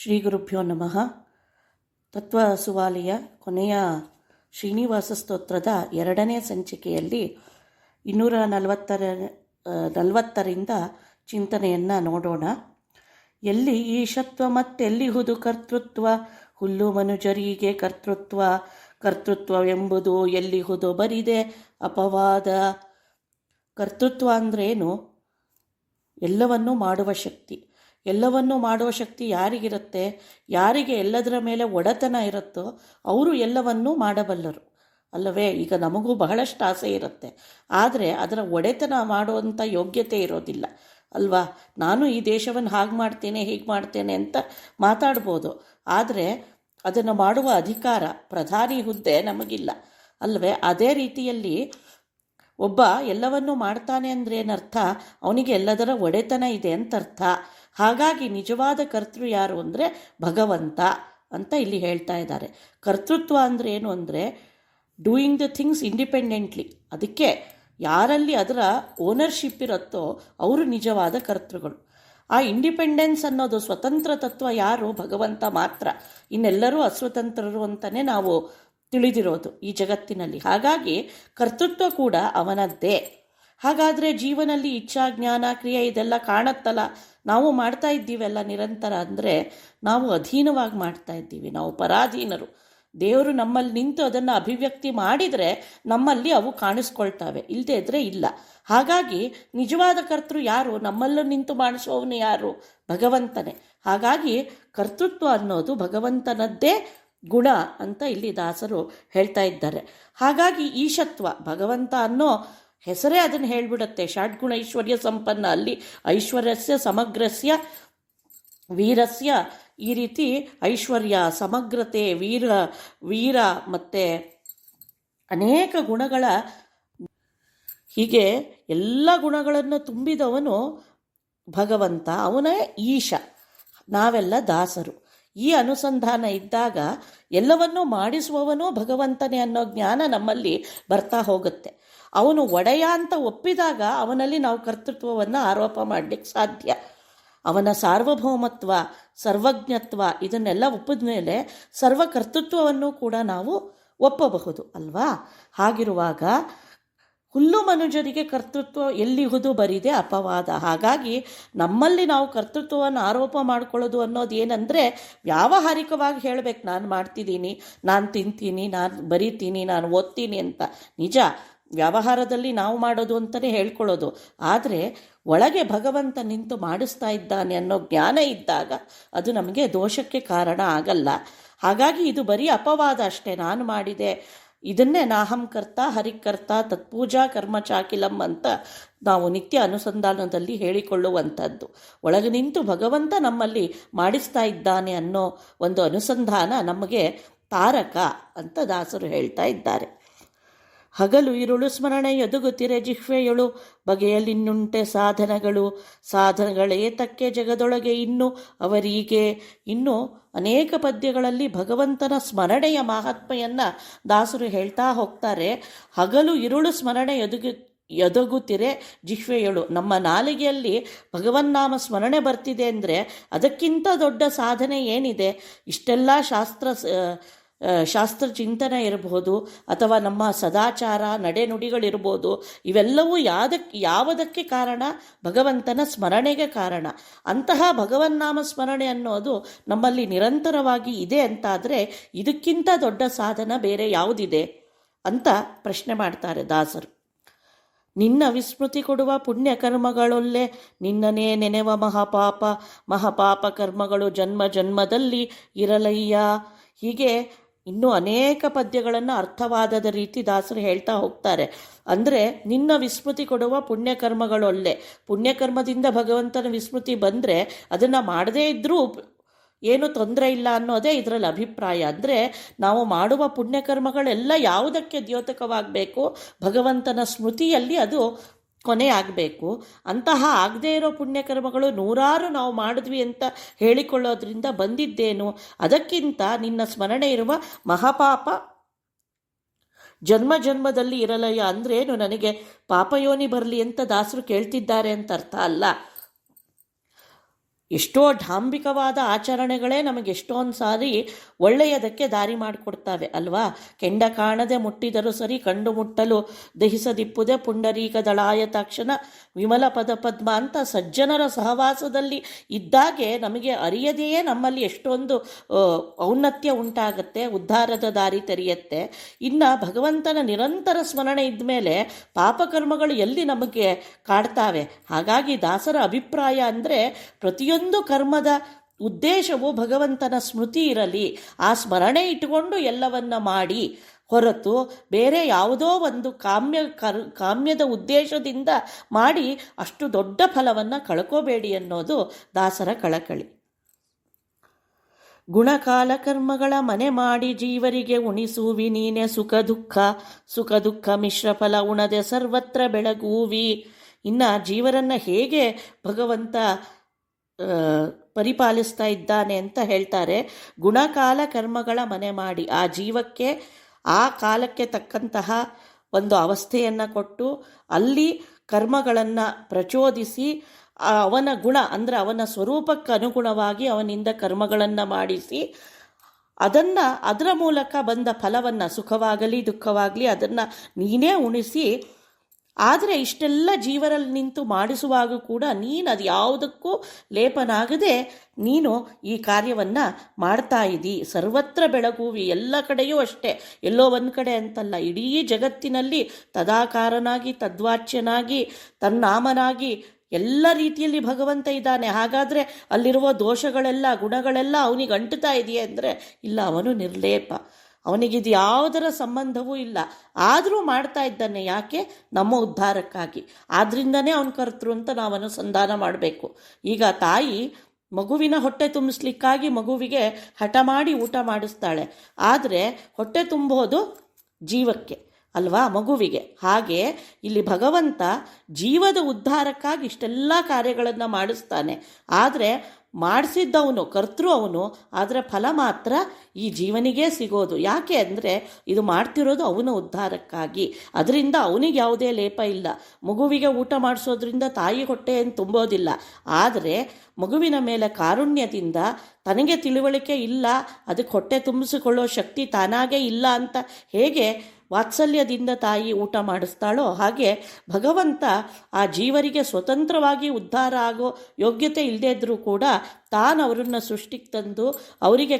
ಶ್ರೀ ಗುರುಭ್ಯೋ ನಮಃ. ತತ್ವ ಸುವಾಲಿಯ ಕೊನೆಯ ಶ್ರೀನಿವಾಸ ಸ್ತೋತ್ರದ 2ನೇ ಸಂಚಿಕೆಯಲ್ಲಿ 240ರಿಂದ ಚಿಂತನೆಯನ್ನು ನೋಡೋಣ. ಎಲ್ಲಿ ಈಶತ್ವ ಮತ್ತೆಲ್ಲಿಹುದು ಕರ್ತೃತ್ವ, ಹುಲ್ಲು ಮನುಜರಿಗೆ ಕರ್ತೃತ್ವವೆಂಬುದು ಎಲ್ಲಿಹುದು ಬರಿದೆ ಅಪವಾದ. ಕರ್ತೃತ್ವ ಅಂದ್ರೇನು? ಎಲ್ಲವನ್ನೂ ಮಾಡುವ ಶಕ್ತಿ. ಎಲ್ಲವನ್ನೂ ಮಾಡುವ ಶಕ್ತಿ ಯಾರಿಗಿರುತ್ತೆ? ಯಾರಿಗೆ ಎಲ್ಲದರ ಮೇಲೆ ಒಡೆತನ ಇರುತ್ತೋ ಅವರು ಎಲ್ಲವನ್ನೂ ಮಾಡಬಲ್ಲರು ಅಲ್ಲವೇ? ಈಗ ನಮಗೂ ಬಹಳಷ್ಟು ಆಸೆ ಇರುತ್ತೆ, ಆದರೆ ಅದರ ಒಡೆತನ ಮಾಡುವಂಥ ಯೋಗ್ಯತೆ ಇರೋದಿಲ್ಲ ಅಲ್ವಾ? ನಾನು ಈ ದೇಶವನ್ನು ಹಾಗೆ ಮಾಡ್ತೇನೆ ಹೀಗೆ ಮಾಡ್ತೇನೆ ಅಂತ ಮಾತಾಡ್ಬೋದು, ಆದರೆ ಅದನ್ನು ಮಾಡುವ ಅಧಿಕಾರ, ಪ್ರಧಾನಿ ಹುದ್ದೆ ನಮಗಿಲ್ಲ ಅಲ್ವೇ? ಅದೇ ರೀತಿಯಲ್ಲಿ ಒಬ್ಬ ಎಲ್ಲವನ್ನೂ ಮಾಡ್ತಾನೆ ಅಂದರೆ ಏನರ್ಥ? ಅವನಿಗೆ ಎಲ್ಲದರ ಒಡೆತನ ಇದೆ ಅಂತ ಅರ್ಥ. ಹಾಗಾಗಿ ನಿಜವಾದ ಕರ್ತೃ ಯಾರು ಅಂದರೆ ಭಗವಂತ ಅಂತ ಇಲ್ಲಿ ಹೇಳ್ತಾ ಇದ್ದಾರೆ. ಕರ್ತೃತ್ವ ಅಂದರೆ ಏನು ಅಂದರೆ ಡೂಯಿಂಗ್ ದ ಥಿಂಗ್ಸ್ ಇಂಡಿಪೆಂಡೆಂಟ್ಲಿ. ಅದಕ್ಕೆ ಯಾರಲ್ಲಿ ಅದರ ಓನರ್ಶಿಪ್ ಇರುತ್ತೋ ಅವರು ನಿಜವಾದ ಕರ್ತೃಗಳು. ಆ ಇಂಡಿಪೆಂಡೆನ್ಸ್ ಅನ್ನೋದು, ಸ್ವತಂತ್ರ ತತ್ವ ಯಾರು? ಭಗವಂತ ಮಾತ್ರ. ಇನ್ನೆಲ್ಲರೂ ಅಸ್ವತಂತ್ರರು ಅಂತಲೇ ನಾವು ತಿಳಿದಿರೋದು ಈ ಜಗತ್ತಿನಲ್ಲಿ. ಹಾಗಾಗಿ ಕರ್ತೃತ್ವ ಕೂಡ ಅವನದ್ದೇ. ಹಾಗಾದರೆ ಜೀವನಲ್ಲಿ ಇಚ್ಛಾ, ಜ್ಞಾನ, ಕ್ರಿಯೆ ಇದೆಲ್ಲ ಕಾಣತ್ತಲ್ಲ, ನಾವು ಮಾಡ್ತಾ ಇದ್ದೀವೆಲ್ಲ ನಿರಂತರ ಅಂದರೆ ನಾವು ಅಧೀನವಾಗಿ ಮಾಡ್ತಾ ಇದ್ದೀವಿ, ನಾವು ಪರಾಧೀನರು. ದೇವರು ನಮ್ಮಲ್ಲಿ ನಿಂತು ಅದನ್ನು ಅಭಿವ್ಯಕ್ತಿ ಮಾಡಿದರೆ ನಮ್ಮಲ್ಲಿ ಅವು ಕಾಣಿಸ್ಕೊಳ್ತವೆ, ಇಲ್ಲದೇ ಇದ್ದರೆ ಇಲ್ಲ. ಹಾಗಾಗಿ ನಿಜವಾದ ಕರ್ತೃ ಯಾರು? ನಮ್ಮಲ್ಲೂ ನಿಂತು ಮಾಡಿಸುವವನು ಯಾರು? ಭಗವಂತನೇ. ಹಾಗಾಗಿ ಕರ್ತೃತ್ವ ಅನ್ನೋದು ಭಗವಂತನದ್ದೇ ಗುಣ ಅಂತ ಇಲ್ಲಿ ದಾಸರು ಹೇಳ್ತಾ ಇದ್ದಾರೆ. ಹಾಗಾಗಿ ಈಶತ್ವ, ಭಗವಂತ ಅನ್ನೋ ಹೆಸರೇ ಅದನ್ನು ಹೇಳಿಬಿಡುತ್ತೆ. ಷಡ್ಗುಣ ಐಶ್ವರ್ಯ ಸಂಪನ್ನ, ಅಲ್ಲಿ ಐಶ್ವರ್ಯಸ್ಯ ಸಮಗ್ರಸ್ಯ ವೀರಸ್ಯ, ಈ ರೀತಿ ಐಶ್ವರ್ಯ, ಸಮಗ್ರತೆ, ವೀರ ಮತ್ತು ಅನೇಕ ಗುಣಗಳ, ಹೀಗೆ ಎಲ್ಲ ಗುಣಗಳನ್ನು ತುಂಬಿದವನು ಭಗವಂತ. ಅವನೇ ಈಶ, ನಾವೆಲ್ಲ ದಾಸರು. ಈ ಅನುಸಂಧಾನ ಇದ್ದಾಗ ಎಲ್ಲವನ್ನೂ ಮಾಡಿಸುವವನೂ ಭಗವಂತನೇ ಅನ್ನೋ ಜ್ಞಾನ ನಮ್ಮಲ್ಲಿ ಬರ್ತಾ ಹೋಗುತ್ತೆ. ಅವನು ಒಡೆಯ ಅಂತ ಒಪ್ಪಿದಾಗ ಅವನಲ್ಲಿ ನಾವು ಕರ್ತೃತ್ವವನ್ನು ಆರೋಪ ಮಾಡಲಿಕ್ಕೆ ಸಾಧ್ಯ. ಅವನ ಸಾರ್ವಭೌಮತ್ವ, ಸರ್ವಜ್ಞತ್ವ ಇದನ್ನೆಲ್ಲ ಒಪ್ಪಿದ ಮೇಲೆ ಸರ್ವಕರ್ತೃತ್ವವನ್ನು ಕೂಡ ನಾವು ಒಪ್ಪಬಹುದು ಅಲ್ವಾ? ಹಾಗಿರುವಾಗ ಹುಲ್ಲು ಮನುಜರಿಗೆ ಕರ್ತೃತ್ವ ಎಲ್ಲಿಹುದು ಬರಿದೆ ಅಪವಾದ. ಹಾಗಾಗಿ ನಮ್ಮಲ್ಲಿ ನಾವು ಕರ್ತೃತ್ವವನ್ನು ಆರೋಪ ಮಾಡಿಕೊಳ್ಳೋದು ಅನ್ನೋದು ಏನಂದರೆ ವ್ಯಾವಹಾರಿಕವಾಗಿ ಹೇಳಬೇಕು, ನಾನು ಮಾಡ್ತಿದ್ದೀನಿ, ನಾನು ತಿಂತೀನಿ, ನಾನು ಬರಿತೀನಿ, ನಾನು ಓದ್ತೀನಿ ಅಂತ. ನಿಜ, ವ್ಯವಹಾರದಲ್ಲಿ ನಾವು ಮಾಡೋದು ಅಂತಲೇ ಹೇಳ್ಕೊಳ್ಳೋದು. ಆದರೆ ಒಳಗೆ ಭಗವಂತ ನಿಂತು ಮಾಡಿಸ್ತಾ ಇದ್ದಾನೆ ಅನ್ನೋ ಜ್ಞಾನ ಇದ್ದಾಗ ಅದು ನಮಗೆ ದೋಷಕ್ಕೆ ಕಾರಣ ಆಗಲ್ಲ. ಹಾಗಾಗಿ ಇದು ಬರೀ ಅಪವಾದ ಅಷ್ಟೇ. ನಾನು ಮಾಡಿದೆ, ಇದನ್ನೇ ನಾಹಂ ಕರ್ತ ಹರಿಕರ್ತ ತತ್ಪೂಜಾ ಕರ್ಮ ಚಾಕಿಲಂ ಅಂತ ನಾವು ನಿತ್ಯ ಅನುಸಂಧಾನದಲ್ಲಿ ಹೇಳಿಕೊಳ್ಳುವಂಥದ್ದು. ಒಳಗೆ ನಿಂತು ಭಗವಂತ ನಮ್ಮಲ್ಲಿ ಮಾಡಿಸ್ತಾ ಇದ್ದಾನೆ ಅನ್ನೋ ಒಂದು ಅನುಸಂಧಾನ ನಮಗೆ ತಾರಕ ಅಂತ ದಾಸರು ಹೇಳ್ತಾ ಇದ್ದಾರೆ. ಹಗಲು ಇರುಳು ಸ್ಮರಣೆ ಎದುಗುತ್ತಿರೆ ಜಿಹ್ವೆಯಳು, ಬಗೆಯಲಿನ್ನುಂಟೆ ಸಾಧನಗಳೇತಕ್ಕೆ ಜಗದೊಳಗೆ ಇನ್ನು ಅವರಿಗೆ. ಇನ್ನು ಅನೇಕ ಪದ್ಯಗಳಲ್ಲಿ ಭಗವಂತನ ಸ್ಮರಣೆಯ ಮಹಾತ್ಮೆಯನ್ನು ದಾಸರು ಹೇಳ್ತಾ ಹೋಗ್ತಾರೆ. ಹಗಲು ಇರುಳು ಸ್ಮರಣೆ ಎದಗುತ್ತಿರೆ ಜಿಹ್ವೆಯಳು. ನಮ್ಮ ನಾಲಿಗೆಯಲ್ಲಿ ಭಗವನ್ನಾಮ ಸ್ಮರಣೆ ಬರ್ತಿದೆ ಅಂದರೆ ಅದಕ್ಕಿಂತ ದೊಡ್ಡ ಸಾಧನೆ ಏನಿದೆ? ಇಷ್ಟೆಲ್ಲ ಶಾಸ್ತ್ರ ಚಿಂತನೆ ಇರಬಹುದು, ಅಥವಾ ನಮ್ಮ ಸದಾಚಾರ ನಡೆನುಡಿಗಳಿರ್ಬೋದು. ಇವೆಲ್ಲವೂ ಯಾವುದಕ್ಕೆ ಕಾರಣ? ಭಗವಂತನ ಸ್ಮರಣೆಗೆ ಕಾರಣ. ಅಂತಹ ಭಗವನ್ನಾಮ ಸ್ಮರಣೆ ಅನ್ನೋದು ನಮ್ಮಲ್ಲಿ ನಿರಂತರವಾಗಿ ಇದೆ ಅಂತಾದರೆ ಇದಕ್ಕಿಂತ ದೊಡ್ಡ ಸಾಧನ ಬೇರೆ ಯಾವುದಿದೆ ಅಂತ ಪ್ರಶ್ನೆ ಮಾಡ್ತಾರೆ ದಾಸರು. ನಿನ್ನ ವಿಸ್ಮೃತಿ ಕೊಡುವ ಪುಣ್ಯ ಕರ್ಮಗಳೊಲ್ಲೆ, ನಿನ್ನನೇ ನೆನೆವ ಮಹಾಪಾಪ ಕರ್ಮಗಳು ಜನ್ಮ ಜನ್ಮದಲ್ಲಿ ಇರಲಯ್ಯ. ಹೀಗೆ ಇನ್ನೂ ಅನೇಕ ಪದ್ಯಗಳನ್ನು ಅರ್ಥವಾದದ ರೀತಿ ದಾಸರು ಹೇಳ್ತಾ ಹೋಗ್ತಾರೆ. ಅಂದರೆ ನಿನ್ನ ವಿಸ್ಮೃತಿ ಕೊಡುವ ಪುಣ್ಯಕರ್ಮಗಳೊಲ್ಲೆ. ಪುಣ್ಯಕರ್ಮದಿಂದ ಭಗವಂತನ ವಿಸ್ಮೃತಿ ಬಂದರೆ ಅದನ್ನು ಮಾಡದೇ ಇದ್ದರೂ ಏನೂ ತೊಂದರೆ ಇಲ್ಲ ಅನ್ನೋದೇ ಇದರಲ್ಲಿ ಅಭಿಪ್ರಾಯ. ಅಂದರೆ ನಾವು ಮಾಡುವ ಪುಣ್ಯಕರ್ಮಗಳೆಲ್ಲ ಯಾವುದಕ್ಕೆ ದ್ಯೋತಕವಾಗಬೇಕು? ಭಗವಂತನ ಸ್ಮೃತಿಯಲ್ಲಿ ಅದು ಕೊನೆ ಆಗಬೇಕು. ಅಂತಹ ಆಗದೇ ಇರೋ ಪುಣ್ಯಕರ್ಮಗಳು ನೂರಾರು ನಾವು ಮಾಡಿದ್ವಿ ಅಂತ ಹೇಳಿಕೊಳ್ಳೋದ್ರಿಂದ ಬಂದಿದ್ದೇನು? ಅದಕ್ಕಿಂತ ನಿನ್ನ ಸ್ಮರಣೆ ಇರುವ ಮಹಾಪಾಪ ಜನ್ಮ ಜನ್ಮದಲ್ಲಿ ಇರಲಯ್ಯ. ಅಂದ್ರೇನು? ನನಗೆ ಪಾಪಯೋನಿ ಬರಲಿ ಅಂತ ದಾಸರು ಕೇಳ್ತಿದ್ದಾರೆ ಅಂತ ಅರ್ಥ ಅಲ್ಲ. ಎಷ್ಟೋ ಢಾಂಬಿಕವಾದ ಆಚರಣೆಗಳೇ ನಮಗೆ ಎಷ್ಟೊಂದು ಸಾರಿ ಒಳ್ಳೆಯದಕ್ಕೆ ದಾರಿ ಮಾಡಿಕೊಡ್ತಾವೆ ಅಲ್ವಾ. ಕೆಂಡ ಕಾಣದೆ ಮುಟ್ಟಿದರೂ ಸರಿ, ಕಂಡು ಮುಟ್ಟಲು ದಹಿಸದಿಪ್ಪುದೆ ಪುಂಡರೀಕ ದಳಾಯತಾಕ್ಷಣ ವಿಮಲ ಪದ ಪದ್ಮ ಅಂತ ಸಜ್ಜನರ ಸಹವಾಸದಲ್ಲಿ ಇದ್ದಾಗೆ ನಮಗೆ ಅರಿಯದೆಯೇ ನಮ್ಮಲ್ಲಿ ಎಷ್ಟೊಂದು ಔನ್ನತ್ಯ ಉಂಟಾಗತ್ತೆ, ಉದ್ಧಾರದ ದಾರಿ ತೆರೆಯತ್ತೆ. ಇನ್ನು ಭಗವಂತನ ನಿರಂತರ ಸ್ಮರಣೆ ಇದ್ಮೇಲೆ ಪಾಪಕರ್ಮಗಳು ಎಲ್ಲಿ ನಮಗೆ ಕಾಡ್ತಾವೆ. ಹಾಗಾಗಿ ದಾಸರ ಅಭಿಪ್ರಾಯ ಅಂದರೆ ಪ್ರತಿಯೊಂದು ಕರ್ಮದ ಉದ್ದೇಶವು ಭಗವಂತನ ಸ್ಮೃತಿ ಇರಲಿ, ಆ ಸ್ಮರಣೆ ಇಟ್ಟುಕೊಂಡು ಎಲ್ಲವನ್ನ ಮಾಡಿ, ಹೊರತು ಬೇರೆ ಯಾವುದೋ ಒಂದು ಕಾಮ್ಯದ ಉದ್ದೇಶದಿಂದ ಮಾಡಿ ಅಷ್ಟು ದೊಡ್ಡ ಫಲವನ್ನು ಕಳ್ಕೋಬೇಡಿ ಅನ್ನೋದು ದಾಸರ ಕಳಕಳಿ. ಗುಣಕಾಲ ಕರ್ಮಗಳ ಮನೆ ಮಾಡಿ ಜೀವರಿಗೆ ಉಣಿಸುವಿ ನೀನೆ ಸುಖ ದುಃಖ ಮಿಶ್ರ ಫಲ ಉಣದೆ ಸರ್ವತ್ರ ಬೆಳಗುವಿ. ಇನ್ನು ಜೀವರನ್ನು ಹೇಗೆ ಭಗವಂತ ಪರಿಪಾಲಿಸ್ತಾ ಇದ್ದಾನೆ ಅಂತ ಹೇಳ್ತಾರೆ. ಗುಣಕಾಲ ಕರ್ಮಗಳ ಮನೆ ಮಾಡಿ, ಆ ಜೀವಕ್ಕೆ ಆ ಕಾಲಕ್ಕೆ ತಕ್ಕಂತಹ ಒಂದು ಅವಸ್ಥೆಯನ್ನು ಕೊಟ್ಟು ಅಲ್ಲಿ ಕರ್ಮಗಳನ್ನು ಪ್ರಚೋದಿಸಿ ಅವನ ಗುಣ ಅಂದರೆ ಅವನ ಸ್ವರೂಪಕ್ಕೆ ಅನುಗುಣವಾಗಿ ಅವನಿಂದ ಕರ್ಮಗಳನ್ನು ಮಾಡಿಸಿ ಅದರ ಮೂಲಕ ಬಂದ ಫಲವನ್ನು ಸುಖವಾಗಲಿ ದುಃಖವಾಗಲಿ ಅದನ್ನು ನೀನೇ ಉಣಿಸಿ. ಆದರೆ ಇಷ್ಟೆಲ್ಲ ಜೀವರಲ್ಲಿ ನಿಂತು ಮಾಡಿಸುವಾಗ ಕೂಡ ನೀನು ಅದು ಯಾವುದಕ್ಕೂ ಲೇಪನಾಗದೆ ನೀನು ಈ ಕಾರ್ಯವನ್ನು ಮಾಡ್ತಾ ಇದ್ದೀ. ಸರ್ವತ್ರ ಬೆಳಗುವಿ, ಎಲ್ಲ ಕಡೆಯೂ ಅಷ್ಟೇ, ಎಲ್ಲೋ ಒಂದು ಕಡೆ ಅಂತಲ್ಲ, ಇಡೀ ಜಗತ್ತಿನಲ್ಲಿ ತದಾಕಾರನಾಗಿ ತದ್ವಾಚ್ಯನಾಗಿ ತನ್ನಾಮನಾಗಿ ಎಲ್ಲ ರೀತಿಯಲ್ಲಿ ಭಗವಂತ ಇದ್ದಾನೆ. ಹಾಗಾದರೆ ಅಲ್ಲಿರುವ ದೋಷಗಳೆಲ್ಲ ಗುಣಗಳೆಲ್ಲ ಅವನಿಗೆ ಅಂಟುತ್ತಾ ಇದೆಯೇ ಅಂದರೆ ಇಲ್ಲ, ಅವನು ನಿರ್ಲೇಪ, ಅವನಿಗಿದು ಯಾವುದರ ಸಂಬಂಧವೂ ಇಲ್ಲ. ಆದರೂ ಮಾಡ್ತಾ ಇದ್ದಾನೆ. ಯಾಕೆ? ನಮ್ಮ ಉದ್ಧಾರಕ್ಕಾಗಿ. ಆದ್ದರಿಂದನೇ ಅವನ ಕರ್ತೃ ಅಂತ ನಾವು ಅನುಸಂಧಾನ ಮಾಡಬೇಕು. ಈಗ ತಾಯಿ ಮಗುವಿನ ಹೊಟ್ಟೆ ತುಂಬಿಸ್ಲಿಕ್ಕಾಗಿ ಮಗುವಿಗೆ ಹಠ ಮಾಡಿ ಊಟ ಮಾಡಿಸ್ತಾಳೆ. ಆದರೆ ಹೊಟ್ಟೆ ತುಂಬೋದು ಜೀವಕ್ಕೆ ಅಲ್ವಾ, ಮಗುವಿಗೆ. ಹಾಗೆ ಇಲ್ಲಿ ಭಗವಂತ ಜೀವದ ಉದ್ಧಾರಕ್ಕಾಗಿ ಇಷ್ಟೆಲ್ಲ ಕಾರ್ಯಗಳನ್ನು ಮಾಡಿಸ್ತಾನೆ. ಆದರೆ ಮಾಡಿಸಿದ್ದವನು, ಕರ್ತೃ ಅವನು, ಆದರೆ ಫಲ ಮಾತ್ರ ಈ ಜೀವನಿಗೇ ಸಿಗೋದು. ಯಾಕೆ ಅಂದರೆ ಇದು ಮಾಡ್ತಿರೋದು ಅವನ ಉದ್ಧಾರಕ್ಕಾಗಿ. ಅದರಿಂದ ಅವನಿಗೆ ಯಾವುದೇ ಲೇಪ ಇಲ್ಲ. ಮಗುವಿಗೆ ಊಟ ಮಾಡಿಸೋದ್ರಿಂದ ತಾಯಿ ಹೊಟ್ಟೆ ಏನು ತುಂಬೋದಿಲ್ಲ. ಆದರೆ ಮಗುವಿನ ಮೇಲೆ ಕಾರುಣ್ಯದಿಂದ ತನಗೆ ತಿಳುವಳಿಕೆ ಇಲ್ಲ, ಅದಕ್ಕೆ ಹೊಟ್ಟೆ ತುಂಬಿಸಿಕೊಳ್ಳೋ ಶಕ್ತಿ ತಾನಾಗೇ ಇಲ್ಲ ಅಂತ ಹೇಗೆ ವಾತ್ಸಲ್ಯದಿಂದ ತಾಯಿ ಊಟ ಮಾಡಿಸ್ತಾಳೋ ಹಾಗೆ ಭಗವಂತ ಆ ಜೀವರಿಗೆ ಸ್ವತಂತ್ರವಾಗಿ ಉದ್ಧಾರ ಆಗೋ ಯೋಗ್ಯತೆ ಇಲ್ಲದೇ ಇದ್ದರೂ ಕೂಡ ತಾನು ಅವರನ್ನು ಸೃಷ್ಟಿಗೆ ತಂದು ಅವರಿಗೆ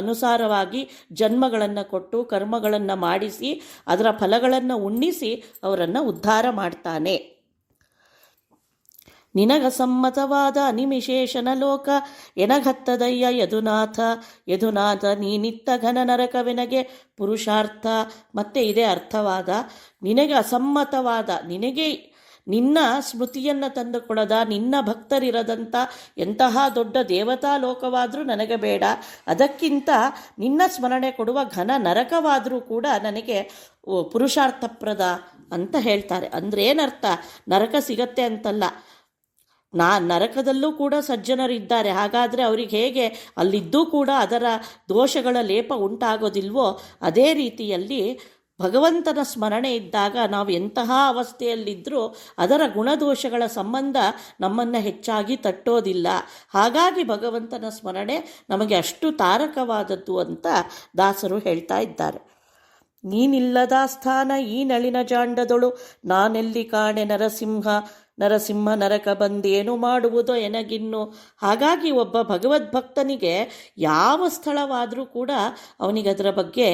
ಅನುಸಾರವಾಗಿ ಜನ್ಮಗಳನ್ನು ಕೊಟ್ಟು ಕರ್ಮಗಳನ್ನು ಮಾಡಿಸಿ ಅದರ ಫಲಗಳನ್ನು ಉಣ್ಣಿಸಿ ಅವರನ್ನು ಉದ್ಧಾರ ಮಾಡ್ತಾನೆ. ನಿನಗಸಮ್ಮತವಾದ ಅನಿಮಿಶೇಷನ ಲೋಕ ಎನಗತ್ತದಯ್ಯ ಯದುನಾಥ ನೀನಿತ್ತ ಘನ ನರಕವೆನಗೆ ಪುರುಷಾರ್ಥ. ಮತ್ತೆ ಇದೇ ಅರ್ಥವಾದ, ನಿನಗೆ ಅಸಮ್ಮತವಾದ, ನಿನಗೆ ನಿನ್ನ ಸ್ಮೃತಿಯನ್ನು ತಂದುಕೊಡದ, ನಿನ್ನ ಭಕ್ತರಿರದಂಥ ಎಂತಹ ದೊಡ್ಡ ದೇವತಾ ಲೋಕವಾದರೂ ನನಗೆ ಬೇಡ. ಅದಕ್ಕಿಂತ ನಿನ್ನ ಸ್ಮರಣೆ ಕೊಡುವ ಘನ ನರಕವಾದರೂ ಕೂಡ ನನಗೆ ಪುರುಷಾರ್ಥಪ್ರದ ಅಂತ ಹೇಳ್ತಾರೆ. ಅಂದರೆ ಏನರ್ಥ? ನರಕ ಸಿಗತ್ತೆ ಅಂತಲ್ಲ, ನರಕದಲ್ಲೂ ಕೂಡ ಸಜ್ಜನರಿದ್ದಾರೆ. ಹಾಗಾದರೆ ಅವರಿಗೆ ಹೇಗೆ ಅಲ್ಲಿದ್ದೂ ಕೂಡ ಅದರ ದೋಷಗಳ ಲೇಪ ಉಂಟಾಗೋದಿಲ್ವೋ ಅದೇ ರೀತಿಯಲ್ಲಿ ಭಗವಂತನ ಸ್ಮರಣೆ ಇದ್ದಾಗ ನಾವು ಎಂತಹ ಅವಸ್ಥೆಯಲ್ಲಿದ್ದರೂ ಅದರ ಗುಣದೋಷಗಳ ಸಂಬಂಧ ನಮ್ಮನ್ನು ಹೆಚ್ಚಾಗಿ ತಟ್ಟೋದಿಲ್ಲ. ಹಾಗಾಗಿ ಭಗವಂತನ ಸ್ಮರಣೆ ನಮಗೆ ಅಷ್ಟು ತಾರಕವಾದದ್ದು ಅಂತ ದಾಸರು ಹೇಳ್ತಾ ಇದ್ದಾರೆ. ನೀನಿಲ್ಲದ ಸ್ಥಾನ ಈ ನಳಿನ ಜಾಂಡದೊಳು ನಾನೆಲ್ಲಿ ಕಾಣೆ ನರಸಿಂಹ ನರಕ ಬಂದೇನು ಮಾಡುವುದೋ ಎನಗಿನ್ನು. ಹಾಗಾಗಿ ಒಬ್ಬ ಭಗವದ್ಭಕ್ತನಿಗೆ ಯಾವ ಸ್ಥಳವಾದರೂ ಕೂಡ ಅವನಿಗೆ ಅದರ ಬಗ್ಗೆ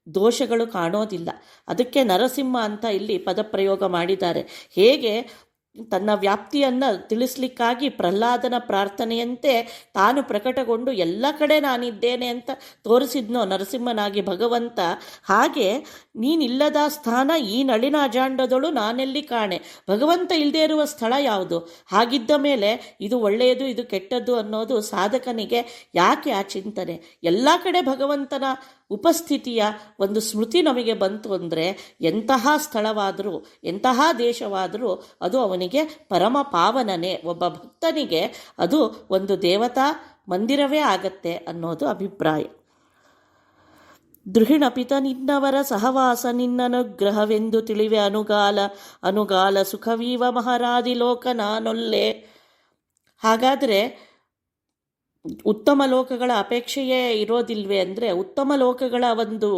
ದೋಷಗಳು ಕಾಣೋದಿಲ್ಲ. ಅದಕ್ಕೆ ನರಸಿಂಹ ಅಂತ ಇಲ್ಲಿ ಪದಪ್ರಯೋಗ ಮಾಡಿದ್ದಾರೆ. ಹೇಗೆ ತನ್ನ ವ್ಯಾಪ್ತಿಯನ್ನು ತಿಳಿಸ್ಲಿಕ್ಕಾಗಿ ಪ್ರಹ್ಲಾದನ ಪ್ರಾರ್ಥನೆಯಂತೆ ತಾನು ಪ್ರಕಟಗೊಂಡು ಎಲ್ಲ ಕಡೆ ನಾನಿದ್ದೇನೆ ಅಂತ ತೋರಿಸಿದ್ನೋ ನರಸಿಂಹನಾಗಿ ಭಗವಂತ, ಹಾಗೆ ನೀನಿಲ್ಲದ ಸ್ಥಾನ ಈ ನಳಿನ ಅಜಾಂಡದಳು ನಾನೆಲ್ಲಿ ಕಾಣೆ. ಭಗವಂತ ಇಲ್ಲದೇ ಇರುವ ಸ್ಥಳ ಯಾವುದು? ಹಾಗಿದ್ದ ಮೇಲೆ ಇದು ಒಳ್ಳೆಯದು ಇದು ಕೆಟ್ಟದ್ದು ಅನ್ನೋದು ಸಾಧಕನಿಗೆ ಯಾಕೆ ಆ ಚಿಂತನೆ? ಎಲ್ಲ ಕಡೆ ಭಗವಂತನ ಉಪಸ್ಥಿತಿಯ ಒಂದು ಸ್ಮೃತಿ ನಮಗೆ ಬಂತು ಅಂದರೆ ಎಂತಹ ಸ್ಥಳವಾದರೂ ಎಂತಹ ದೇಶವಾದರೂ ಅದು ಅವನಿಗೆ ಪರಮ ಪಾವನನೇ. ಒಬ್ಬ ಭಕ್ತನಿಗೆ ಅದು ಒಂದು ದೇವತಾ ಮಂದಿರವೇ ಆಗತ್ತೆ ಅನ್ನೋದು ಅಭಿಪ್ರಾಯ. ದೃಹಿಣಪಿತ ನಿನ್ನವರ ಸಹವಾಸ ನಿನ್ನನುಗ್ರಹವೆಂದು ತಿಳಿವೆ ಅನುಗಾಲ ಸುಖವೀವ ಮಹಾರಾದಿ ಲೋಕ ನಾನೊಲ್ಲೆ. ಹಾಗಾದರೆ ಉತ್ತಮ ಲೋಕಗಳ ಅಪೇಕ್ಷೆಯೇ ಇರೋದಿಲ್ವೇ ಅಂದರೆ ಉತ್ತಮ ಲೋಕಗಳ ಒಂದು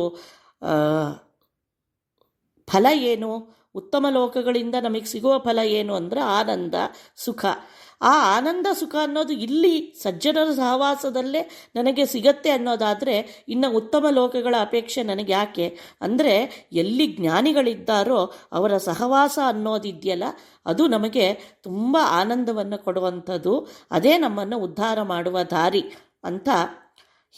ಫಲ ಏನು? ಉತ್ತಮ ಲೋಕಗಳಿಂದ ನಮಗೆ ಸಿಗುವ ಫಲ ಏನು ಅಂದರೆ ಆನಂದ, ಸುಖ. ಆ ಆನಂದ ಸುಖ ಅನ್ನೋದು ಇಲ್ಲಿ ಸಜ್ಜನರ ಸಹವಾಸದಲ್ಲೇ ನನಗೆ ಸಿಗತ್ತೆ ಅನ್ನೋದಾದರೆ ಇನ್ನು ಉತ್ತಮ ಲೋಕಗಳ ಅಪೇಕ್ಷೆ ನನಗೆ ಯಾಕೆ? ಅಂದರೆ ಎಲ್ಲಿ ಜ್ಞಾನಿಗಳಿದ್ದಾರೋ ಅವರ ಸಹವಾಸ ಅನ್ನೋದಿದೆಯಲ್ಲ, ಅದು ನಮಗೆ ತುಂಬ ಆನಂದವನ್ನು ಕೊಡುವಂಥದ್ದು. ಅದೇ ನಮ್ಮನ್ನು ಉದ್ಧಾರ ಮಾಡುವ ದಾರಿ ಅಂತ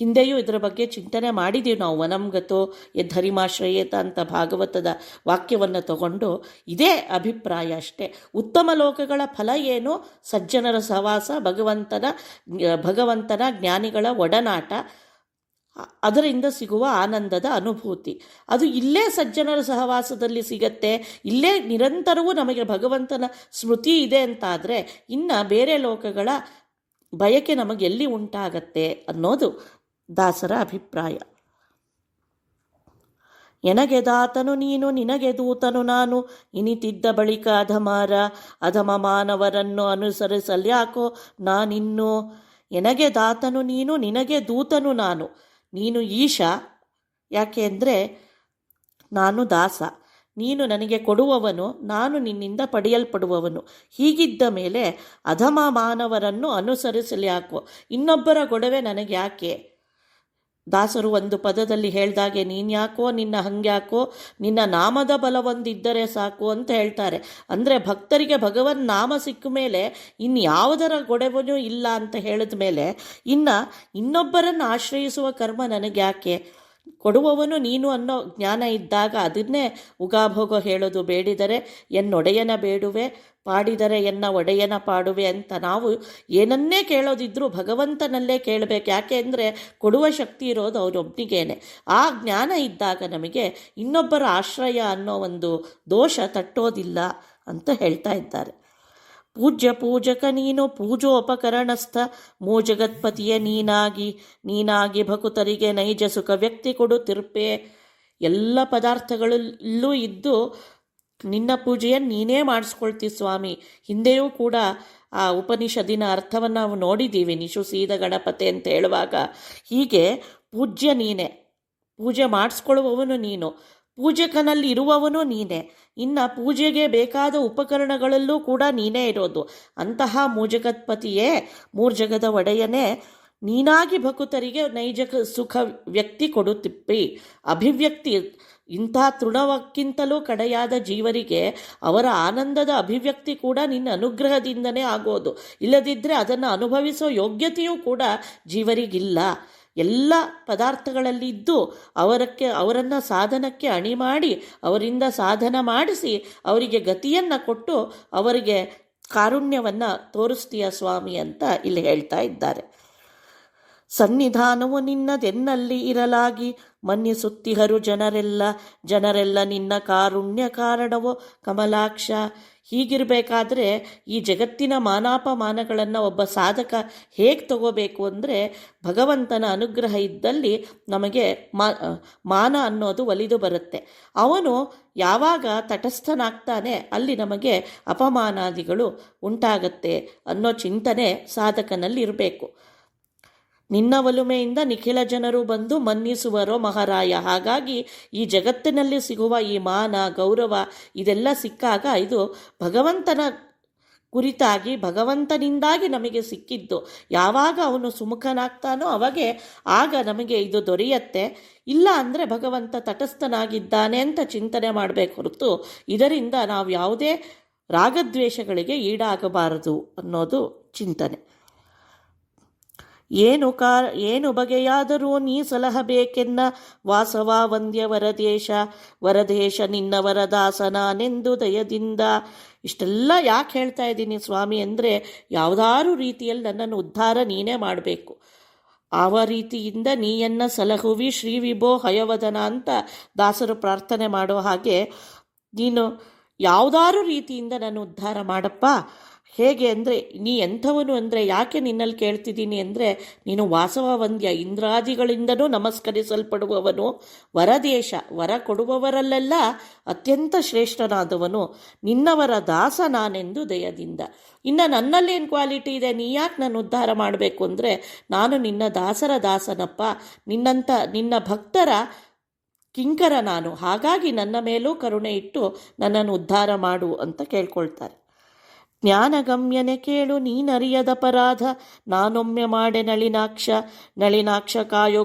ಹಿಂದೆಯೂ ಇದರ ಬಗ್ಗೆ ಚಿಂತನೆ ಮಾಡಿದ್ದೀವಿ ನಾವು. ವನಂಗತೋ ಯದ್ಧರಿಮಾಶ್ರಯೇತ ಅಂತ ಭಾಗವತದ ವಾಕ್ಯವನ್ನು ತಗೊಂಡು ಇದೇ ಅಭಿಪ್ರಾಯ ಅಷ್ಟೇ. ಉತ್ತಮ ಲೋಕಗಳ ಫಲ ಏನು? ಸಜ್ಜನರ ಸಹವಾಸ, ಭಗವಂತನ ಜ್ಞಾನಿಗಳ ಒಡನಾಟ, ಅದರಿಂದ ಸಿಗುವ ಆನಂದದ ಅನುಭೂತಿ. ಅದು ಇಲ್ಲೇ ಸಜ್ಜನರ ಸಹವಾಸದಲ್ಲಿ ಸಿಗತ್ತೆ. ಇಲ್ಲೇ ನಿರಂತರವೂ ನಮಗೆ ಭಗವಂತನ ಸ್ಮೃತಿ ಇದೆ ಅಂತಾದರೆ ಇನ್ನು ಬೇರೆ ಲೋಕಗಳ ಬಯಕೆ ನಮಗೆ ಎಲ್ಲಿ ಉಂಟಾಗತ್ತೆ ಅನ್ನೋದು ದಾಸರ ಅಭಿಪ್ರಾಯ. ಎನಗೆ ದಾತನು ನೀನು, ನಿನಗೆ ದೂತನು ನಾನು, ಇನಿತಿದ್ದ ಬಳಿಕ ಅಧಮ ಮಾನವರನ್ನು ಅನುಸರಿಸಲ್ಯಾಕೋ ನಾನಿನ್ನು. ಎನಗೆ ದಾತನು ನೀನು, ನಿನಗೆ ದೂತನು ನಾನು. ನೀನು ಈಶ, ಯಾಕೆ ಅಂದರೆ ನಾನು ದಾಸ. ನೀನು ನನಗೆ ಕೊಡುವವನು, ನಾನು ನಿನ್ನಿಂದ ಪಡೆಯಲ್ಪಡುವವನು. ಹೀಗಿದ್ದ ಮೇಲೆ ಅಧಮ ಮಾನವರನ್ನು ಅನುಸರಿಸಲ್ಯಾಕೋ, ಇನ್ನೊಬ್ಬರ ಗೊಡವೆ ನನಗೆ ಯಾಕೆ? ದಾಸರು ಒಂದು ಪದದಲ್ಲಿ ಹೇಳ್ದಾಗೆ ನೀನ್ಯಾಕೋ, ನಿನ್ನ ಹಂಗ್ಯಾಕೋ, ನಿನ್ನ ನಾಮದ ಬಲವೊಂದಿದ್ದರೆ ಸಾಕು ಅಂತ ಹೇಳ್ತಾರೆ. ಅಂದರೆ ಭಕ್ತರಿಗೆ ಭಗವನ್ ನಾಮ ಸಿಕ್ಕ ಮೇಲೆ ಇನ್ಯಾವುದರ ಗೊಡೆವೂ ಇಲ್ಲ ಅಂತ ಹೇಳಿದ ಮೇಲೆ ಇನ್ನೊಬ್ಬರನ್ನು ಆಶ್ರಯಿಸುವ ಕರ್ಮ ನನಗೆ ಯಾಕೆ? ಕೊಡುವವನು ನೀನು ಅನ್ನೋ ಜ್ಞಾನ ಇದ್ದಾಗ ಅದನ್ನೇ ಉಗಾಭೋಗ ಹೇಳೋದು. ಬೇಡಿದರೆ ಎನ್ನೊಡೆಯನ ಬೇಡುವೆ, ಪಾಡಿದರೆ ಎನ್ನ ಒಡೆಯನ ಪಾಡುವೆ ಅಂತ ನಾವು ಏನನ್ನೇ ಕೇಳೋದಿದ್ರೂ ಭಗವಂತನಲ್ಲೇ ಕೇಳಬೇಕು. ಯಾಕೆ ಅಂದರೆ ಕೊಡುವ ಶಕ್ತಿ ಇರೋದು ಅವನೊಬ್ಬನಿಗೇನೆ. ಆ ಜ್ಞಾನ ಇದ್ದಾಗ ನಮಗೆ ಇನ್ನೊಬ್ಬರ ಆಶ್ರಯ ಅನ್ನೋ ಒಂದು ದೋಷ ತಟ್ಟೋದಿಲ್ಲ ಅಂತ ಹೇಳ್ತಾ ಇದ್ದಾರೆ. ಪೂಜಕ ನೀನು, ಪೂಜೋಪಕರಣಸ್ಥ ಜಗತ್ಪತಿಯ ನೀನಾಗಿ ಭಕುತರಿಗೆ ನೈಜ ಸುಖ ವ್ಯಕ್ತಿ ಕೊಡು ತಿರ್ಪೆ. ಎಲ್ಲ ಪದಾರ್ಥಗಳಲ್ಲೂ ಇದ್ದು ನಿನ್ನ ಪೂಜೆಯನ್ನು ನೀನೇ ಮಾಡಿಸ್ಕೊಳ್ತಿ ಸ್ವಾಮಿ. ಹಿಂದೆಯೂ ಕೂಡ ಆ ಉಪನಿಷದಿನ ಅರ್ಥವನ್ನು ನಾವು ನೋಡಿದ್ದೀವಿ. ನಿಶು ಸೀದ ಗಣಪತಿ ಅಂತ ಹೇಳುವಾಗ ಹೀಗೆ ಪೂಜ್ಯ ನೀನೇ, ಪೂಜೆ ಮಾಡಿಸ್ಕೊಳ್ಳುವವನು ನೀನು, ಪೂಜಕನಲ್ಲಿ ಇರುವವನು ನೀನೇ, ಇನ್ನು ಪೂಜೆಗೆ ಬೇಕಾದ ಉಪಕರಣಗಳಲ್ಲೂ ಕೂಡ ನೀನೇ ಇರೋದು. ಅಂತಹ ಮೂಜಗತ್ಪತಿಯೇ, ಮೂರ್ಜಗದ ಒಡೆಯನೇ, ನೀನಾಗಿ ಭಕುತರಿಗೆ ನೈಜ ಸುಖ ವ್ಯಕ್ತಿ ಕೊಡುತ್ತಿಪ್ಪಿ. ಅಭಿವ್ಯಕ್ತಿ ಇಂಥ ತೃಣವಕ್ಕಿಂತಲೂ ಕಡೆಯಾದ ಜೀವರಿಗೆ ಅವರ ಆನಂದದ ಅಭಿವ್ಯಕ್ತಿ ಕೂಡ ನಿನ್ನ ಅನುಗ್ರಹದಿಂದನೇ ಆಗೋದು. ಇಲ್ಲದಿದ್ದರೆ ಅದನ್ನು ಅನುಭವಿಸೋ ಯೋಗ್ಯತೆಯೂ ಕೂಡ ಜೀವರಿಗಿಲ್ಲ. ಎಲ್ಲ ಪದಾರ್ಥಗಳಲ್ಲಿ ಇದ್ದು ಅವರನ್ನು ಸಾಧನಕ್ಕೆ ಅಣಿ ಮಾಡಿ ಅವರಿಂದ ಸಾಧನ ಮಾಡಿಸಿ ಅವರಿಗೆ ಗತಿಯನ್ನು ಕೊಟ್ಟು ಅವರಿಗೆ ಕಾರುಣ್ಯವನ್ನು ತೋರಿಸ್ತೀಯ ಸ್ವಾಮಿ ಅಂತ ಇಲ್ಲಿ ಹೇಳ್ತಾ ಇದ್ದಾರೆ. ಸನ್ನಿಧಾನವು ನಿನ್ನದೆನ್ನಲ್ಲಿ ಇರಲಾಗಿ ಮನ್ನಿಸುತ್ತಿಹರು ಜನರೆಲ್ಲ ನಿನ್ನ ಕಾರುಣ್ಯ ಕಾರಣವೋ ಕಮಲಾಕ್ಷ. ಹೀಗಿರಬೇಕಾದ್ರೆ ಈ ಜಗತ್ತಿನ ಮಾನಾಪಮಾನಗಳನ್ನು ಒಬ್ಬ ಸಾಧಕ ಹೇಗೆ ತಗೋಬೇಕು ಅಂದರೆ ಭಗವಂತನ ಅನುಗ್ರಹ ಇದ್ದಲ್ಲಿ ನಮಗೆ ಮಾನ ಅನ್ನೋದು ಒಲಿದು ಬರುತ್ತೆ. ಅವನು ಯಾವಾಗ ತಟಸ್ಥನಾಗ್ತಾನೆ ಅಲ್ಲಿ ನಮಗೆ ಅಪಮಾನಾದಿಗಳು ಉಂಟಾಗತ್ತೆ ಅನ್ನೋ ಚಿಂತನೆ ಸಾಧಕನಲ್ಲಿ ಇರಬೇಕು. ನಿನ್ನ ಒಲುಮೆಯಿಂದ ನಿಖಿಲ ಜನರು ಬಂದು ಮನ್ನಿಸುವರೋ ಮಹಾರಾಯ. ಹಾಗಾಗಿ ಈ ಜಗತ್ತಿನಲ್ಲಿ ಸಿಗುವ ಈ ಮಾನ ಗೌರವ ಇದೆಲ್ಲ ಸಿಕ್ಕಾಗ ಇದು ಭಗವಂತನ ಕುರಿತಾಗಿ ಭಗವಂತನಿಂದಾಗಿ ನಮಗೆ ಸಿಕ್ಕಿದ್ದು. ಯಾವಾಗ ಅವನು ಸುಮುಖನಾಗ್ತಾನೋ ಆಗ ನಮಗೆ ಇದು ದೊರೆಯತ್ತೆ. ಇಲ್ಲ ಅಂದರೆ ಭಗವಂತ ತಟಸ್ಥನಾಗಿದ್ದಾನೆ ಅಂತ ಚಿಂತನೆ ಮಾಡಬೇಕು ಹೊರತು ಇದರಿಂದ ನಾವು ಯಾವುದೇ ರಾಗದ್ವೇಷಗಳಿಗೆ ಈಡಾಗಬಾರದು ಅನ್ನೋದು ಚಿಂತನೆ. ಏನು ಬಗೆಯಾದರೂ ನೀ ಸಲಹಬೇಕೆನ್ನ ವಾಸವ ವಂದ್ಯ ವರದೇಶ ನಿನ್ನ ವರದಾಸನಾನೆಂದು ದಯದಿಂದ. ಇಷ್ಟೆಲ್ಲ ಯಾಕೆ ಹೇಳ್ತಾ ಇದ್ದೀನಿ ಸ್ವಾಮಿ ಅಂದರೆ ಯಾವುದಾರು ರೀತಿಯಲ್ಲಿ ನನ್ನನ್ನು ಉದ್ಧಾರ ನೀನೇ ಮಾಡಬೇಕು. ಆವ ರೀತಿಯಿಂದ ನೀಯನ್ನ ಸಲಹುವಿ ಶ್ರೀ ವಿಭೋ ಹಯವದನ ಅಂತ ದಾಸರು ಪ್ರಾರ್ಥನೆ ಮಾಡೋ ಹಾಗೆ ನೀನು ಯಾವುದಾರು ರೀತಿಯಿಂದ ನಾನು ಉದ್ಧಾರ ಮಾಡಪ್ಪ. ಹೇಗೆ ಅಂದರೆ, ನೀ ಎಂಥವನು ಅಂದರೆ ಯಾಕೆ ನಿನ್ನಲ್ಲಿ ಕೇಳ್ತಿದ್ದೀನಿ ಅಂದರೆ, ನೀನು ವಾಸವ ವಂದ್ಯ, ಇಂದ್ರಾದಿಗಳಿಂದನೂ ನಮಸ್ಕರಿಸಲ್ಪಡುವವನು, ವರದೇಶ, ವರ ಕೊಡುವವರಲ್ಲೆಲ್ಲ ಅತ್ಯಂತ ಶ್ರೇಷ್ಠನಾದವನು, ನಿನ್ನವರ ದಾಸ ನಾನೆಂದು ದಯದಿಂದ. ಇನ್ನು ನನ್ನಲ್ಲೇನು ಕ್ವಾಲಿಟಿ ಇದೆ, ನೀ ಯಾಕೆ ನಾನು ಉದ್ಧಾರ ಮಾಡಬೇಕು ಅಂದರೆ, ನಾನು ನಿನ್ನ ದಾಸರ ದಾಸನಪ್ಪ, ನಿನ್ನ ಭಕ್ತರ ಕಿಂಕರ ನಾನು, ಹಾಗಾಗಿ ನನ್ನ ಮೇಲೂ ಕರುಣೆ ಇಟ್ಟು ನನ್ನನ್ನು ಉದ್ಧಾರ ಮಾಡು ಅಂತ ಕೇಳ್ಕೊಳ್ತಾರೆ. ಜ್ಞಾನಗಮ್ಯನೆ ಕೇಳು ನೀನರಿಯದಪರಾಧ, ನಾನೊಮ್ಮೆ ಮಾಡೆ ನಳಿನಾಕ್ಷ ಕಾಯೋ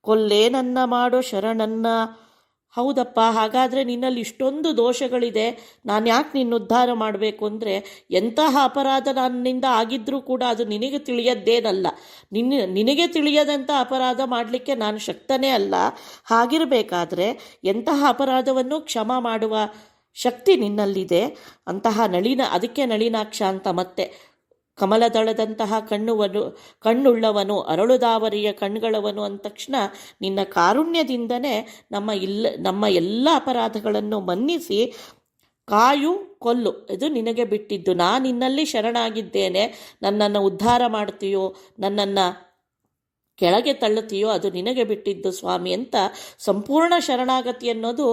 ಕೊಲ್ಲೇ ನನ್ನ ಮಾಡೋ ಶರಣನ್ನ. ಹೌದಪ್ಪ, ಹಾಗಾದರೆ ನಿನ್ನಲ್ಲಿ ಇಷ್ಟೊಂದು ದೋಷಗಳಿದೆ, ನಾನು ಯಾಕೆ ನಿನ್ನ ಉದ್ಧಾರ ಮಾಡಬೇಕು ಅಂದರೆ, ಎಂತಹ ಅಪರಾಧ ನನ್ನಿಂದ ಆಗಿದ್ರೂ ಕೂಡ ಅದು ನಿನಗೆ ತಿಳಿಯದ್ದೇನಲ್ಲ. ನಿನಗೆ ತಿಳಿಯದಂಥ ಅಪರಾಧ ಮಾಡಲಿಕ್ಕೆ ನಾನು ಶಕ್ತನೇ ಅಲ್ಲ. ಹಾಗಿರಬೇಕಾದ್ರೆ ಎಂತಹ ಅಪರಾಧವನ್ನು ಕ್ಷಮ ಮಾಡುವ ಶಕ್ತಿ ನಿನ್ನಲ್ಲಿದೆ. ಅಂತಹ ಅದಕ್ಕೆ ನಳಿನಾಕ್ಷ ಅಂತ. ಮತ್ತೆ ಕಮಲದಳದಂತಹ ಕಣ್ಣುಳ್ಳವನು, ಅರಳುದಾವರಿಯ ಕಣ್ಗಳವನು ಅಂದ ತಕ್ಷಣ ನಿನ್ನ ಕಾರುಣ್ಯದಿಂದನೇ ನಮ್ಮ ಎಲ್ಲ ಅಪರಾಧಗಳನ್ನು ಮನ್ನಿಸಿ ಕಾಯು ಕೊಲ್ಲು, ಇದು ನಿನಗೆ ಬಿಟ್ಟಿದ್ದು. ನಿನ್ನಲ್ಲಿ ಶರಣಾಗಿದ್ದೇನೆ, ನನ್ನನ್ನು ಉದ್ಧಾರ ಮಾಡ್ತೀಯೋ ನನ್ನನ್ನು ಕೆಳಗೆ ತಳ್ಳುತ್ತೀಯೋ ಅದು ನಿನಗೆ ಬಿಟ್ಟಿದ್ದು ಸ್ವಾಮಿ ಅಂತ ಸಂಪೂರ್ಣ ಶರಣಾಗತಿ ಅನ್ನೋದು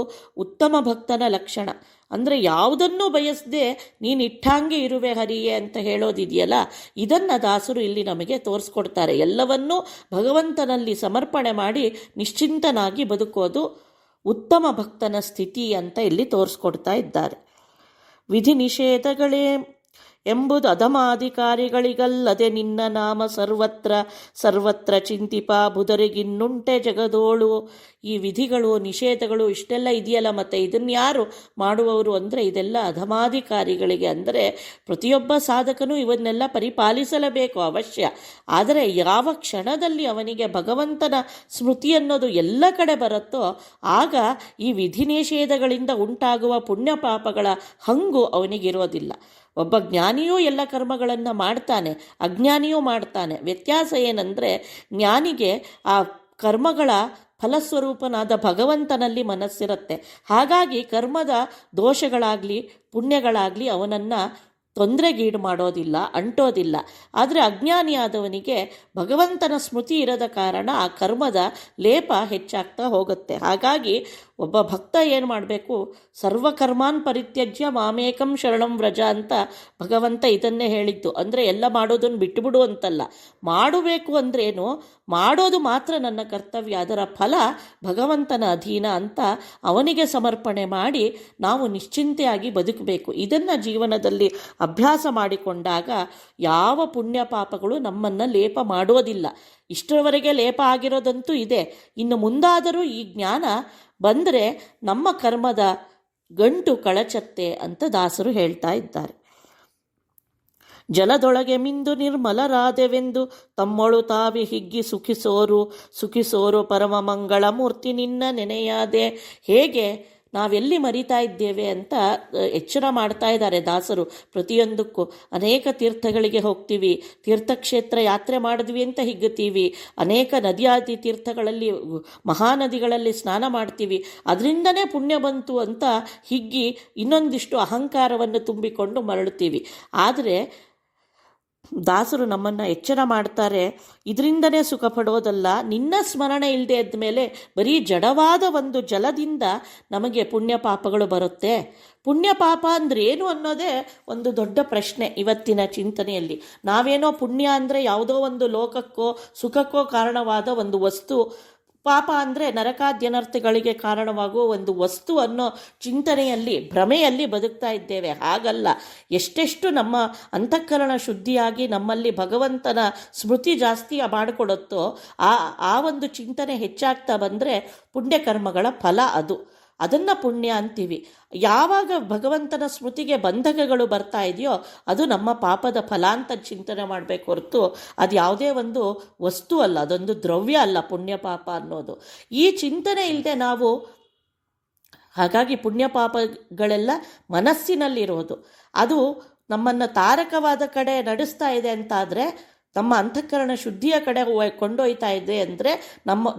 ಉತ್ತಮ ಭಕ್ತನ ಲಕ್ಷಣ. ಅಂದರೆ ಯಾವುದನ್ನೂ ಬಯಸದೆ ನೀನು ಇಟ್ಟಾಂಗೆ ಇರುವೆ ಹರಿಯೇ ಅಂತ ಹೇಳೋದಿದೆಯಲ್ಲ, ಇದನ್ನು ದಾಸರು ಇಲ್ಲಿ ನಮಗೆ ತೋರಿಸ್ಕೊಡ್ತಾರೆ. ಎಲ್ಲವನ್ನೂ ಭಗವಂತನಲ್ಲಿ ಸಮರ್ಪಣೆ ಮಾಡಿ ನಿಶ್ಚಿಂತನಾಗಿ ಬದುಕೋದು ಉತ್ತಮ ಭಕ್ತನ ಸ್ಥಿತಿ ಅಂತ ಇಲ್ಲಿ ತೋರಿಸ್ಕೊಡ್ತಾ ಇದ್ದಾರೆ. ವಿಧಿ ನಿಷೇಧಗಳೇ ಎಂಬುದು ಅಧಮಾಧಿಕಾರಿಗಳಿಗಲ್ಲದೆ ನಿನ್ನ ನಾಮ ಸರ್ವತ್ರ ಚಿಂತಿಪ ಬುಧರಿಗಿನ್ನುಂಟೆ ಜಗದೋಳು. ಈ ವಿಧಿಗಳು ನಿಷೇಧಗಳು ಇಷ್ಟೆಲ್ಲ ಇದೆಯಲ್ಲ, ಮತ್ತು ಇದನ್ನು ಯಾರು ಮಾಡುವವರು ಅಂದರೆ ಇದೆಲ್ಲ ಅಧಮಾಧಿಕಾರಿಗಳಿಗೆ. ಅಂದರೆ ಪ್ರತಿಯೊಬ್ಬ ಸಾಧಕನೂ ಇವನ್ನೆಲ್ಲ ಪರಿಪಾಲಿಸಲೇಬೇಕು ಅವಶ್ಯ. ಆದರೆ ಯಾವ ಕ್ಷಣದಲ್ಲಿ ಅವನಿಗೆ ಭಗವಂತನ ಸ್ಮೃತಿ ಅನ್ನೋದು ಎಲ್ಲ ಕಡೆ ಬರುತ್ತೋ ಆಗ ಈ ವಿಧಿ ನಿಷೇಧಗಳಿಂದ ಉಂಟಾಗುವ ಪುಣ್ಯ ಪಾಪಗಳ ಹಂಗು ಅವನಿಗಿರೋದಿಲ್ಲ. ಒಬ್ಬ ಜ್ಞಾನಿಯೂ ಎಲ್ಲ ಕರ್ಮಗಳನ್ನು ಮಾಡ್ತಾನೆ, ಅಜ್ಞಾನಿಯೂ ಮಾಡ್ತಾನೆ. ವ್ಯತ್ಯಾಸ ಏನಂದರೆ, ಜ್ಞಾನಿಗೆ ಆ ಕರ್ಮಗಳ ಫಲಸ್ವರೂಪನಾದ ಭಗವಂತನಲ್ಲಿ ಮನಸ್ಸಿರುತ್ತೆ. ಹಾಗಾಗಿ ಕರ್ಮದ ದೋಷಗಳಾಗಲಿ ಪುಣ್ಯಗಳಾಗಲಿ ಅವನನ್ನು ತೊಂದರೆಗೀಡು ಮಾಡೋದಿಲ್ಲ, ಅಂಟೋದಿಲ್ಲ. ಆದರೆ ಅಜ್ಞಾನಿಯಾದವನಿಗೆ ಭಗವಂತನ ಸ್ಮೃತಿ ಇರದ ಕಾರಣ ಆ ಕರ್ಮದ ಲೇಪ ಹೆಚ್ಚಾಗ್ತಾ ಹೋಗುತ್ತೆ. ಹಾಗಾಗಿ ಒಬ್ಬ ಭಕ್ತ ಏನು ಮಾಡಬೇಕು, ಸರ್ವಕರ್ಮಾನ್ ಪರಿತ್ಯಜ್ಯ ಮಾಮೇಕಂ ಶರಣಂ ವ್ರಜ ಅಂತ ಭಗವಂತ ಇದನ್ನೇ ಹೇಳಿದ್ದು. ಅಂದರೆ ಎಲ್ಲ ಮಾಡೋದನ್ನು ಬಿಟ್ಟುಬಿಡು ಅಂತಲ್ಲ, ಮಾಡಬೇಕು ಅಂದ್ರೇನು, ಮಾಡೋದು ಮಾತ್ರ ನನ್ನ ಕರ್ತವ್ಯ, ಅದರ ಫಲ ಭಗವಂತನ ಅಧೀನ ಅಂತ ಅವನಿಗೆ ಸಮರ್ಪಣೆ ಮಾಡಿ ನಾವು ನಿಶ್ಚಿಂತೆಯಾಗಿ ಬದುಕಬೇಕು. ಇದನ್ನು ಜೀವನದಲ್ಲಿ ಅಭ್ಯಾಸ ಮಾಡಿಕೊಂಡಾಗ ಯಾವ ಪುಣ್ಯ ಪಾಪಗಳು ನಮ್ಮನ್ನು ಲೇಪ ಮಾಡೋದಿಲ್ಲ. ಇಷ್ಟರವರೆಗೆ ಲೇಪ ಆಗಿರೋದಂತೂ ಇದೆ, ಇನ್ನು ಮುಂದಾದರೂ ಈ ಜ್ಞಾನ ಬಂದರೆ ನಮ್ಮ ಕರ್ಮದ ಗಂಟು ಕಳಚತ್ತೆ ಅಂತ ದಾಸರು ಹೇಳ್ತಾ ಇದ್ದಾರೆ. ಜಲದೊಳಗೆ ಮಿಂದು ನಿರ್ಮಲರಾದೆವೆಂದು ತಮ್ಮೊಳು ತಾವಿ ಹಿಗ್ಗಿ ಸುಖಿಸೋರು ಪರಮ ಮಂಗಳ ಮೂರ್ತಿ ನಿನ್ನ ನೆನೆಯಾದೆ. ಹೇಗೆ ನಾವೆಲ್ಲಿ ಮರಿತಾ ಇದ್ದೇವೆ ಅಂತ ಎಚ್ಚರ ಮಾಡ್ತಾ ಇದ್ದಾರೆ ದಾಸರು. ಪ್ರತಿಯೊಂದಕ್ಕೂ ಅನೇಕ ತೀರ್ಥಗಳಿಗೆ ಹೋಗ್ತೀವಿ, ತೀರ್ಥಕ್ಷೇತ್ರ ಯಾತ್ರೆ ಮಾಡಿದ್ವಿ ಅಂತ ಹಿಗ್ಗುತ್ತೀವಿ, ಅನೇಕ ನದಿಯಾದಿ ತೀರ್ಥಗಳಲ್ಲಿ ಮಹಾನದಿಗಳಲ್ಲಿ ಸ್ನಾನ ಮಾಡ್ತೀವಿ, ಅದರಿಂದನೇ ಪುಣ್ಯ ಬಂತು ಅಂತ ಹಿಗ್ಗಿ ಇನ್ನೊಂದಿಷ್ಟು ಅಹಂಕಾರವನ್ನು ತುಂಬಿಕೊಂಡು ಮರಳುತ್ತೀವಿ. ಆದರೆ ದಾಸರು ನಮ್ಮನ್ನು ಎಚ್ಚರ ಮಾಡ್ತಾರೆ, ಇದರಿಂದನೇ ಸುಖ ಪಡೋದಲ್ಲ, ನಿನ್ನ ಸ್ಮರಣೆ ಇಲ್ಲದೆ ಇದ್ದ ಮೇಲೆ ಬರೀ ಜಡವಾದ ಒಂದು ಜಲದಿಂದ ನಮಗೆ ಪುಣ್ಯ ಪಾಪಗಳು ಬರುತ್ತೆ. ಪುಣ್ಯ ಪಾಪ ಅಂದರೆ ಏನು ಅನ್ನೋದೇ ಒಂದು ದೊಡ್ಡ ಪ್ರಶ್ನೆ ಇವತ್ತಿನ ಚಿಂತನೆಯಲ್ಲಿ. ನಾವೇನೋ ಪುಣ್ಯ ಅಂದರೆ ಯಾವುದೋ ಒಂದು ಲೋಕಕ್ಕೋ ಸುಖಕ್ಕೋ ಕಾರಣವಾದ ಒಂದು ವಸ್ತು, ಪಾಪ ಅಂದರೆ ನರಕಾದ್ಯನರ್ಥಗಳಿಗೆ ಕಾರಣವಾಗುವ ಒಂದು ವಸ್ತು ಅನ್ನೋ ಚಿಂತನೆಯಲ್ಲಿ ಭ್ರಮೆಯಲ್ಲಿ ಬದುಕ್ತಾ ಇದ್ದೇವೆ. ಹಾಗಲ್ಲ, ಎಷ್ಟೆಷ್ಟು ನಮ್ಮ ಅಂತಃಕರಣ ಶುದ್ಧಿಯಾಗಿ ನಮ್ಮಲ್ಲಿ ಭಗವಂತನ ಸ್ಮೃತಿ ಜಾಸ್ತಿ ಮಾಡಿಕೊಡುತ್ತೋ ಆ ಒಂದು ಚಿಂತನೆ ಹೆಚ್ಚಾಗ್ತಾ ಬಂದರೆ ಪುಣ್ಯಕರ್ಮಗಳ ಫಲ ಅದನ್ನು ಪುಣ್ಯ ಅಂತೀವಿ. ಯಾವಾಗ ಭಗವಂತನ ಸ್ಮೃತಿಗೆ ಬಂಧಕಗಳು ಬರ್ತಾ ಇದೆಯೋ ಅದು ನಮ್ಮ ಪಾಪದ ಫಲ ಅಂತ ಚಿಂತನೆ ಮಾಡಬೇಕು ಹೊರತು ಅದು ಯಾವುದೇ ಒಂದು ವಸ್ತು ಅಲ್ಲ, ಅದೊಂದು ದ್ರವ್ಯ ಅಲ್ಲ ಪುಣ್ಯ ಪಾಪ ಅನ್ನೋದು. ಈ ಚಿಂತನೆ ಇಲ್ಲದೆ ನಾವು, ಹಾಗಾಗಿ ಪುಣ್ಯ ಪಾಪಗಳೆಲ್ಲ ಮನಸ್ಸಿನಲ್ಲಿರೋದು, ಅದು ನಮ್ಮನ್ನು ತಾರಕವಾದ ಕಡೆ ನಡೆಸ್ತಾ ಇದೆ ಅಂತಾದರೆ, ನಮ್ಮ ಅಂತಃಕರಣ ಶುದ್ಧಿಯ ಕಡೆ ಕೊಂಡೊಯ್ತಾ ಇದೆ ಅಂದರೆ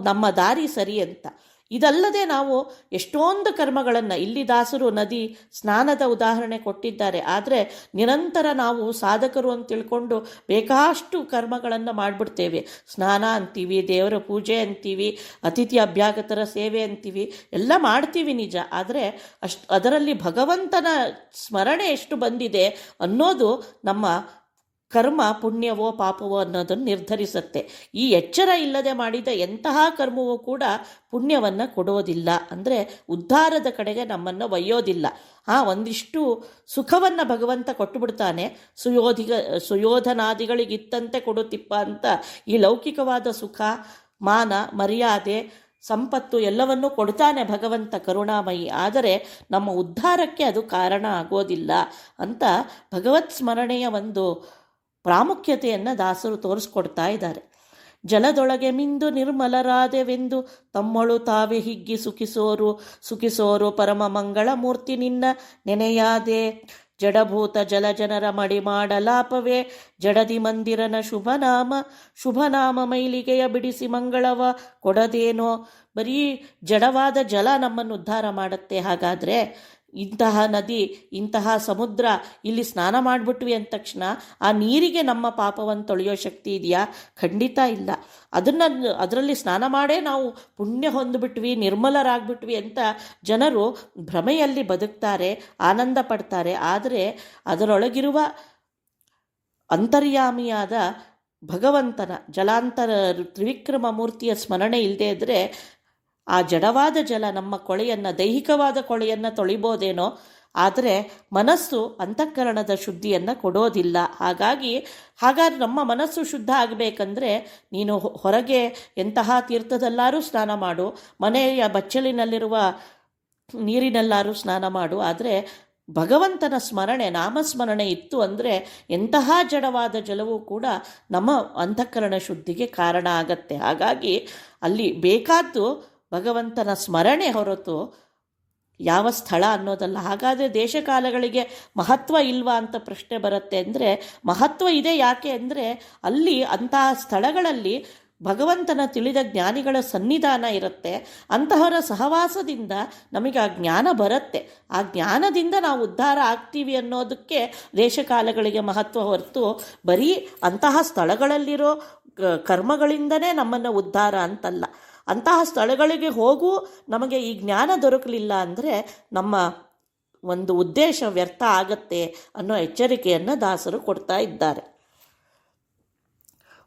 ನಮ್ಮ ದಾರಿ ಸರಿ ಅಂತ. ಇದಲ್ಲದೆ ನಾವು ಎಷ್ಟೊಂದು ಕರ್ಮಗಳನ್ನು, ಇಲ್ಲಿ ದಾಸರು ನದಿ ಸ್ನಾನದ ಉದಾಹರಣೆ ಕೊಟ್ಟಿದ್ದಾರೆ. ಆದರೆ ನಿರಂತರ ನಾವು ಸಾಧಕರು ಅಂತ ತಿಳ್ಕೊಂಡು ಬೇಕಾಷ್ಟು ಕರ್ಮಗಳನ್ನು ಮಾಡಿಬಿಡ್ತೇವೆ. ಸ್ನಾನ ಅಂತೀವಿ, ದೇವರ ಪೂಜೆ ಅಂತೀವಿ, ಅತಿಥಿ ಅಭ್ಯಾಗತರ ಸೇವೆ ಅಂತೀವಿ, ಎಲ್ಲ ಮಾಡ್ತೀವಿ ನಿಜ. ಆದರೆ ಅದರಲ್ಲಿ ಭಗವಂತನ ಸ್ಮರಣೆ ಎಷ್ಟು ಬಂದಿದೆ ಅನ್ನೋದು ನಮ್ಮ ಕರ್ಮ ಪುಣ್ಯವೋ ಪಾಪವೋ ಅನ್ನೋದನ್ನು ನಿರ್ಧರಿಸುತ್ತೆ. ಈ ಎಚ್ಚರ ಇಲ್ಲದೆ ಮಾಡಿದ ಎಂತಹ ಕರ್ಮವೂ ಕೂಡ ಪುಣ್ಯವನ್ನು ಕೊಡೋದಿಲ್ಲ, ಅಂದರೆ ಉದ್ಧಾರದ ಕಡೆಗೆ ನಮ್ಮನ್ನು ಒಯ್ಯೋದಿಲ್ಲ. ಒಂದಿಷ್ಟು ಸುಖವನ್ನು ಭಗವಂತ ಕೊಟ್ಟುಬಿಡ್ತಾನೆ. ಸುಯೋಧನಾದಿಗಳಿಗಿತ್ತಂತೆ ಕೊಡುತ್ತಿಪ್ಪ ಅಂತ ಈ ಲೌಕಿಕವಾದ ಸುಖ, ಮಾನ, ಮರ್ಯಾದೆ, ಸಂಪತ್ತು ಎಲ್ಲವನ್ನೂ ಕೊಡ್ತಾನೆ ಭಗವಂತ ಕರುಣಾಮಯಿ. ಆದರೆ ನಮ್ಮ ಉದ್ಧಾರಕ್ಕೆ ಅದು ಕಾರಣ ಆಗೋದಿಲ್ಲ ಅಂತ ಭಗವತ್ ಸ್ಮರಣೆಯ ಒಂದು ಪ್ರಾಮುಖ್ಯತೆಯನ್ನು ದಾಸರು ತೋರಿಸ್ಕೊಡ್ತಾ ಇದ್ದಾರೆ. ಜಲದೊಳಗೆ ಮಿಂದು ನಿರ್ಮಲರಾದೆವೆಂದು ತಮ್ಮಳು ತಾವೇ ಹಿಗ್ಗಿ ಸುಖಿಸೋರು ಪರಮ ಮಂಗಳ ಮೂರ್ತಿ ನಿನ್ನ ನೆನೆಯಾದೆ. ಜಡಭೂತ ಜಲಜನರ ಮಡಿ ಮಾಡಲಾಪವೇ ಜಡದಿ ಮಂದಿರನ ಶುಭನಾಮ ಮೈಲಿಗೆಯ ಬಿಡಿಸಿ ಮಂಗಳವ ಕೊಡದೇನೋ. ಬರೀ ಜಡವಾದ ಜಲ ನಮ್ಮನ್ನು ಉದ್ಧಾರ ಮಾಡುತ್ತೆ. ಹಾಗಾದರೆ ಇಂತಹ ನದಿ, ಇಂತಹ ಸಮುದ್ರ, ಇಲ್ಲಿ ಸ್ನಾನ ಮಾಡಿಬಿಟ್ವಿ ಅಂದ ತಕ್ಷಣ ಆ ನೀರಿಗೆ ನಮ್ಮ ಪಾಪವನ್ನು ತೊಳೆಯೋ ಶಕ್ತಿ ಇದೆಯಾ? ಖಂಡಿತ ಇಲ್ಲ. ಅದರಲ್ಲಿ ಸ್ನಾನ ಮಾಡೇ ನಾವು ಪುಣ್ಯ ಹೊಂದ್ಬಿಟ್ವಿ, ನಿರ್ಮಲರಾಗ್ಬಿಟ್ವಿ ಅಂತ ಜನರು ಭ್ರಮೆಯಲ್ಲಿ ಬದುಕ್ತಾರೆ, ಆನಂದ ಪಡ್ತಾರೆ. ಆದರೆ ಅದರೊಳಗಿರುವ ಅಂತರ್ಯಾಮಿಯಾದ ಭಗವಂತನ ಜಲಾಂತರ ತ್ರಿವಿಕ್ರಮ ಮೂರ್ತಿಯ ಸ್ಮರಣೆ ಇಲ್ಲದೆ ಇದ್ದರೆ ಆ ಜಡವಾದ ಜಲ ನಮ್ಮ ಕೊಳೆಯನ್ನು, ದೈಹಿಕವಾದ ಕೊಳೆಯನ್ನು ತೊಳಿಬೋದೇನೋ, ಆದರೆ ಮನಸ್ಸು ಅಂತಃಕರಣದ ಶುದ್ಧಿಯನ್ನು ಕೊಡೋದಿಲ್ಲ. ಹಾಗಾದ್ರೆ ನಮ್ಮ ಮನಸ್ಸು ಶುದ್ಧ ಆಗಬೇಕಂದ್ರೆ ನೀನು ಹೊರಗೆ ಎಂತಹ ತೀರ್ಥದಲ್ಲಾರೂ ಸ್ನಾನ ಮಾಡು, ಮನೆಯ ಬಚ್ಚಲಿನಲ್ಲಿರುವ ನೀರಿನಲ್ಲಾರೂ ಸ್ನಾನ ಮಾಡು. ಆದರೆ ಭಗವಂತನ ಸ್ಮರಣೆ, ನಾಮಸ್ಮರಣೆ ಇತ್ತು ಅಂದರೆ ಎಂತಹ ಜಡವಾದ ಜಲವೂ ಕೂಡ ನಮ್ಮ ಅಂತಃಕರಣ ಶುದ್ಧಿಗೆ ಕಾರಣ ಆಗತ್ತೆ. ಹಾಗಾಗಿ ಅಲ್ಲಿ ಬೇಕಾದ್ದು ಭಗವಂತನ ಸ್ಮರಣೆ ಹೊರತು ಯಾವ ಸ್ಥಳ ಅನ್ನೋದಲ್ಲ. ಹಾಗಾದರೆ ದೇಶಕಾಲಗಳಿಗೆ ಮಹತ್ವ ಇಲ್ವಾ ಅಂತ ಪ್ರಶ್ನೆ ಬರುತ್ತೆ. ಅಂದರೆ ಮಹತ್ವ ಇದೆ. ಯಾಕೆ ಅಂದರೆ ಅಲ್ಲಿ ಅಂತಹ ಸ್ಥಳಗಳಲ್ಲಿ ಭಗವಂತನ ತಿಳಿದ ಜ್ಞಾನಿಗಳ ಸನ್ನಿಧಾನ ಇರುತ್ತೆ. ಅಂತಹವರ ಸಹವಾಸದಿಂದ ನಮಗೆ ಆ ಜ್ಞಾನ ಬರುತ್ತೆ. ಆ ಜ್ಞಾನದಿಂದ ನಾವು ಉದ್ಧಾರ ಆಗ್ತೀವಿ ಅನ್ನೋದಕ್ಕೆ ದೇಶಕಾಲಗಳಿಗೆ ಮಹತ್ವ ಹೊರತು ಬರೀ ಅಂತಹ ಸ್ಥಳಗಳಲ್ಲಿರೋ ಕರ್ಮಗಳಿಂದನೇ ನಮ್ಮನ್ನು ಉದ್ಧಾರ ಅಂತಲ್ಲ. ಅಂತಹ ಸ್ಥಳಗಳಿಗೆ ಹೋಗೂ ನಮಗೆ ಈ ಜ್ಞಾನ ದೊರಕಲಿಲ್ಲ ಅಂದರೆ ನಮ್ಮ ಒಂದು ಉದ್ದೇಶ ವ್ಯರ್ಥ ಆಗತ್ತೆ ಅನ್ನೋ ಎಚ್ಚರಿಕೆಯನ್ನು ದಾಸರು ಕೊಡ್ತಾ ಇದ್ದಾರೆ.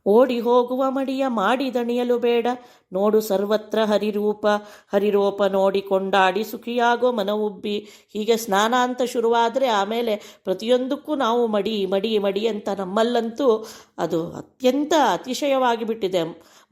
ಓಡಿ ಹೋಗುವ ಮಡಿಯ ಮಾಡಿ ದಣಿಯಲು ಬೇಡ, ನೋಡು ಸರ್ವತ್ರ ಹರಿರೂಪ ನೋಡಿ ಕೊಂಡಾಡಿ ಸುಖಿಯಾಗೋ ಮನವುಬ್ಬಿ. ಹೀಗೆ ಸ್ನಾನ ಅಂತ ಶುರುವಾದರೆ ಆಮೇಲೆ ಪ್ರತಿಯೊಂದಕ್ಕೂ ನಾವು ಮಡಿ ಅಂತ ನಮ್ಮಲ್ಲಂತೂ ಅದು ಅತ್ಯಂತ ಅತಿಶಯವಾಗಿ ಬಿಟ್ಟಿದೆ.